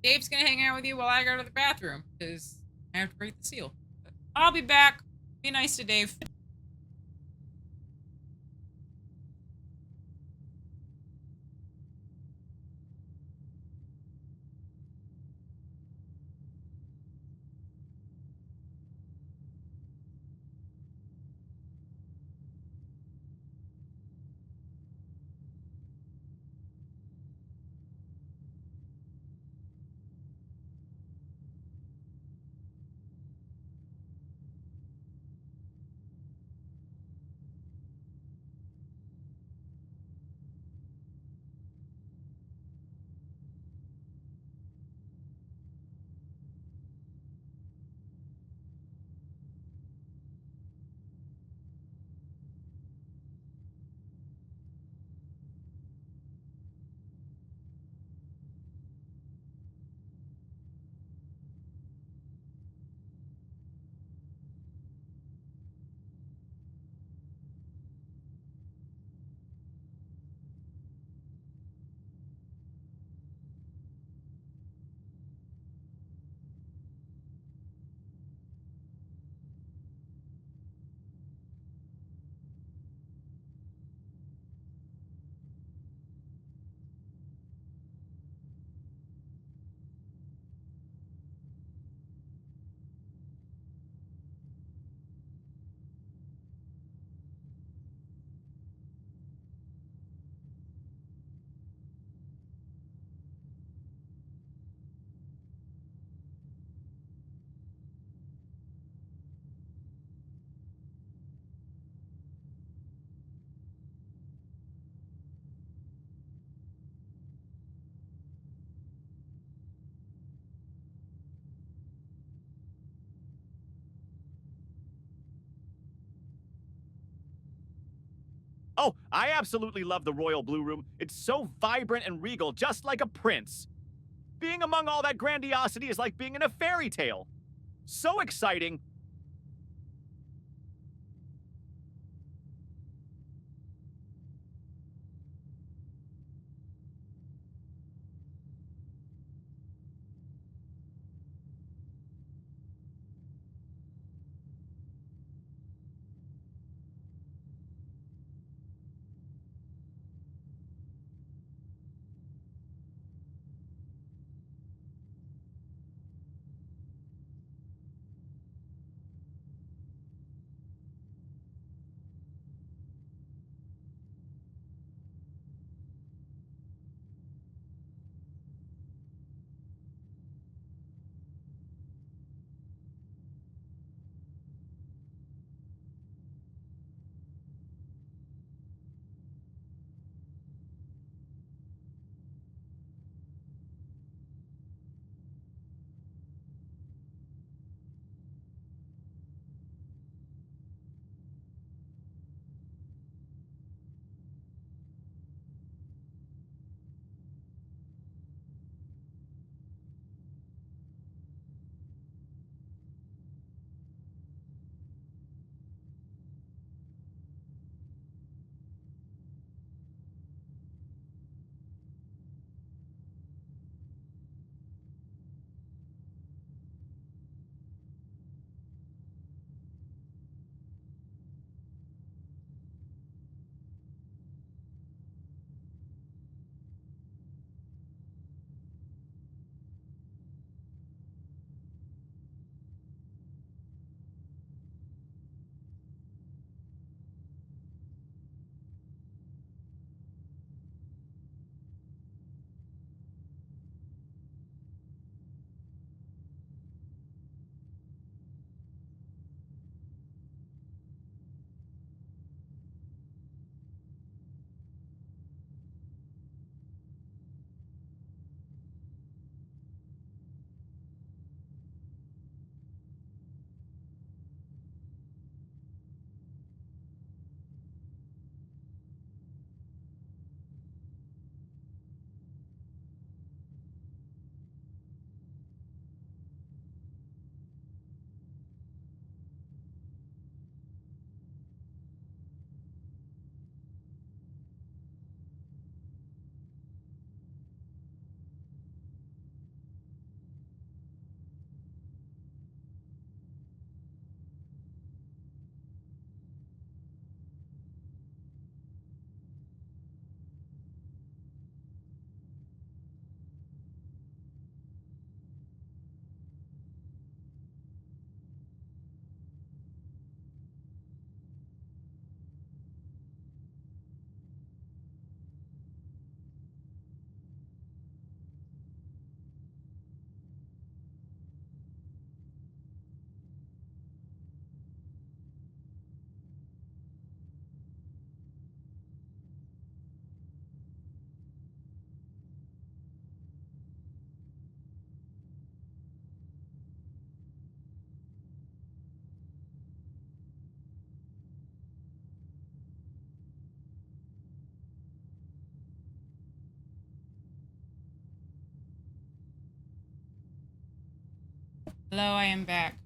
Dave's gonna hang out with you while I go to the bathroom, because I have to break the seal. But I'll be back. Be nice to Dave. Oh, I absolutely love the Royal Blue Room. It's so vibrant and regal, just like a prince. Being among all that grandiosity is like being in a fairy tale. So exciting. Hello, I am back.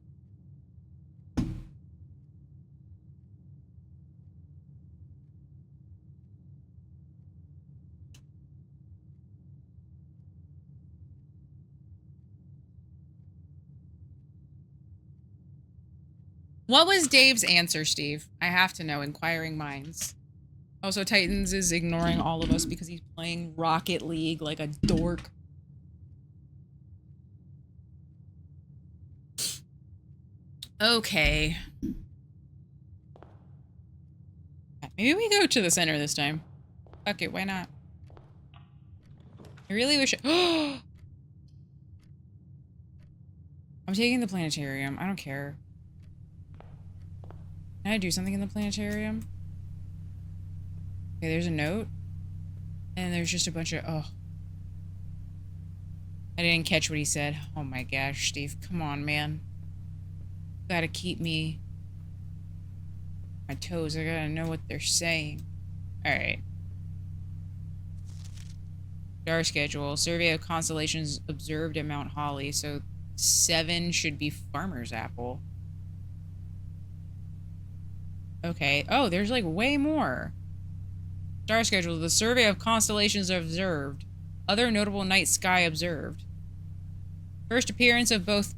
What was Dave's answer, Steve? I have to know, inquiring minds. Also, Titans is ignoring all of us because he's playing Rocket League like a dork. Okay. Maybe we go to the center this time. Fuck it, why not? I really wish I'm taking the planetarium. I don't care. Can I do something in the planetarium? Okay, there's a note. And there's just a bunch of... Oh. I didn't catch what he said. Oh my gosh, Steve. Come on, man. Gotta keep me... my toes. I gotta know what they're saying. Alright. Star schedule. Survey of constellations observed at Mount Holly. So 7 should be Farmer's Apple. Okay. Oh, there's like way more. Star schedule. The survey of constellations observed. Other notable night sky observed. First appearance of both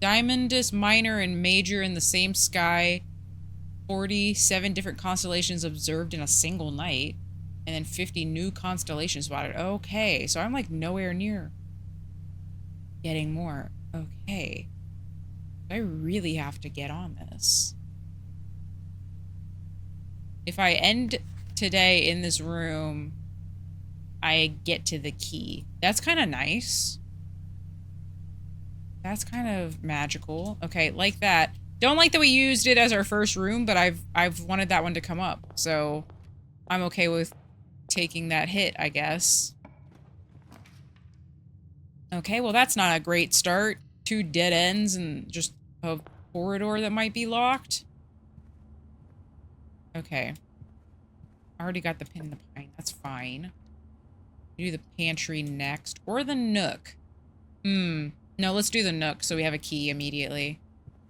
Diamondus Minor and Major in the same sky. 47 different constellations observed in a single night. And then 50 new constellations spotted. Okay, so I'm like nowhere near getting more. Okay. I really have to get on this. If I end today in this room, I get to the key. That's kind of nice. That's kind of magical. Okay, like that. Don't like that we used it as our first room, but I've wanted that one to come up. So I'm okay with taking that hit, I guess. Okay, well that's not a great start. 2 dead ends and just a corridor that might be locked. Okay. I already got the pin in the pine. That's fine. Do the pantry next. Or the nook. No, let's do the nook so we have a key immediately.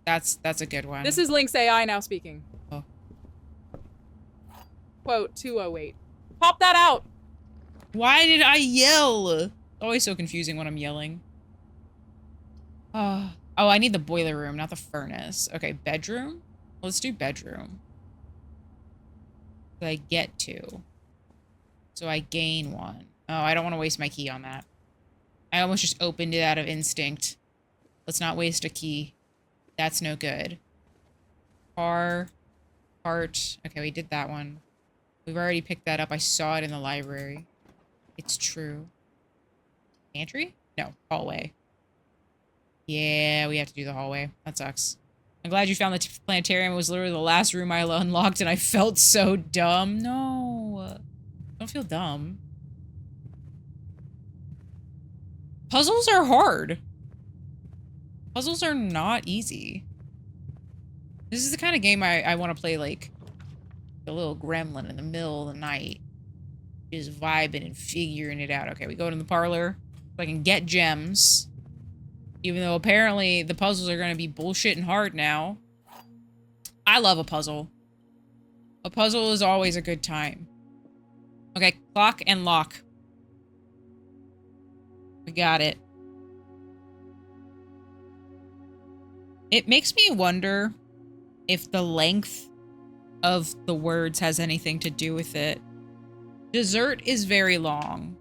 That's a good one. This is Lynx AI now speaking. Oh. Quote 208. Pop that out! Why did I yell? It's always so confusing when I'm yelling. Oh, I need the boiler room, not the furnace. Okay, bedroom? Let's do bedroom. So I get 2. So I gain 1. Oh, I don't want to waste my key on that. I almost just opened it out of instinct. Let's not waste a key. That's no good. Car. Heart. Okay, we did that one. We've already picked that up. I saw it in the library. It's true. Pantry? No, hallway. Yeah, we have to do the hallway. That sucks. I'm glad you found the planetarium. It was literally the last room I unlocked and I felt so dumb. No. Don't feel dumb. Puzzles are hard. Puzzles are not easy. This is the kind of game I want to play, like, a little gremlin in the middle of the night. Just vibing and figuring it out. Okay, we go to the parlor so I can get gems. Even though apparently the puzzles are going to be bullshit and hard now. I love a puzzle. A puzzle is always a good time. Okay, clock and lock. We got it. It makes me wonder if the length of the words has anything to do with it. Dessert is very long.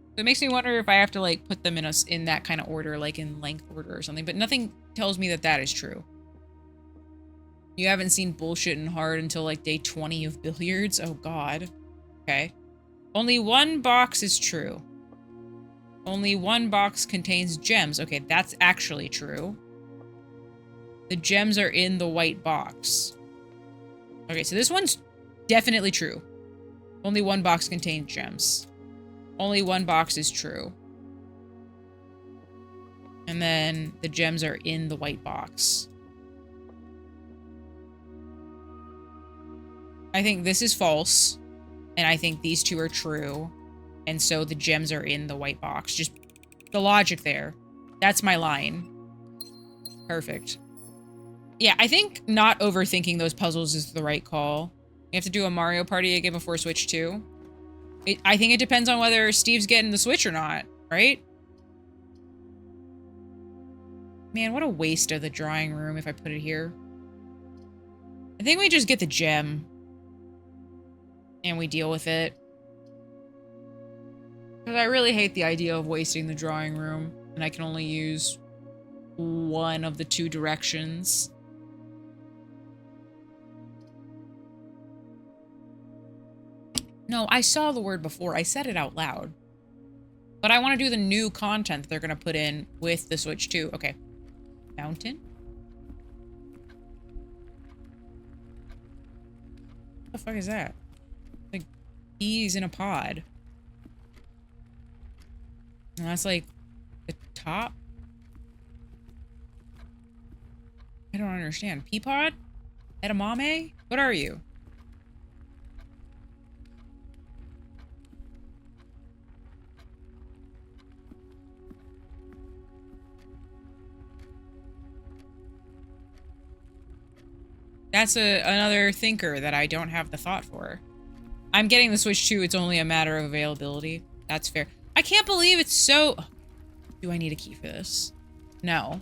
So it makes me wonder if I have to like put them in that kind of order, like in length order or something, but nothing tells me that that is true. You haven't seen bullshit and hard until like day 20 of billiards? Oh god. Okay. Only 1 box is true. Only 1 box contains gems. Okay, that's actually true. The gems are in the white box. Okay, so this one's definitely true. Only 1 box contains gems. Only 1 box is true. And then the gems are in the white box. I think this is false. And I think these 2 are true. And so the gems are in the white box. Just the logic there. That's my line. Perfect. Yeah, I think not overthinking those puzzles is the right call. You have to do a Mario Party again before Switch 2. I think it depends on whether Steve's getting the Switch or not, right? Man, what a waste of the drawing room if I put it here. I think we just get the gem. And we deal with it. Because I really hate the idea of wasting the drawing room. And I can only use one of the two directions. No, I saw the word before. I said it out loud. But I want to do the new content that they're going to put in with the Switch 2. Okay. Fountain? What the fuck is that? Like, bees in a pod. And that's like the top? I don't understand. Pea pod? Edamame? What are you? That's another thinker that I don't have the thought for. I'm getting the Switch 2. It's only a matter of availability. That's fair. I can't believe it's so... Do I need a key for this? No.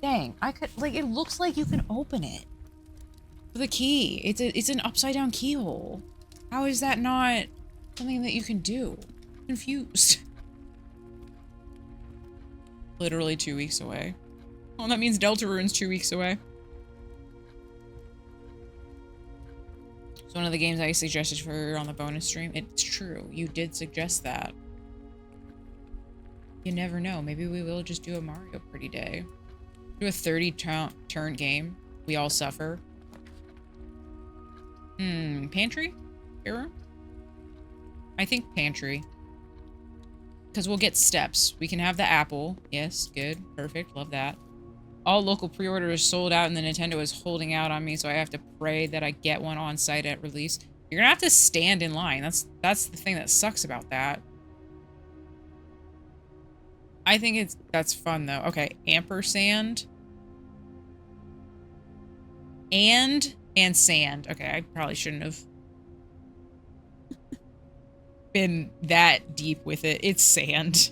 Dang. I could... Like, it looks like you can open it. With a key. It's an upside down keyhole. How is that not something that you can do? I'm confused. Literally 2 weeks away. Oh, that means Deltarune's 2 weeks away. It's one of the games I suggested for on the bonus stream. It's true. You did suggest that. You never know. Maybe we will just do a Mario Party day. Do a 30-turn game. We all suffer. Pantry? Spare room? I think pantry. Because we'll get steps. We can have the apple. Yes, good. Perfect. Love that. All local pre-orders sold out and the Nintendo is holding out on me, so I have to pray that I get one on site at release. You're gonna have to stand in line. That's the thing that sucks about that. I think that's fun though. Okay, ampersand. And sand. Okay, I probably shouldn't have been that deep with it. It's sand.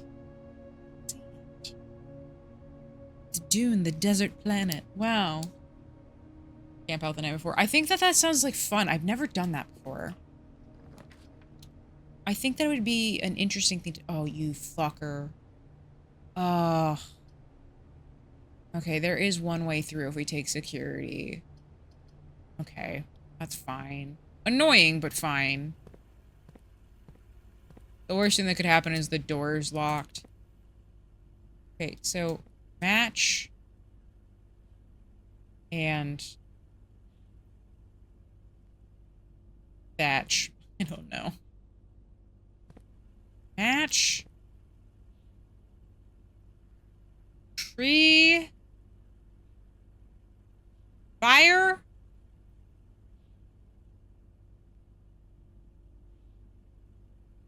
It's Dune, the desert planet. Wow. Camp out the night before. I think that sounds like fun. I've never done that before. I think that would be an interesting thing to... Oh, you fucker. Okay, there is one way through if we take security. Okay, that's fine. Annoying, but fine. The worst thing that could happen is the door's locked. Okay, so match and thatch. I don't know. Match. Tree. Fire.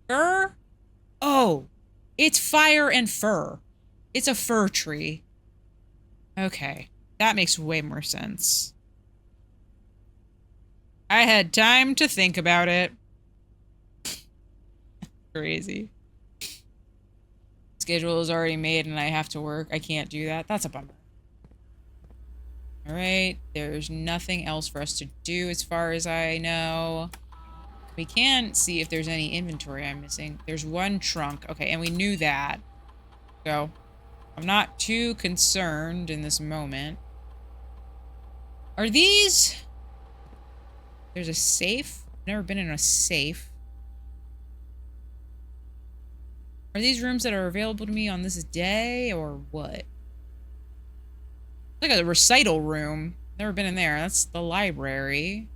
Fur? Oh, it's fire and fur. It's a fir tree. Okay, that makes way more sense. I had time to think about it. Crazy. Schedule is already made and I have to work. I can't do that. That's a bummer. Alright, there's nothing else for us to do as far as I know. We can see if there's any inventory I'm missing. There's one trunk. Okay, and we knew that. So, I'm not too concerned in this moment. Are these... There's a safe? I've never been in a safe. Are these rooms that are available to me on this day, or what? Look at the recital room. Never been in there. That's the library.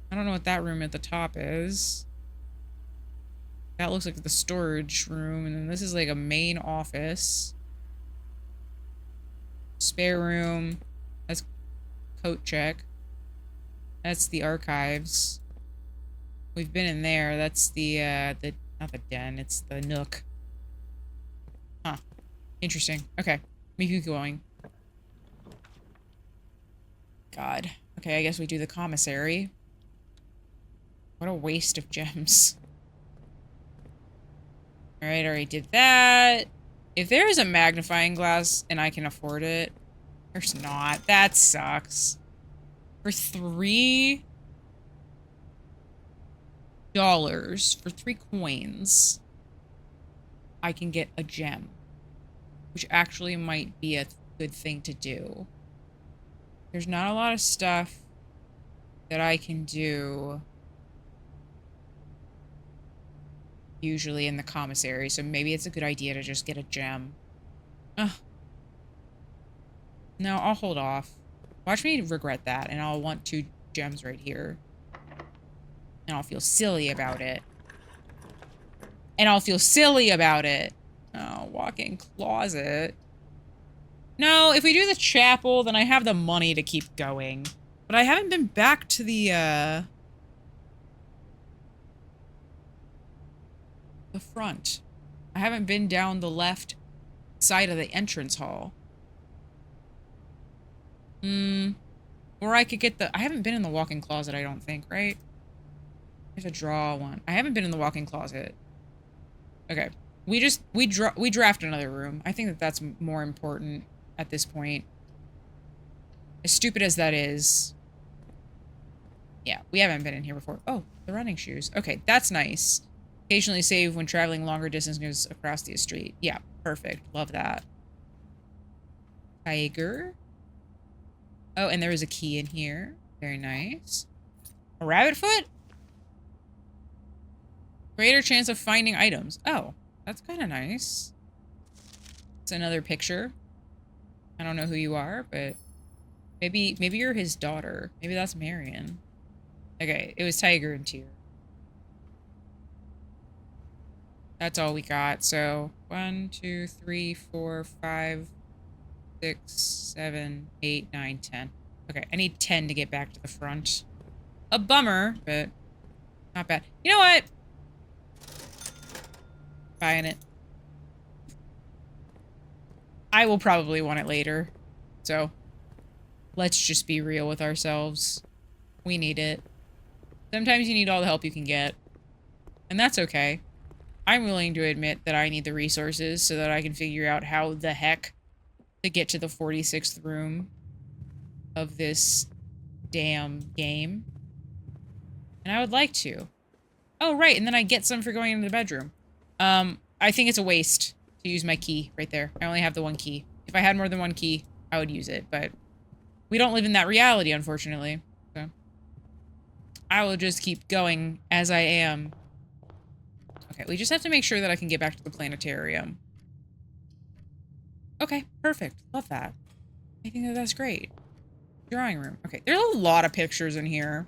I don't know what that room at the top is. That looks like the storage room, and then this is like a main office. Spare room. That's coat check. That's the archives. We've been in there. That's the not the den, it's the nook. Huh. Interesting. Okay. Let me keep going. God. Okay, I guess we do the commissary. What a waste of gems. Alright, already did that. If there is a magnifying glass and I can afford it, there's not. That sucks. For $3, for 3 coins, I can get a gem. Which actually might be a good thing to do. There's not a lot of stuff that I can do usually in the commissary, so maybe it's a good idea to just get a gem. Ugh. No, I'll hold off. Watch me regret that, and I'll want 2 gems right here. And I'll feel silly about it. Oh, walk-in closet. No, if we do the chapel, then I have the money to keep going. But I haven't been back to the front. I haven't been down the left side of the entrance hall. Or I could get I haven't been in the walk-in closet, I don't think, right? I have to draw one. I haven't been in the walk-in closet. Okay. We draft another room. I think that that's more important at this point. As stupid as that is. Yeah, we haven't been in here before. Oh, the running shoes. Okay, that's nice. Occasionally save when traveling longer distances across the street. Yeah, perfect. Love that. Tiger. Oh, and there is a key in here. Very nice. A rabbit foot? Greater chance of finding items. Oh, that's kind of nice. It's another picture. I don't know who you are, but maybe you're his daughter. Maybe that's Marion. Okay, it was Tiger and Tear. That's all we got. So 1, 2, 3, 4, 5, 6, 7, 8, 9, 10. Okay, I need 10 to get back to the front. A bummer, but not bad. You know what? Buying it. I will probably want it later. So, let's just be real with ourselves. We need it. Sometimes you need all the help you can get. And that's okay. I'm willing to admit that I need the resources so that I can figure out how the heck to get to the 46th room of this damn game. And I would like to. Oh, right, and then I get some for going into the bedroom. I think it's a waste to use my key right there. I only have the 1 key. If I had more than 1 key, I would use it, but we don't live in that reality, unfortunately. So I will just keep going as I am. Okay, we just have to make sure that I can get back to the planetarium. Okay, perfect. Love that. I think that that's great. Drawing room. Okay, there's a lot of pictures in here.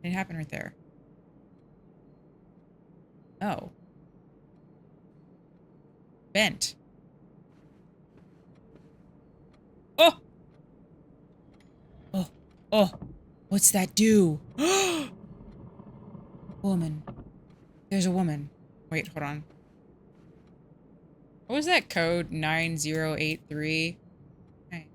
It happened right there. Oh. Bent. Oh! Oh. Oh. What's that do? Woman. There's a woman. Wait, hold on. What was that code? 9083? Okay.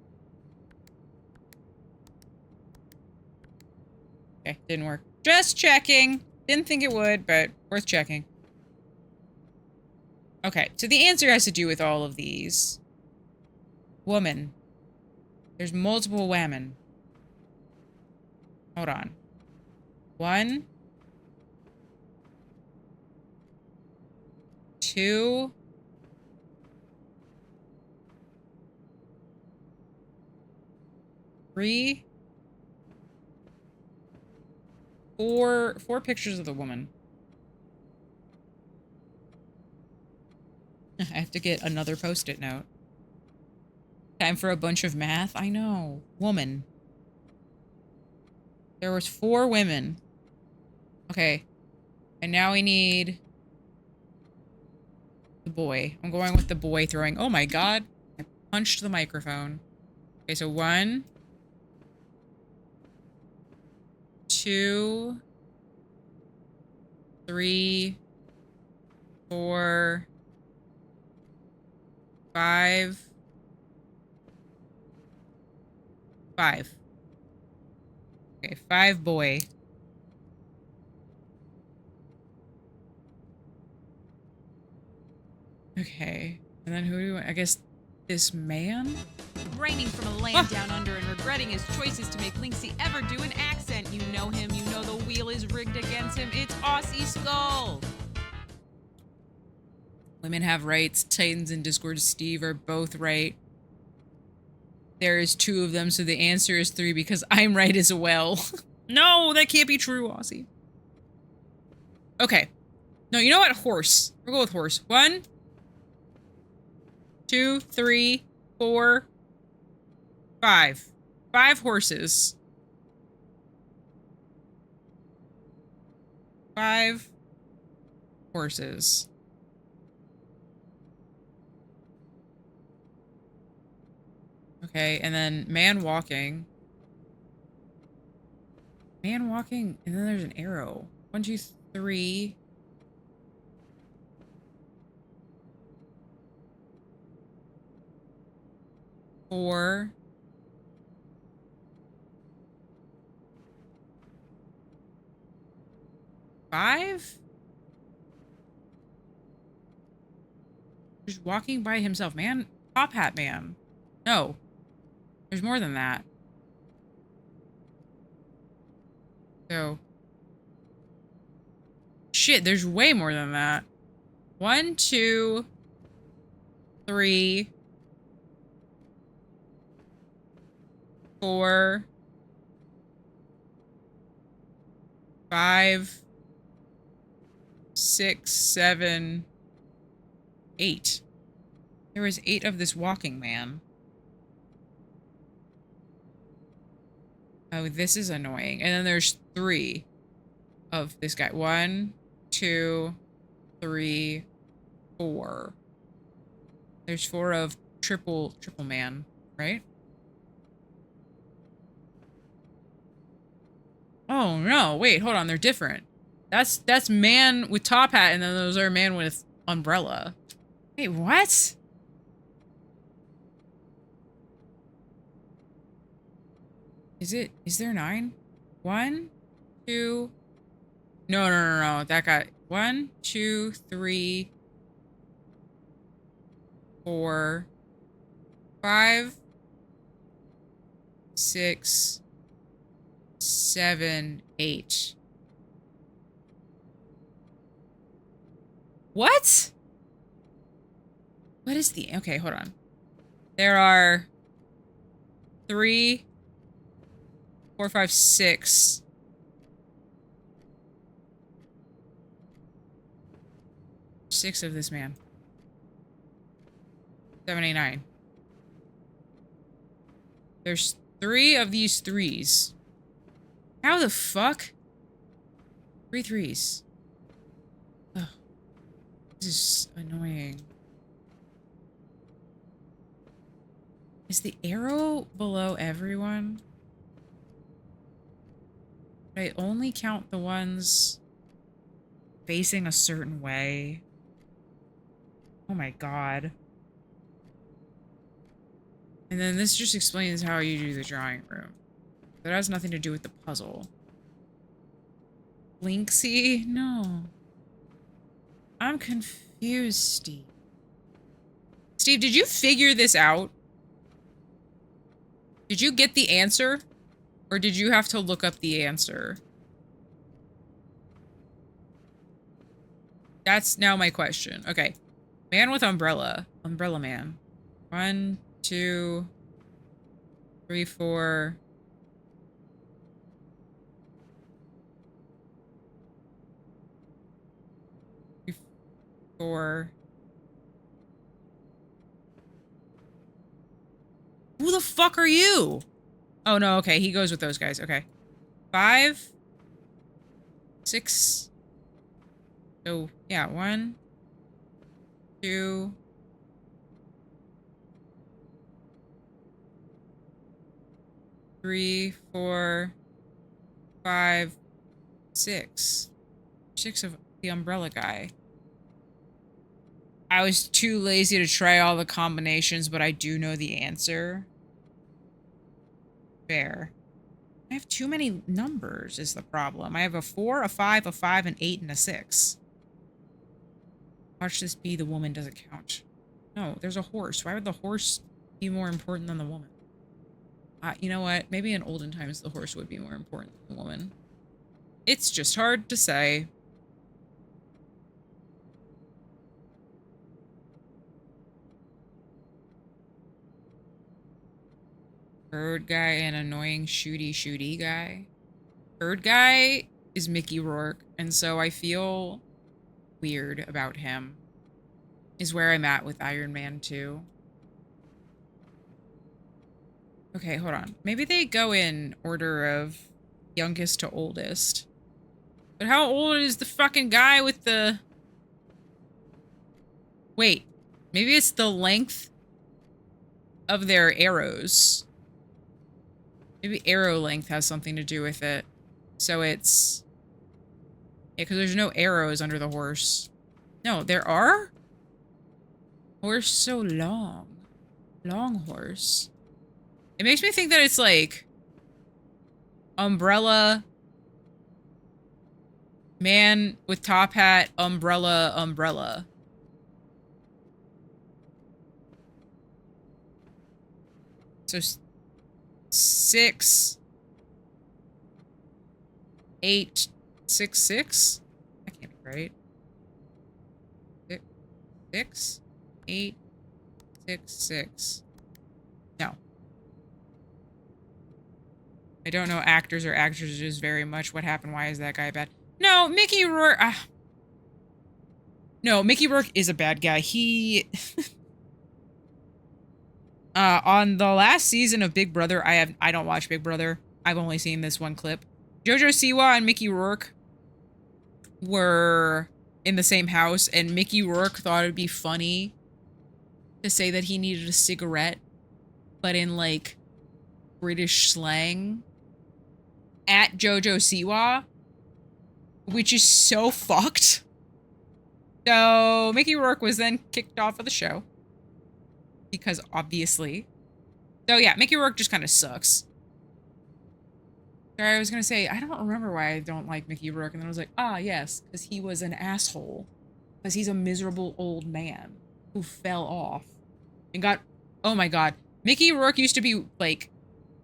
Okay, didn't work. Just checking. Didn't think it would, but worth checking. Okay, so the answer has to do with all of these. Woman. There's multiple women. Hold on. 1, 2, 3, 4 pictures of the woman. I have to get another post-it note. Time for a bunch of math? I know. Woman. There was 4 women. Okay. And now we need the boy. I'm going with the boy throwing. Oh my god. I punched the microphone. Okay, so 1, 2, 3, 4, 5. 5. Okay, 5 boy. Okay. And then who do I guess this man? Reigning from a land down under and regretting his choices to make Lynxie ever do an accent. You know him, you know the wheel is rigged against him. It's Aussie Skull. Women have rights. Titans and Discord Steve are both right. There is 2 of them, so the answer is 3 because I'm right as well. No, that can't be true, Aussie. Okay. No, you know what? Horse. We'll go with horse. 1, 2, 3, 4, 5. 5 horses. 5 horses. Okay, and then man walking. Man walking, and then there's an arrow. 1, 2, 3. 4. 5? Just walking by himself. Man, top hat man. No. There's more than that. So. Shit, there's way more than that. 1, 2, 3, 4, 5, 6, 7, 8. There was 8 of this walking man. Oh, this is annoying. And then there's 3 of this guy. 1, 2, 3, 4. There's 4 of triple man, right? Oh no, wait, hold on, they're different. That's man with top hat, and then those are man with umbrella. Wait, what? Is there 9? 1, 2. No. That got 1, 2, 3, 4, 5, 6, 7, 8. What? What is the... Okay, hold on. There are 3, 4, 5, 6. 6 of this man. 7, 8, 9. There's 3 of these 3s. How the fuck? 3 3s. Ugh. This is annoying. Is the arrow below everyone? I only count the ones facing a certain way. Oh my god. And then this just explains how you do the drawing room. That has nothing to do with the puzzle. Lynxie? No. I'm confused, Steve. Steve, did you figure this out? Did you get the answer? Or did you have to look up the answer? That's now my question. Okay. Man with umbrella. Umbrella man. 1, 2, 3, 4. 4. Who the fuck are you? Oh no, okay, he goes with those guys. Okay. 5, 6. So yeah, 1, 2, 3, 4, 5, 6. 6 of the umbrella guy. I was too lazy to try all the combinations, but I do know the answer. Fair. I have too many numbers is the problem. I have a 4, a 5, a 5, an 8, and a 6. Watch this be the woman doesn't count. No, there's a horse. Why would the horse be more important than the woman? You know what? Maybe in olden times the horse would be more important than the woman. It's just hard to say. Bird guy and annoying shooty guy. Bird guy is Mickey Rourke, and so I feel weird about him. Is where I'm at with Iron Man 2. Okay, hold on. Maybe they go in order of youngest to oldest. But how old is the fucking guy with the... Wait. Maybe it's the length of their arrows. Maybe arrow length has something to do with it. So it's... Yeah, because there's no arrows under the horse. No, there are? Horse so long. Long horse. It makes me think that it's like... Umbrella... Man with top hat, umbrella, umbrella. So... 6... 8... 6, 6? That can't be right. 6, 8, 6, 6. No. I don't know actors or actresses very much. What happened? Why is that guy bad? No, Mickey Rourke... No, Mickey Rourke is a bad guy. He... on the last season of Big Brother, I don't watch Big Brother. I've only seen this one clip. Jojo Siwa and Mickey Rourke were in the same house, and Mickey Rourke thought it'd be funny to say that he needed a cigarette, but in like British slang, at Jojo Siwa, which is so fucked. So Mickey Rourke was then kicked off of the show because obviously. So yeah, Mickey Rourke just kind of sucks. Sorry, I was gonna say, I don't remember why I don't like Mickey Rourke, and then I was like, ah, yes, because he was an asshole. Because he's a miserable old man who fell off and got, oh my god. Mickey Rourke used to be, like,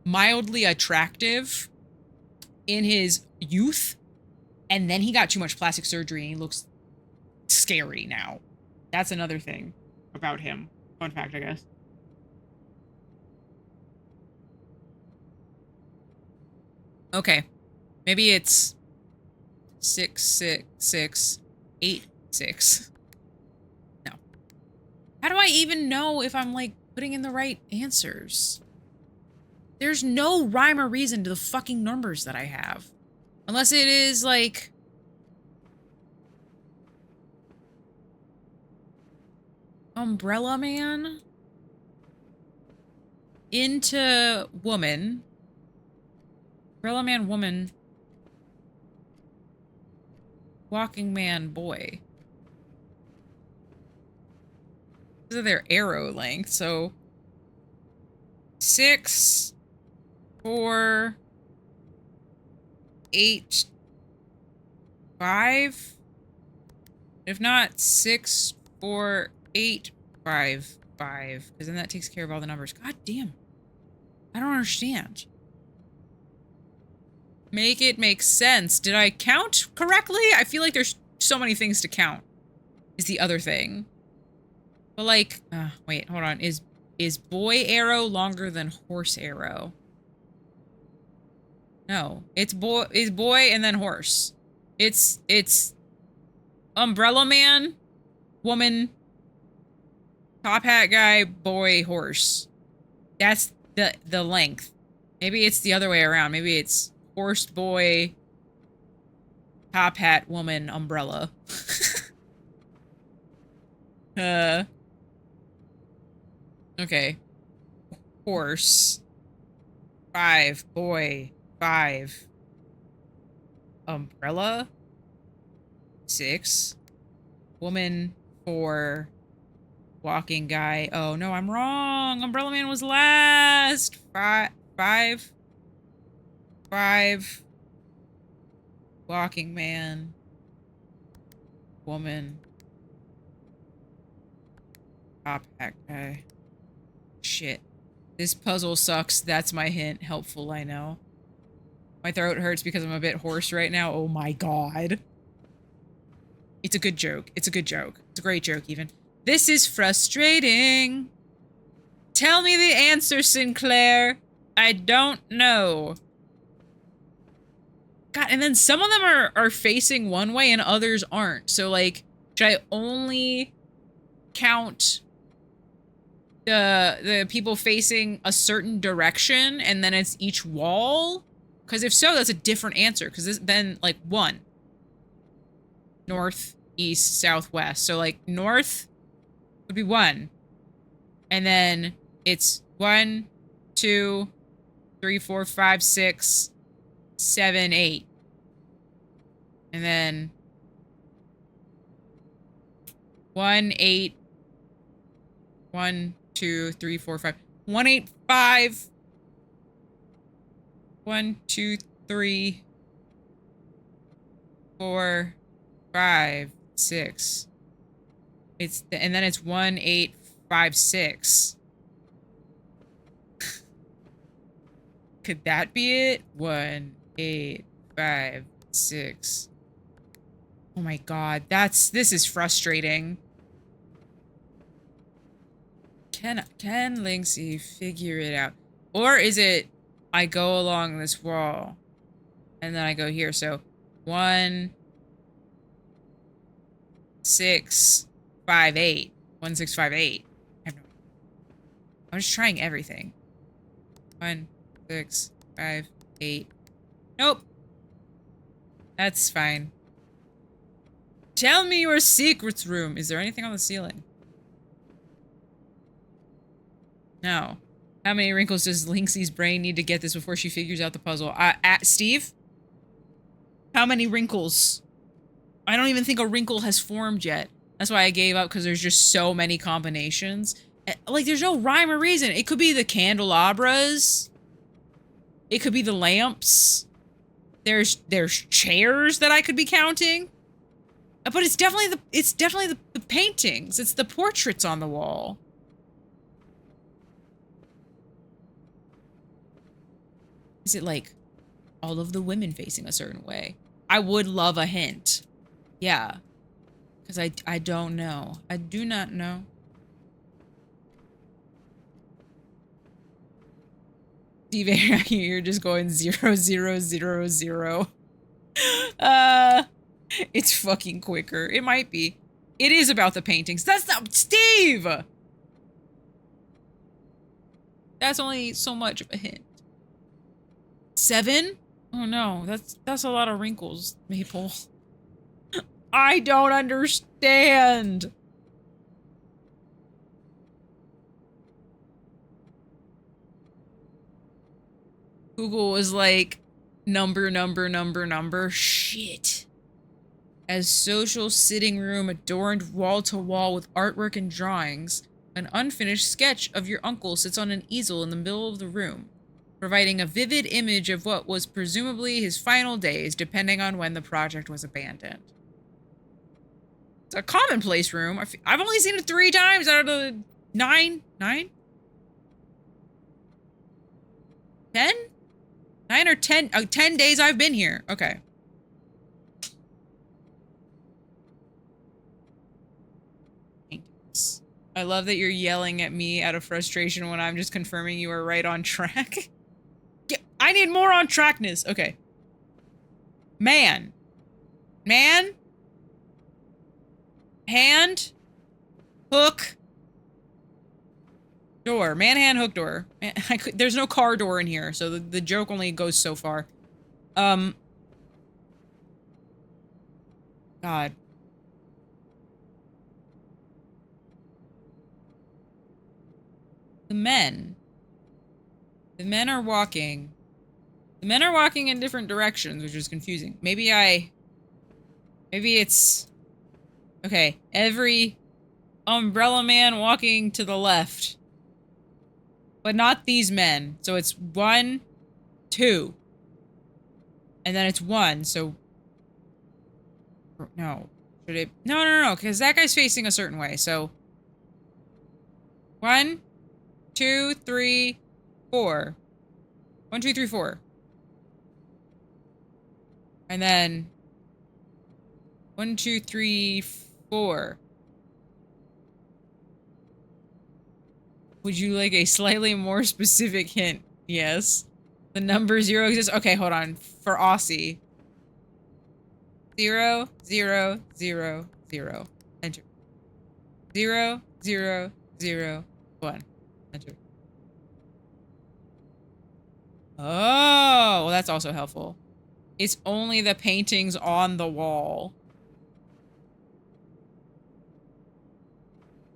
mildly attractive in his youth, and then he got too much plastic surgery, and he looks scary now. That's another thing about him. Fun fact, I guess. Okay, maybe it's 6, 6, 6, 8, 6. No. How do I even know if I'm, like, putting in the right answers? There's no rhyme or reason to the fucking numbers that I have. Unless it is, like... Umbrella Man? Into woman. Umbrella Man, woman. Walking Man, boy. These are their arrow length, so... 6, 4, 8, 5? If not, 6, 4, 8, 5, 5. Because then that takes care of all the numbers. God damn. I don't understand. Make it make sense. Did I count correctly? I feel like there's so many things to count. Is the other thing. But like, wait, hold on. Is boy arrow longer than horse arrow? No. It's boy and then horse. It's umbrella man, woman, top hat guy, boy, horse. That's the length. Maybe it's the other way around. Maybe it's horse, boy, top hat, woman, umbrella. Okay. Horse. 5, boy, 5. Umbrella. 6. Woman, 4. walking guy. Oh no, I'm wrong. Umbrella Man was last. Five. Walking man. Woman. Top hat guy. Shit. This puzzle sucks. That's my hint. Helpful, I know. My throat hurts because I'm a bit hoarse right now. Oh my god. It's a good joke. It's a good joke. It's a great joke, even. This is frustrating. Tell me the answer, Sinclair. I don't know. God, and then some of them are facing one way and others aren't. So, like, should I only count the people facing a certain direction and then it's each wall? Because if so, that's a different answer. Because then, like, 1. North, east, south, west. So, like, north would be 1. And then it's 1, 2, 3, 4, 5, 6, 7, 8. And then 1, 8, 1, 2, 3, 4, 5. 1, 8, 5. 1, 2, 3, 4, 5, 6. And then it's 1, 8, 5, 6. Could that be it? 1, 8, 5, 6. Oh my god, this is frustrating. Can Lynxie figure it out? Or is it I go along this wall and then I go here? So 1, 6, 5, 8. 1, 6, 5, 8. I'm just trying everything. 1, 6, 5, 8. Nope. That's fine. Tell me your secrets room. Is there anything on the ceiling? No. How many wrinkles does Lynxie's brain need to get this before she figures out the puzzle? Steve? How many wrinkles? I don't even think a wrinkle has formed yet. That's why I gave up, because there's just so many combinations. Like, there's no rhyme or reason. It could be the candelabras. It could be the lamps. There's chairs that I could be counting. But it's definitely the paintings. It's the portraits on the wall. Is it like all of the women facing a certain way? I would love a hint. Yeah. Because I don't know. I do not know. Steve, you're just going 0, 0, 0, 0. It's fucking quicker. It might be. It is about the paintings. That's not Steve! That's only so much of a hint. 7? Oh no, that's a lot of wrinkles, Maple. I don't understand. Google was like, number. Shit. As social sitting room adorned wall to wall with artwork and drawings, an unfinished sketch of your uncle sits on an easel in the middle of the room, providing a vivid image of what was presumably his final days, depending on when the project was abandoned. It's a commonplace room. I've only seen it 3 times out of the 9? 9? 10? 9 or 10? Oh, 10 days I've been here. Okay. I love that you're yelling at me out of frustration when I'm just confirming you are right on track. I need more on trackness. Okay. Man. Hand. Hook. Door. Man, hand, hook, door. There's no car door in here, so the joke only goes so far. God. The men are walking. The men are walking in different directions, which is confusing. Maybe it's... Okay, every umbrella man walking to the left. But not these men. So it's 1, 2. And then it's 1, so... No. Should it... No, because that guy's facing a certain way, so... 1, 2, 3, 4. 1, 2, 3, 4. And then... 1, 2, 3, 4. Would you like a slightly more specific hint? Yes. The number 0 exists. Okay, hold on. For Aussie. 0, 0, 0, 0. Enter. 0, 0, 0, 1. Enter. Oh, well, that's also helpful. It's only the paintings on the wall.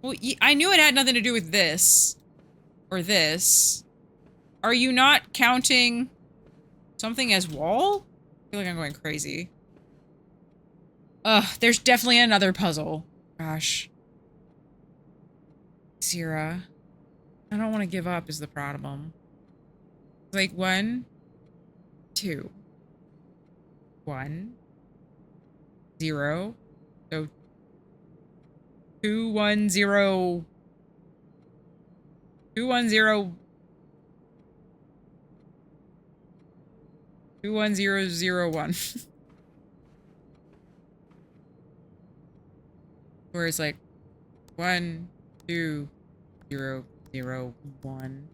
Well, I knew it had nothing to do with this. Or this. Are you not counting something as wall? I feel like I'm going crazy. Ugh, there's definitely another puzzle. Gosh. Sierra. I don't want to give up is the problem. Like 1, 2. 1. 0. So 2, 1, 0. 2, 1, 0. 2, 1, 0, 0, 1. Where it's like 1, 2, 0, 0, 1.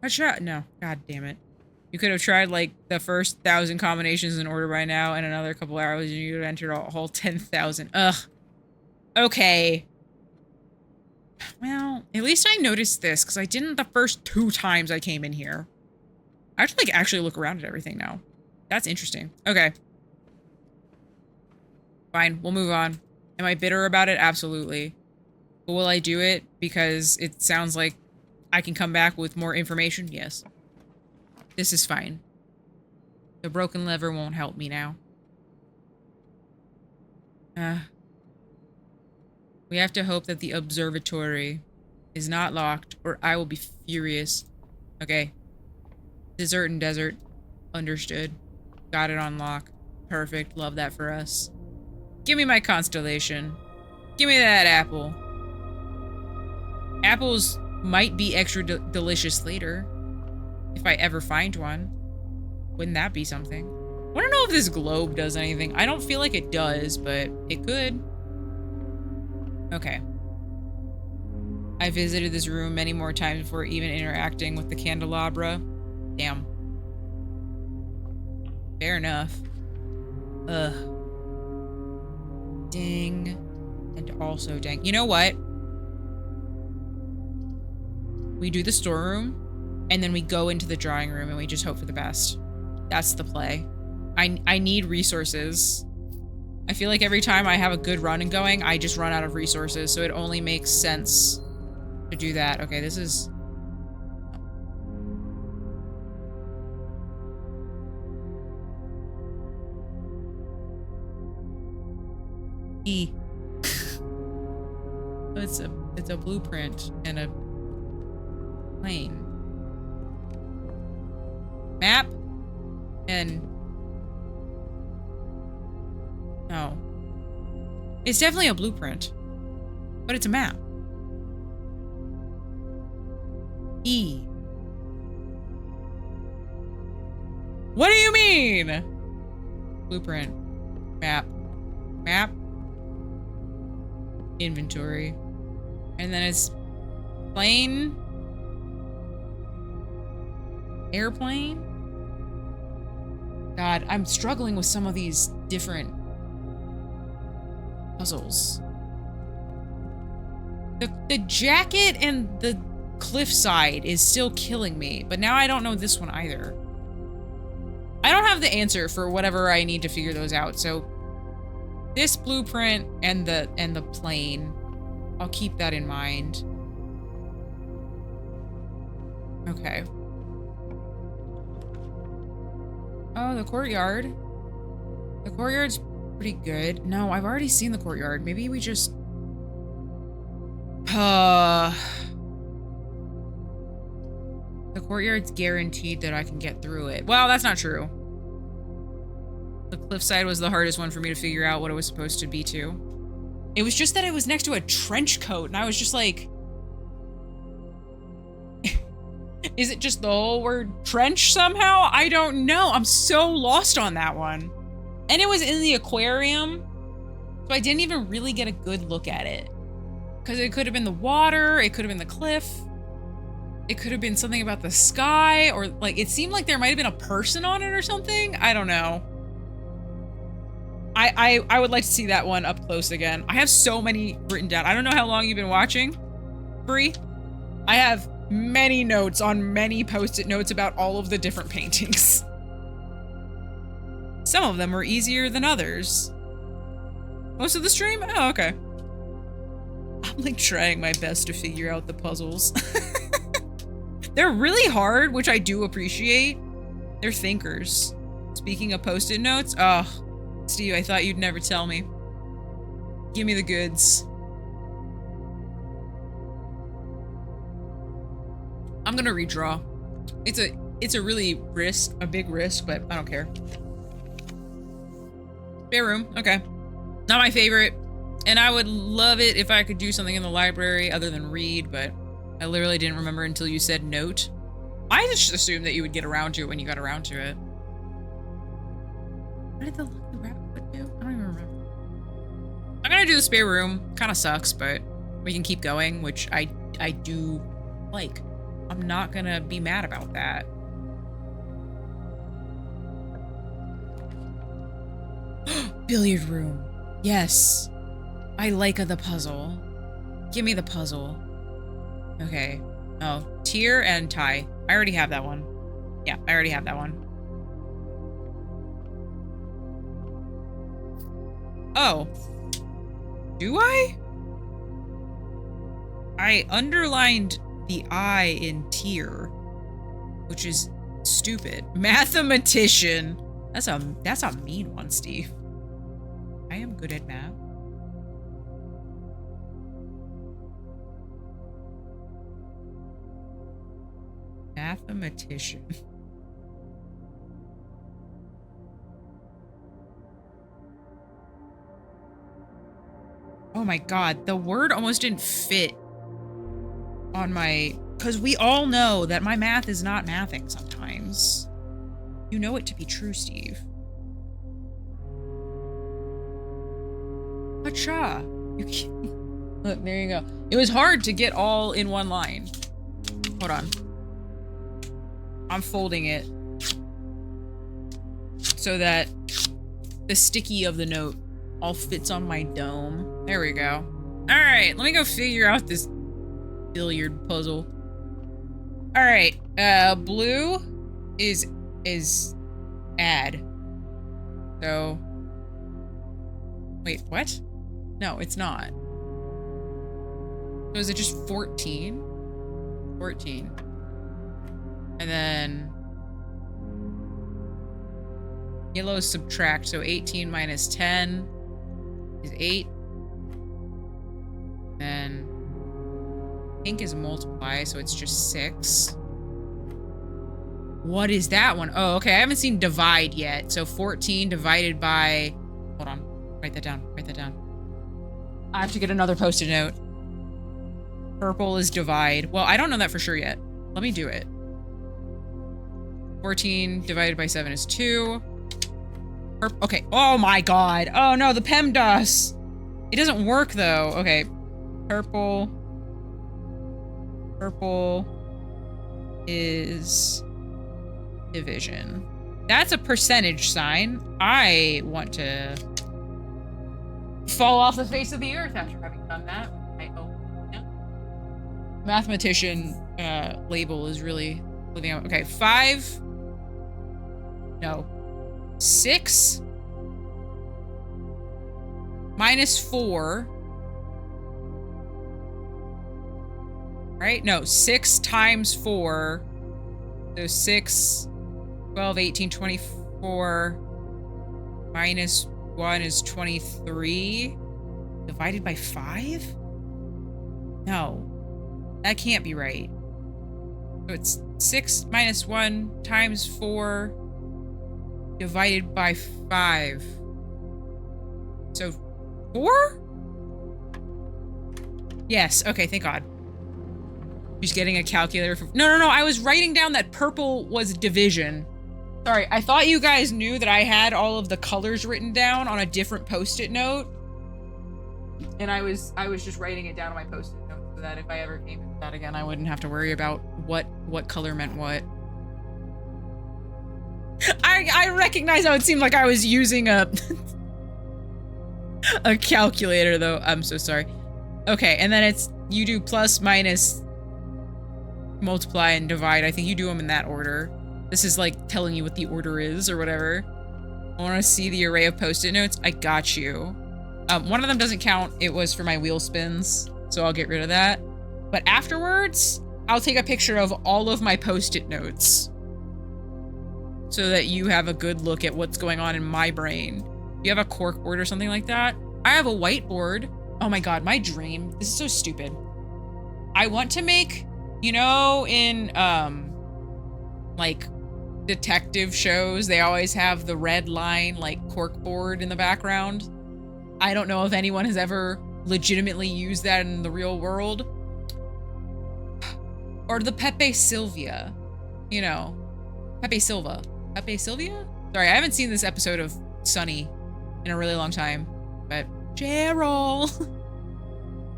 I tried. No, god damn it. You could have tried like the first 1,000 combinations in order by now, and another couple hours, and you would have entered a whole 10,000. Ugh. Okay. Well, at least I noticed this, because I didn't the first 2 times I came in here. I have to, like, actually look around at everything now. That's interesting. Okay. Fine, we'll move on. Am I bitter about it? Absolutely. But will I do it because it sounds like I can come back with more information? Yes. This is fine. The broken lever won't help me now. We have to hope that the observatory is not locked, or I will be furious. Okay. Dessert and desert. Understood. Got it on lock. Perfect. Love that for us. Give me my constellation. Give me that apple. Apples might be extra delicious later. If I ever find one. Wouldn't that be something? I want to know if this globe does anything. I don't feel like it does, but it could. Okay. I visited this room many more times before even interacting with the candelabra. Damn. Fair enough. Ugh. Ding. And also dang. You know what? We do the storeroom, and then we go into the drawing room, and we just hope for the best. That's the play. I need resources. I feel like every time I have a good run going, I just run out of resources, so it only makes sense to do that. Okay, this is... E. It's a blueprint and a plane. Map and no. It's definitely a blueprint, but it's a map. E. What do you mean? Blueprint. Map. Map. Inventory. And then it's plane. Airplane. God, I'm struggling with some of these different puzzles. The jacket and the cliffside is still killing me, but now I don't know this one either. I don't have the answer for whatever I need to figure those out, so this blueprint and the plane, I'll keep that in mind. Okay. Oh, the courtyard. The courtyard's pretty good. No, I've already seen the courtyard. Maybe we just... The courtyard's guaranteed that I can get through it. Well, that's not true. The cliffside was the hardest one for me to figure out what it was supposed to be to. It was just that it was next to a trench coat, and I was just like... Is it just the whole word trench somehow? I don't know. I'm so lost on that one. And it was in the aquarium, so I didn't even really get a good look at it. Because it could have been the water, it could have been the cliff, it could have been something about the sky, or like it seemed like there might have been a person on it or something. I don't know. I would like to see that one up close again. I have so many written down. I don't know how long you've been watching, Bree. I have many notes on many post-it notes about all of the different paintings. Some of them were easier than others. Most of the stream? Oh, okay. I'm like trying my best to figure out the puzzles. They're really hard, which I do appreciate. They're thinkers. Speaking of post-it notes, oh, Steve, I thought you'd never tell me. Give me the goods. I'm gonna redraw. It's a really a big risk, but I don't care. Spare room, okay. Not my favorite. And I would love it if I could do something in the library other than read, but I literally didn't remember until you said note. I just assumed that you would get around to it when you got around to it. What did the lucky rabbit foot do? I don't even remember. I'm gonna do the spare room. Kind of sucks, but we can keep going, which I do like. I'm not gonna be mad about that. Billiard room. Yes. I like the puzzle. Give me the puzzle. Okay. Oh, tier and tie. I already have that one. Yeah, I already have that one. Oh. Do I? I underlined the I in tier, which is stupid. Mathematician. That's a mean one, Steve. I am good at math. Mathematician. Oh my god, the word almost didn't fit on my... Because we all know that my math is not mathing sometimes. You know it to be true, Steve. Hacha. You can't... Look, there you go. It was hard to get all in one line. Hold on. I'm folding it so that the sticky of the note all fits on my dome. There we go. All right, let me go figure out this billiard puzzle. All right, blue is add. So, wait, what? No, it's not. So is it just 14? 14. And then yellow is subtract, so 18 minus 10 is 8. Then pink is multiply, so it's just 6. What is that one? Oh, okay, I haven't seen divide yet. So 14 divided by... Hold on, write that down, write that down. I have to get another post-it note. Purple is divide. Well, I don't know that for sure yet. Let me do it. 14 divided by 7 is 2. Okay. Oh my god. Oh no, the PEMDAS. It doesn't work though. Okay. Purple. Purple is division. That's a percentage sign. I want to fall off the face of the earth after having done that. Mathematician label is really living out. Okay, 5. No. 6 minus 4. Right? No, 6 times 4. So 6, 12, 18, 24. Minus 1 is 23. Divided by 5? No. That can't be right. So it's 6 minus 1 times 4 divided by 5. So 4? Yes. Okay, thank God. She's getting a calculator for— No. I was writing down that purple was division. Sorry, I thought you guys knew that I had all of the colors written down on a different post-it note. And I was just writing it down on my post-it note so that if I ever came to that again, I wouldn't have to worry about what color meant what. I recognize how it seemed like I was using a a calculator though. I'm so sorry. Okay, and then it's you do plus, minus, multiply, and divide. I think you do them in that order. This is like telling you what the order is or whatever. I want to see the array of post-it notes. I got you. One of them doesn't count. It was for my wheel spins, so I'll get rid of that. But afterwards, I'll take a picture of all of my post-it notes so that you have a good look at what's going on in my brain. You have a cork board or something like that? I have a whiteboard. Oh my God, my dream. This is so stupid. I want to make, you know, in, like, detective shows, they always have the red line, like, cork board in the background. I don't know if anyone has ever legitimately used that in the real world. Or the Pepe Sylvia, you know, Pepe Silva. Pepe Sylvia? Sorry, I haven't seen this episode of Sunny in a really long time, but Cheryl.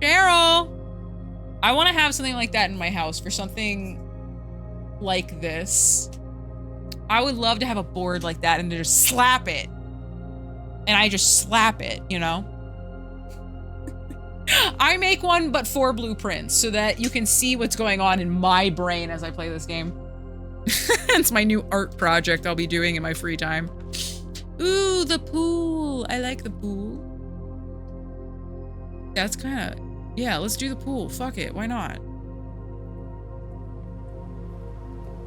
Cheryl. I want to have something like that in my house for something like this. I would love to have a board like that and to just slap it. And I just slap it, you know? I make one, but for blueprints, so that you can see what's going on in my brain as I play this game. It's my new art project I'll be doing in my free time. Ooh, the pool. I like the pool. That's kind of... Yeah, let's do the pool. Fuck it. Why not?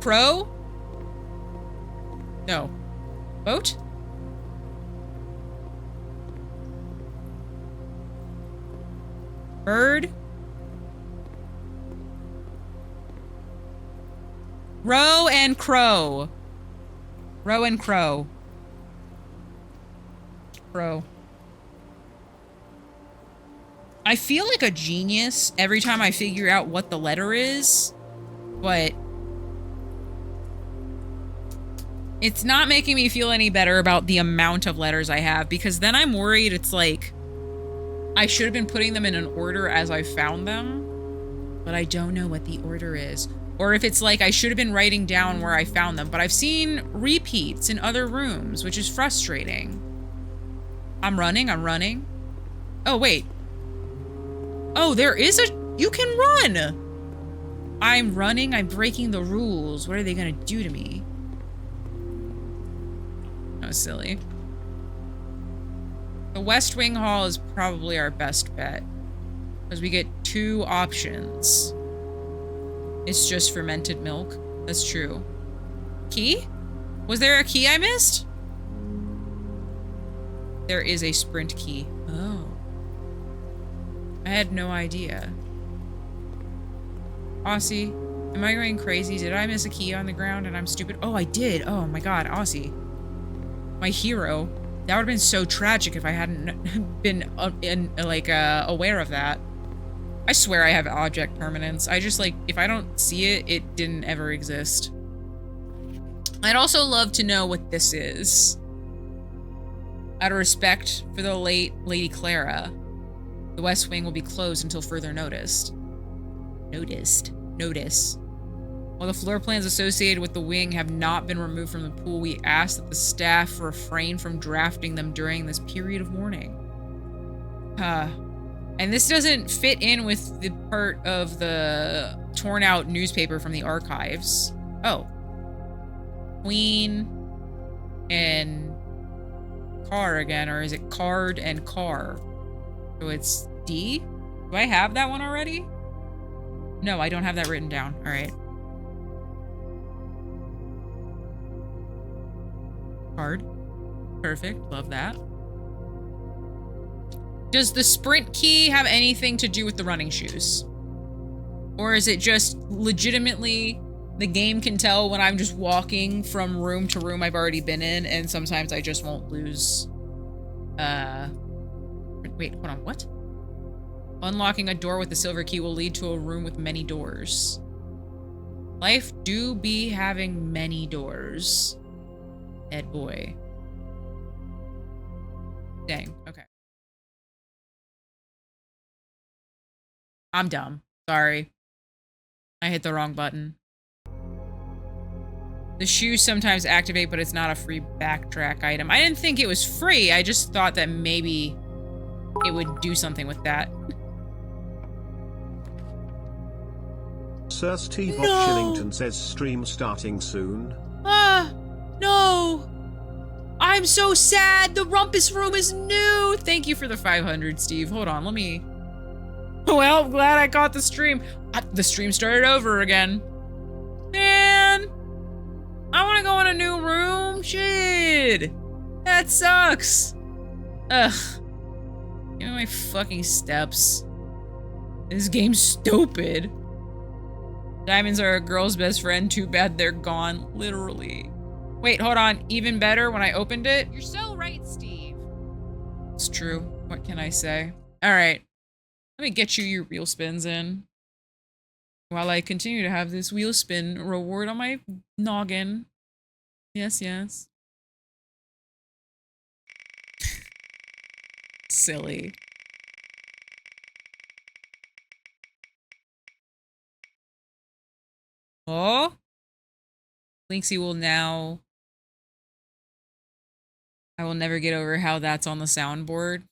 Crow? No. Boat? Bird? Row and crow. Row and crow. Crow. I feel like a genius every time I figure out what the letter is, but it's not making me feel any better about the amount of letters I have, because then I'm worried it's like I should have been putting them in an order as I found them, but I don't know what the order is. Or if it's like I should have been writing down where I found them, but I've seen repeats in other rooms, which is frustrating. I'm running. Oh, wait. Oh, there is a... You can run! I'm running, I'm breaking the rules. What are they gonna do to me? Oh, silly. The West Wing Hall is probably our best bet, because we get 2 options. It's just fermented milk. That's true. Key? Was there a key I missed? There is a sprint key. Oh. I had no idea. Aussie, am I going crazy? Did I miss a key on the ground and I'm stupid? Oh, I did. Oh my God, Aussie. My hero. That would have been so tragic if I hadn't been aware of that. I swear I have object permanence. I just, like, if I don't see it, it didn't ever exist. I'd also love to know what this is. Out of respect for the late Lady Clara, the West Wing will be closed until further notice. While the floor plans associated with the wing have not been removed from the pool, we ask that the staff refrain from drafting them during this period of mourning. And this doesn't fit in with the part of the torn out newspaper from the archives. Oh. Queen and car again, or is it card and car? So it's D? Do I have that one already? No, I don't have that written down. All right. Card. Perfect. Love that. Does the sprint key have anything to do with the running shoes? Or is it just legitimately the game can tell when I'm just walking from room to room I've already been in, and sometimes I just won't lose. Wait, hold on, what? Unlocking a door with the silver key will lead to a room with many doors. Life do be having many doors. Ed boy. Dang, okay. I'm dumb. Sorry. I hit the wrong button. The shoes sometimes activate, but it's not a free backtrack item. I didn't think it was free. I just thought that maybe it would do something with that. Sir Steve of No. Shillington says stream starting soon. No. I'm so sad. The Rumpus Room is new. Thank you for the 500, Steve. Hold on, let me... Well, glad I caught the stream. The stream started over again. Man. I want to go in a new room. Shit. That sucks. Ugh. Give me my fucking steps. This game's stupid. Diamonds are a girl's best friend. Too bad they're gone. Literally. Wait, hold on. Even better when I opened it. You're so right, Steve. It's true. What can I say? All right. Let me get you your wheel spins in. While I continue to have this wheel spin reward on my noggin. Yes, yes. Silly. Oh? Lynxie will now... I will never get over how that's on the soundboard.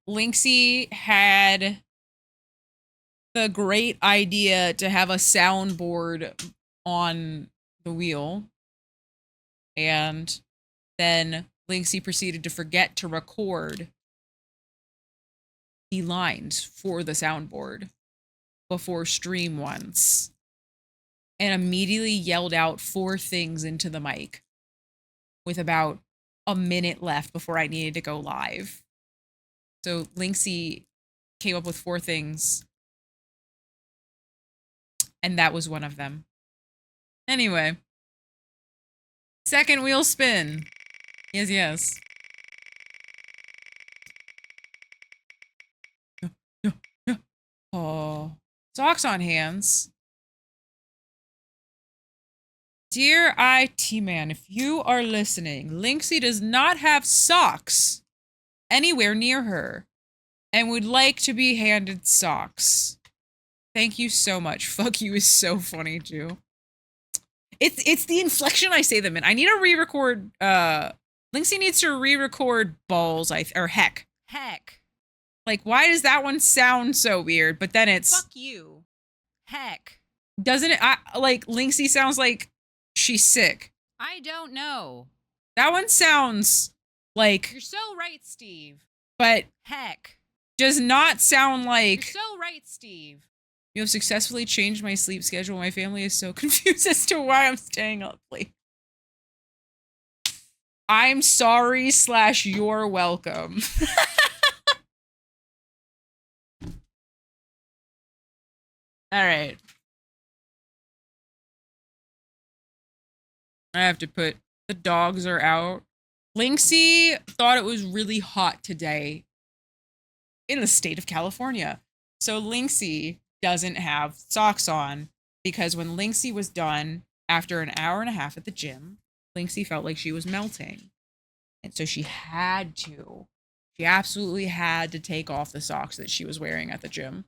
Lynxie had the great idea to have a soundboard on the wheel. And then Lynxie proceeded to forget to record the lines for the soundboard before stream once. And immediately yelled out 4 things into the mic with about a minute left before I needed to go live. So Lynxie came up with 4 things. And that was one of them. Anyway. Second wheel spin. Yes, yes. Oh. Socks on hands. Dear IT man, if you are listening, Lynxie does not have socks anywhere near her and would like to be handed socks. Thank you so much. Fuck you is so funny too. It's the inflection I say them in. I need to re-record Lynxie needs to re-record balls or heck. Heck. Like, why does that one sound so weird? But then it's Fuck you. Heck. doesn't it like Lynxie sounds like she's sick. I don't know. That one sounds like You're so right, Steve. but Heck. does not sound You're like so right, Steve. you have successfully changed my sleep schedule. My family is so confused as to why I'm staying up late. I'm sorry / you're welcome. All right. I have to put the dogs are out. Lynxie thought it was really hot today in the state of California. So Lynxie doesn't have socks on because when Lynxie was done after an hour and a half at the gym, Lynxie felt like she was melting. And so she absolutely had to take off the socks that she was wearing at the gym.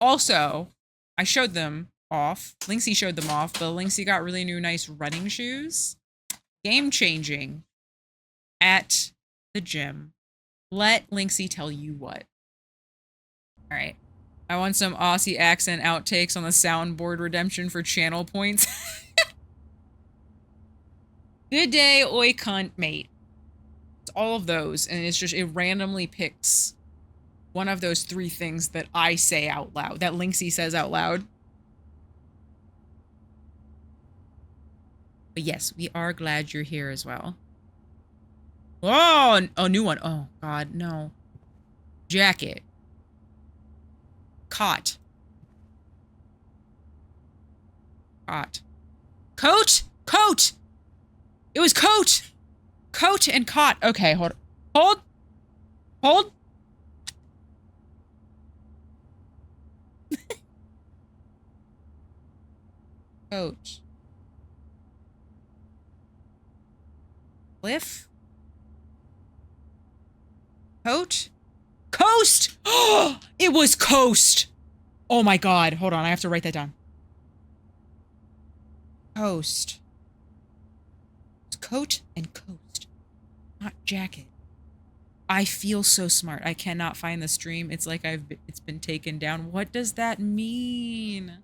Also, I showed them off. Lynxie showed them off, but Lynxie got really new nice running shoes. Game changing at the gym. Let Lynxie tell you what. All right. I want some Aussie accent outtakes on the soundboard redemption for channel points. Good day, oi cunt, mate. It's all of those, and it's just, it randomly picks one of those 3 things that I say out loud, that Lynxie says out loud. But yes, we are glad you're here as well. Oh, a new one. Oh, God, no. Jacket. Cot. Cot. Coat? Coat! It was coat! Coat and cot. Okay, hold. Hold! Hold! Coat. Cliff? Coat? Coast! It was coast! Oh my god, hold on, I have to write that down. Coast. It's coat and coast. Not jacket. I feel so smart. I cannot find the stream. It's like it's been taken down. What does that mean?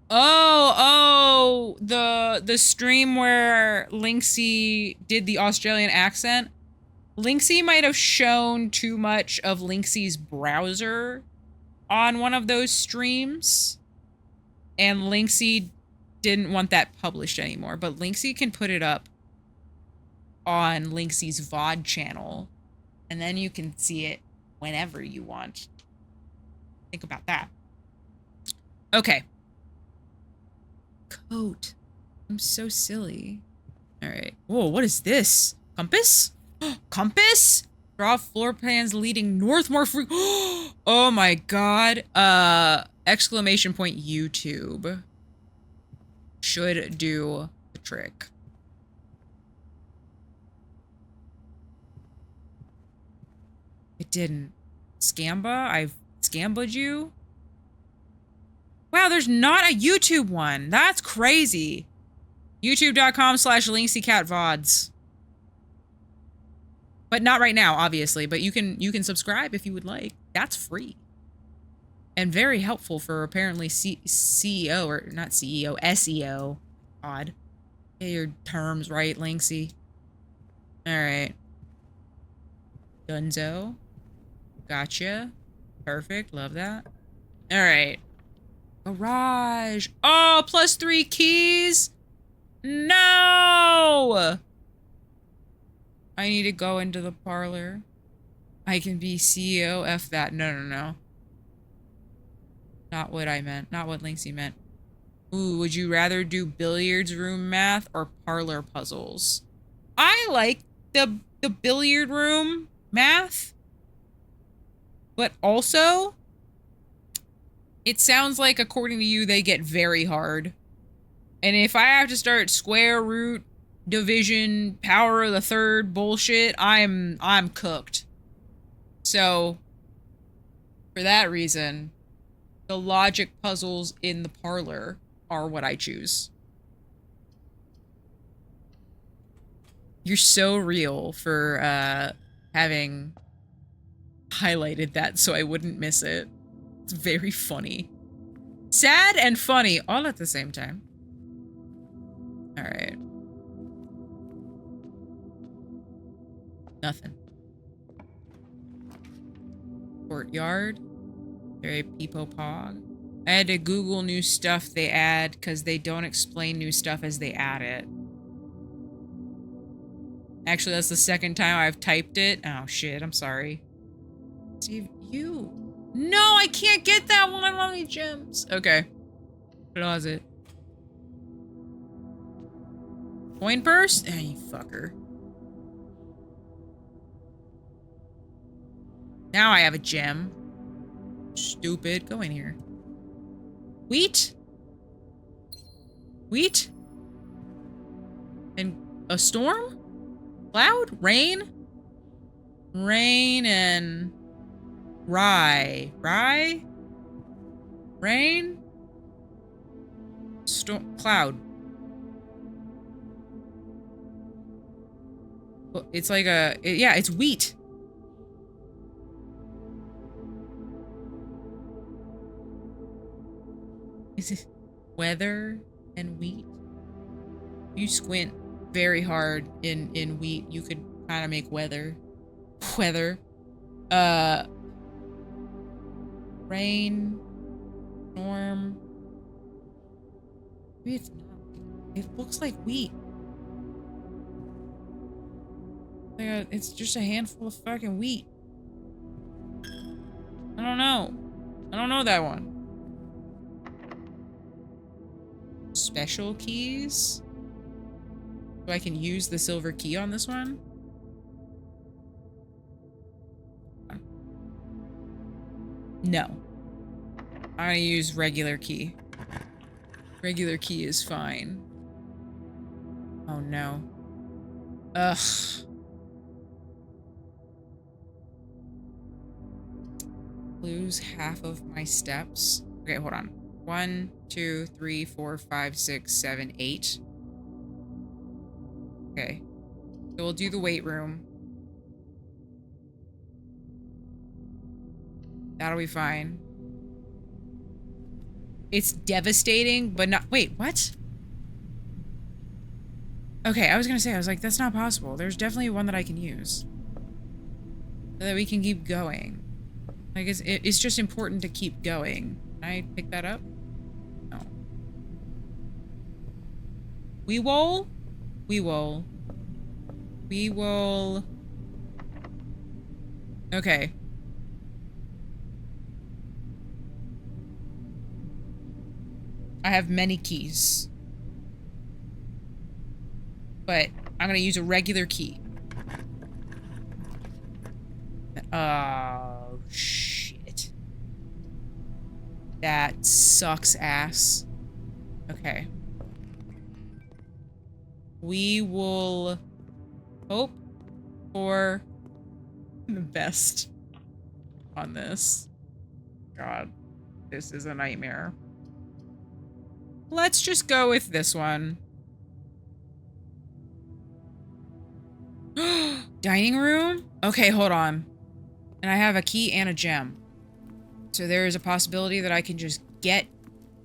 Oh, the stream where Lynxie did the Australian accent. Lynxie might have shown too much of Lynxie's browser on one of those streams. And Lynxie didn't want that published anymore. But Lynxie can put it up on Lynxie's VOD channel. And then you can see it whenever you want. Think about that. Okay. Coat. I'm so silly. All right. Whoa, what is this? Compass? Compass? Draw floor plans leading north more Oh my god. Exclamation point YouTube. Should do the trick. It didn't. Scamba? I've scambled you? Wow, there's not a YouTube one. That's crazy. YouTube.com/Lynxicat VODs. But not right now, obviously. But you can subscribe if you would like. That's free. And very helpful for apparently CEO, or not CEO, SEO. Odd. Get your terms right, Lynxie. Alright. Dunzo. Gotcha. Perfect. Love that. Alright. Garage. Oh, +3 keys. No! I need to go into the parlor. I can be CEO. F that. No, no, no. Not what I meant. Not what Lynxie meant. Ooh, would you rather do billiards room math or parlor puzzles? I like the billiard room math. But also, it sounds like, according to you, they get very hard. And if I have to start square root, division, power of the third bullshit, I'm cooked. So, for that reason, the logic puzzles in the parlor are what I choose. You're so real for having highlighted that so I wouldn't miss it. It's very funny. Sad and funny all at the same time. Alright. Nothing. Courtyard. Very peepo pog. I had to Google new stuff they add because they don't explain new stuff as they add it. Actually, that's the second time I've typed it. Oh shit, I'm sorry. Save you. No, I can't get that one. I don't have any gems. Okay. Closet. Coin purse? Ah, you fucker. Now I have a gem. Stupid. Go in here. Wheat? Wheat? And a storm? Cloud? Rain? Rain and rye. Rye? Rain? Storm. Cloud. It's like a... yeah, it's wheat. Is it weather and wheat? You squint very hard in wheat, you could kind of make weather. Weather. Rain. Storm. Maybe it's not. It looks like wheat. It's just a handful of fucking wheat. I don't know. I don't know that one. Special keys? So I can use the silver key on this one? No. I'm gonna use regular key. Regular key is fine. Oh no. Ugh. Lose half of my steps. Okay, hold on. 1, 2, 3, 4, 5, 6, 7, 8. Okay. So we'll do the weight room. That'll be fine. It's devastating, but not— wait, what? Okay, I was gonna say, I was like, that's not possible. There's definitely one that I can use. So that we can keep going. Like, it's just important to keep going. Can I pick that up? No. We will. Okay. I have many keys. But I'm gonna use a regular key. Oh, shit. That sucks ass. Okay. We will hope for the best on this. God, this is a nightmare. Let's just go with this one. Dining room? Okay, hold on. And I have a key and a gem. So there is a possibility that I can just get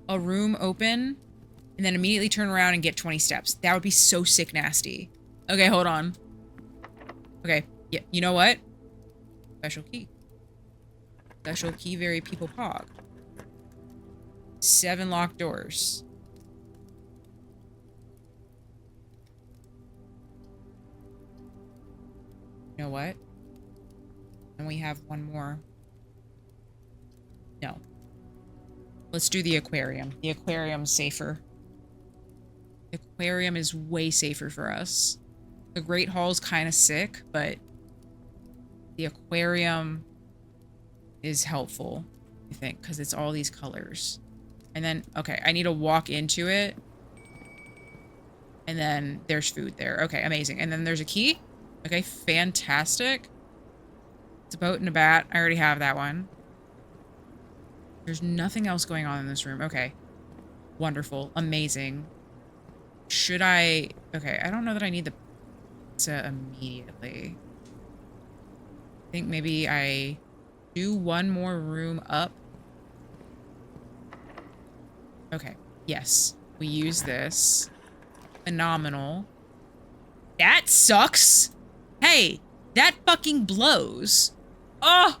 a room open and then immediately turn around and get 20 steps. That would be so sick nasty. Okay, hold on. Okay, yeah, you know what? Special key. Special key, very people pog. 7 locked doors. You know what? And we have one more. No. Let's do the aquarium. The aquarium's safer. The aquarium is way safer for us. The Great Hall's kind of sick, but the aquarium is helpful, I think, because it's all these colors. And then, okay, I need to walk into it. And then there's food there. Okay, amazing. And then there's a key. Okay, fantastic. It's a boat and a bat. I already have that one. There's nothing else going on in this room. Okay. Wonderful. Amazing. Should I... okay, I don't know that I need the pizza immediately. I think maybe I do one more room up. Okay. Yes. We use this. Phenomenal. That sucks! Hey, that fucking blows. Oh!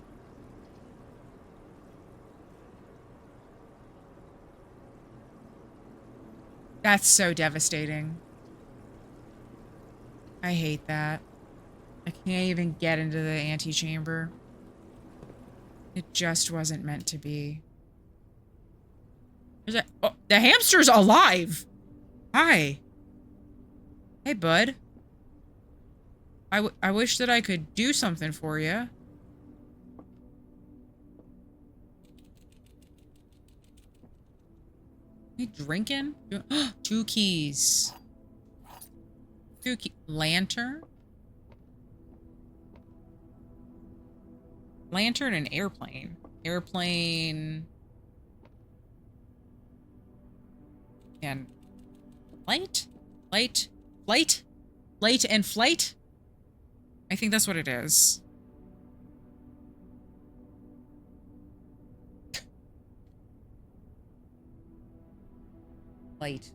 That's so devastating. I hate that. I can't even get into the antechamber. It just wasn't meant to be. There's a— oh, the hamster's alive! Hi. Hey, bud. I wish that I could do something for you. You drinking? 2 keys. 2 key— lantern? Lantern and airplane. Airplane. And light? Light? Flight? Light and flight? I think that's what it is. Light.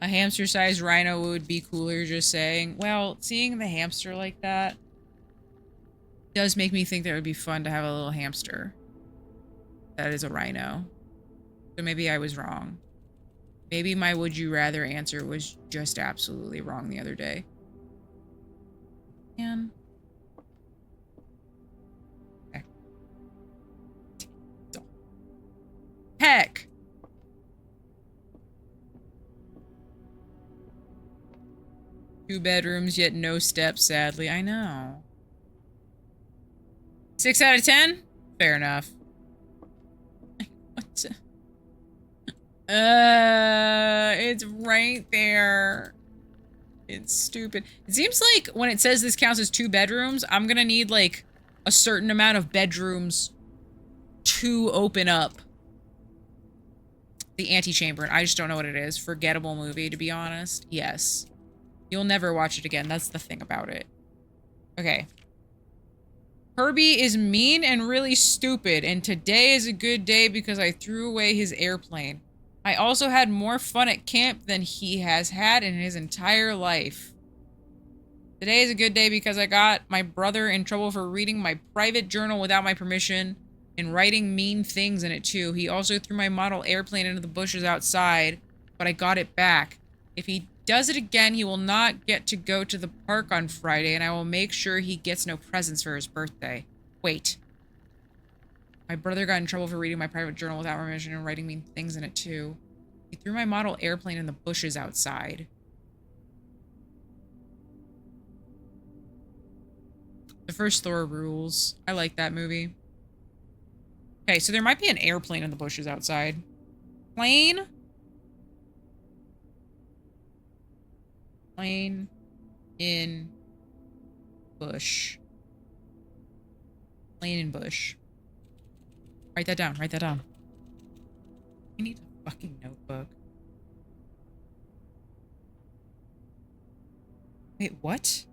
A hamster-sized rhino would be cooler, just saying. Well, seeing the hamster like that does make me think that it would be fun to have a little hamster that is a rhino. So maybe I was wrong. Maybe my would you rather answer was just absolutely wrong the other day. man. Okay. Heck. Two bedrooms, yet no steps, sadly. I know. 6 out of 10? Fair enough. What? It's right there. It's stupid. It seems like when it says this counts as 2 bedrooms, I'm gonna need like a certain amount of bedrooms to open up the antechamber. And I just don't know what it is. Forgettable movie, to be honest. Yes. You'll never watch it again. That's the thing about it. Okay. Herbie is mean and really stupid, and today is a good day because I threw away his airplane. I also had more fun at camp than he has had in his entire life. Today is a good day because I got my brother in trouble for reading my private journal without my permission and writing mean things in it too. He also threw my model airplane into the bushes outside, but I got it back. If he does it again, he will not get to go to the park on Friday, and I will make sure he gets no presents for his birthday. Wait. My brother got in trouble for reading my private journal without permission and writing mean things in it too. He threw my model airplane in the bushes outside. The first Thor rules. I like that movie. Okay, so there might be an airplane in the bushes outside. Plane? Plane in bush. Plane in bush. Write that down. Write that down. I need a fucking notebook. Wait, what?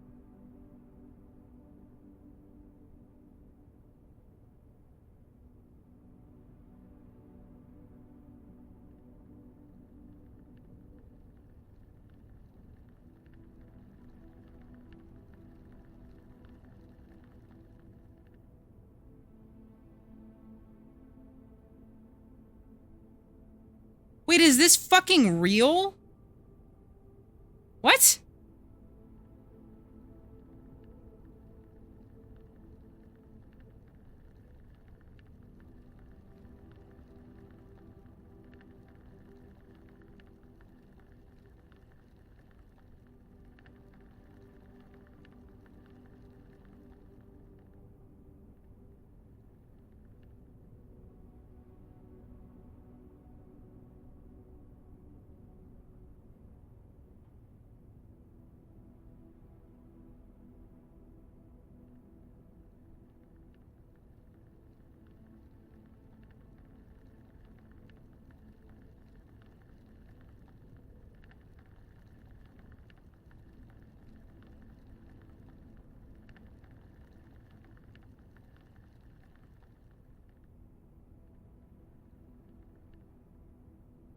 Wait, is this fucking real? What?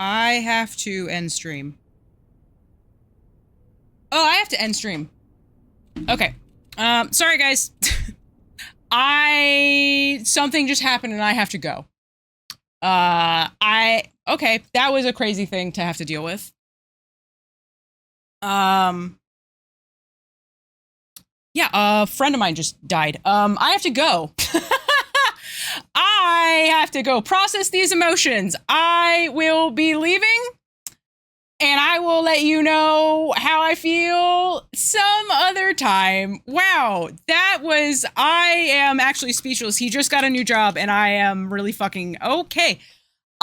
I have to end stream. Oh, I have to end stream. Okay. Sorry guys. Something just happened and I have to go. Okay, that was a crazy thing to have to deal with. Yeah, a friend of mine just died. I have to go. I have to go process these emotions. I will be leaving, and I will let you know how I feel some other time. Wow, I am actually speechless. He just got a new job, and I am really fucking okay.